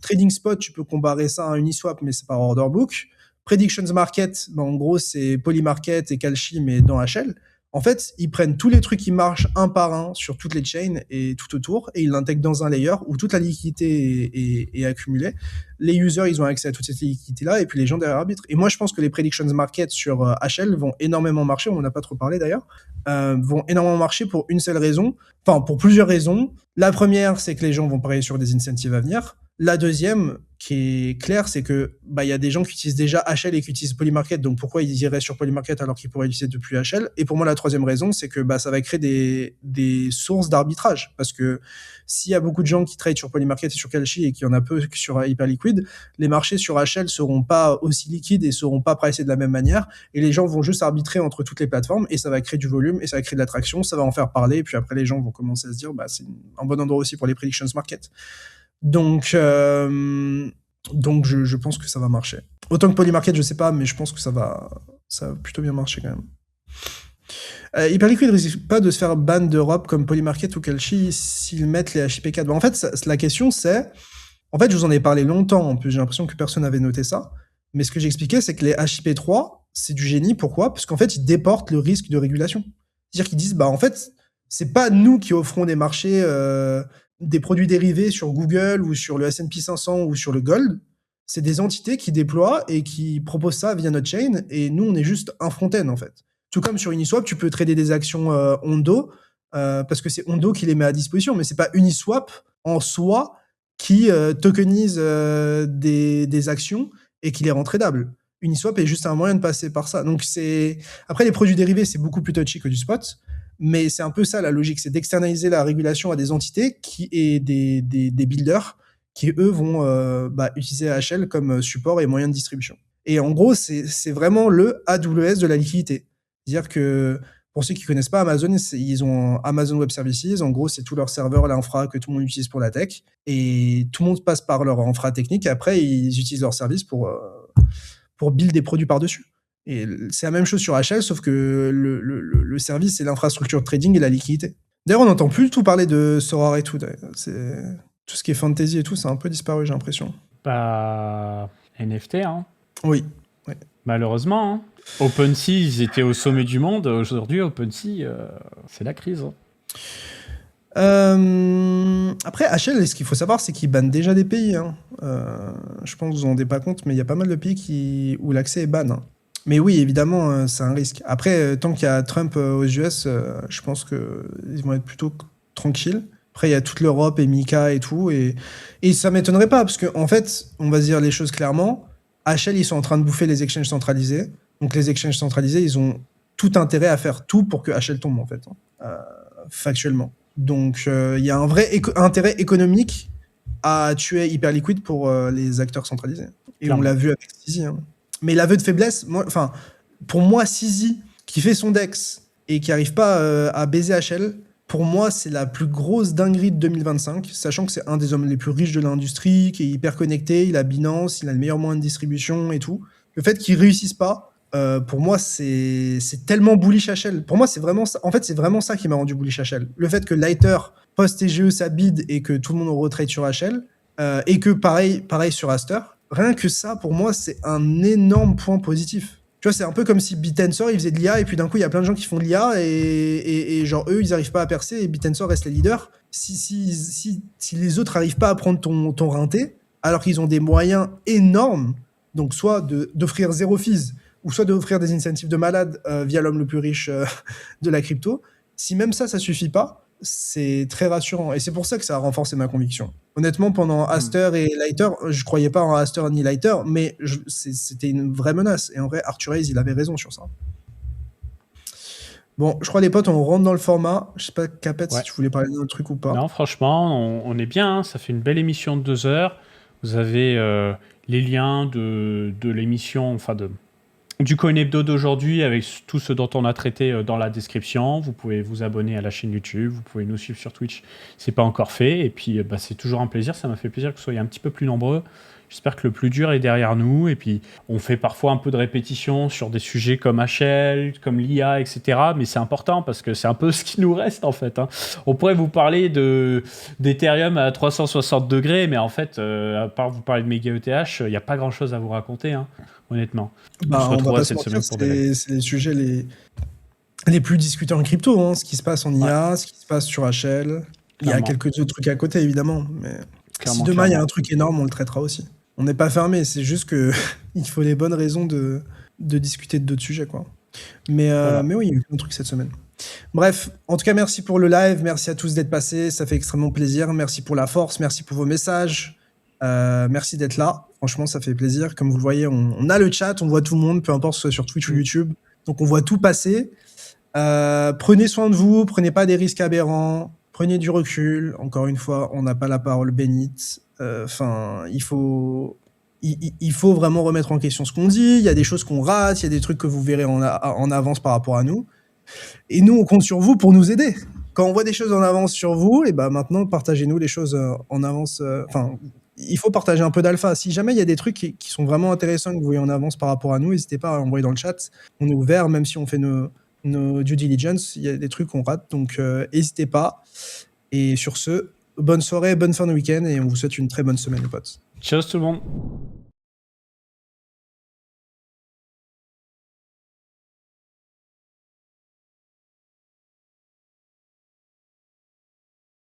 Trading spot, tu peux comparer ça à un Uniswap, mais c'est par order book. Predictions market, bah en gros, c'est Polymarket et Kalshi, mais dans HL. En fait, ils prennent tous les trucs qui marchent un par un sur toutes les chains et tout autour, et ils l'intègrent dans un layer où toute la liquidité est accumulée. Les users, ils ont accès à toute cette liquidité-là, et puis les gens derrière arbitrent. Et moi, je pense que les predictions market sur HL vont énormément marcher, on n'en a pas trop parlé d'ailleurs, vont énormément marcher pour une seule raison, enfin pour plusieurs raisons. La première, c'est que les gens vont parier sur des incentives à venir. La deuxième, qui est claire, c'est que bah y a des gens qui utilisent déjà HL et qui utilisent Polymarket, donc pourquoi ils iraient sur Polymarket alors qu'ils pourraient utiliser depuis HL? Et pour moi, la troisième raison, c'est que bah ça va créer des sources d'arbitrage, parce que s'il y a beaucoup de gens qui trade sur Polymarket et sur Kalshi et qu'il y en a peu sur Hyperliquid, les marchés sur HL seront pas aussi liquides et seront pas pricés de la même manière, et les gens vont juste arbitrer entre toutes les plateformes, et ça va créer du volume, et ça va créer de l'attraction, ça va en faire parler, et puis après les gens vont commencer à se dire bah c'est un bon endroit aussi pour les predictions market. Donc je pense que ça va marcher. Autant que Polymarket, je sais pas, mais je pense que ça va plutôt bien marcher quand même. Hyperliquid risque pas de se faire ban d'Europe comme Polymarket ou Kalshi s'ils mettent les HIP4. Bah, en fait, la question c'est... En fait, je vous en ai parlé longtemps, en plus j'ai l'impression que personne n'avait noté ça, mais ce que j'expliquais, c'est que les HIP3, c'est du génie. Pourquoi? Parce qu'en fait, ils déportent le risque de régulation. C'est-à-dire qu'ils disent, bah en fait, c'est pas nous qui offrons des marchés... des produits dérivés sur Google ou sur le S&P 500 ou sur le Gold, c'est des entités qui déploient et qui proposent ça via notre chain, et nous, on est juste un front-end, en fait. Tout comme sur Uniswap, tu peux trader des actions Ondo, parce que c'est Ondo qui les met à disposition, mais c'est pas Uniswap en soi qui tokenise des actions et qui les rend tradables. Uniswap est juste un moyen de passer par ça. Donc après, les produits dérivés, c'est beaucoup plus touchy que du spot. Mais c'est un peu ça la logique, c'est d'externaliser la régulation à des entités et des builders qui, eux, vont utiliser HL comme support et moyen de distribution. Et en gros, c'est vraiment le AWS de la liquidité. C'est-à-dire que, pour ceux qui ne connaissent pas Amazon, ils ont Amazon Web Services. En gros, c'est tout leur serveur, l'infra que tout le monde utilise pour la tech. Et tout le monde passe par leur infra technique. Et après, ils utilisent leur service pour build des produits par-dessus. Et c'est la même chose sur HL, sauf que le service, c'est l'infrastructure de trading et la liquidité. D'ailleurs, on n'entend plus du tout parler de Sorare et tout. Tout ce qui est fantasy et tout, ça a un peu disparu, j'ai l'impression. Bah, NFT, hein. Oui. Ouais. Malheureusement, hein. OpenSea, ils étaient au sommet du monde. Aujourd'hui, OpenSea, c'est la crise. Après, HL, ce qu'il faut savoir, c'est qu'ils bannent déjà des pays. Hein. Je pense que vous vous en rendez pas compte, mais il y a pas mal de pays où l'accès est ban. Hein. Mais oui, évidemment, c'est un risque. Après, tant qu'il y a Trump aux US, je pense qu'ils vont être plutôt tranquilles. Après, il y a toute l'Europe et Mika et tout. Et ça m'étonnerait pas, parce qu'en fait, on va se dire les choses clairement. HL, ils sont en train de bouffer les exchanges centralisés. Donc, les exchanges centralisés, ils ont tout intérêt à faire tout pour que HL tombe, en fait, factuellement. Donc, il y a un vrai intérêt économique à tuer Hyperliquid pour les acteurs centralisés. Et clairement. On l'a vu avec CZ. Hein. Mais l'aveu de faiblesse, pour moi, CZ, qui fait son DEX et qui n'arrive pas à baiser HL, pour moi, c'est la plus grosse dinguerie de 2025, sachant que c'est un des hommes les plus riches de l'industrie, qui est hyper connecté, il a Binance, il a le meilleur moyen de distribution et tout. Le fait qu'il ne réussisse pas, pour moi, c'est tellement bullish HL. Pour moi, c'est vraiment ça. En fait, c'est vraiment ça qui m'a rendu bullish HL. Le fait que Lighter post-TGE ça bide et que tout le monde retrade sur HL, et que pareil sur Aster, rien que ça, pour moi, c'est un énorme point positif. Tu vois, c'est un peu comme si BitTensor, ils faisaient de l'IA, et puis d'un coup, il y a plein de gens qui font de l'IA, et genre, eux, ils n'arrivent pas à percer, et BitTensor reste les leaders. Si les autres n'arrivent pas à prendre ton rinté, alors qu'ils ont des moyens énormes, donc soit d'offrir zéro fees, ou soit d'offrir des incentives de malade via l'homme le plus riche de la crypto, Si même ça suffit pas, c'est très rassurant. Et c'est pour ça que ça a renforcé ma conviction. Honnêtement, pendant Aster et Leiter, je croyais pas en Aster ni Leiter, mais c'était une vraie menace. Et en vrai, Arthur Hayes, il avait raison sur ça. Bon, je crois les potes, on rentre dans le format. Je sais pas, Capet, si tu voulais parler d'un truc ou pas. Non, franchement, on est bien. Hein. Ça fait une belle émission de 2 heures. Vous avez les liens de l'émission, enfin du Coin Hebdo d'aujourd'hui avec tout ce dont on a traité dans la description. Vous pouvez vous abonner à la chaîne YouTube, vous pouvez nous suivre sur Twitch, c'est pas encore fait. Et puis c'est toujours un plaisir, ça m'a fait plaisir que vous soyez un petit peu plus nombreux. J'espère que le plus dur est derrière nous. Et puis on fait parfois un peu de répétition sur des sujets comme HL, comme l'IA, etc. Mais c'est important parce que c'est un peu ce qui nous reste en fait. Hein. On pourrait vous parler d'Ethereum à 360 degrés, mais en fait, à part vous parler de méga ETH, il n'y a pas grand chose à vous raconter. Hein. Honnêtement. On va pas se mentir, c'est les sujets les plus discutés en crypto, hein, ce qui se passe en IA, ce qui se passe sur HL. Clairement. Il y a quelques autres trucs à côté, évidemment. Mais si demain, il y a un truc énorme, on le traitera aussi. On n'est pas fermé, c'est juste qu'il faut les bonnes raisons de discuter de d'autres sujets, quoi. Mais oui, il y a eu un truc cette semaine. Bref, en tout cas, merci pour le live. Merci à tous d'être passés. Ça fait extrêmement plaisir. Merci pour la force. Merci pour vos messages. Merci d'être là. Franchement, ça fait plaisir. Comme vous le voyez, on a le chat, on voit tout le monde, peu importe, soit sur Twitch ou YouTube. Donc, on voit tout passer. Prenez soin de vous, prenez pas des risques aberrants, prenez du recul. Encore une fois, on n'a pas la parole bénite. Il faut vraiment remettre en question ce qu'on dit. Il y a des choses qu'on rate, il y a des trucs que vous verrez en avance par rapport à nous. Et nous, on compte sur vous pour nous aider. Quand on voit des choses en avance sur vous, et maintenant, partagez-nous les choses en avance. Il faut partager un peu d'alpha. Si jamais il y a des trucs qui sont vraiment intéressants que vous voyez en avance par rapport à nous, n'hésitez pas à envoyer dans le chat. On est ouvert, même si on fait nos due diligence, il y a des trucs qu'on rate, donc n'hésitez pas. Et sur ce, bonne soirée, bonne fin de week-end, et on vous souhaite une très bonne semaine, les potes. Ciao tout le monde.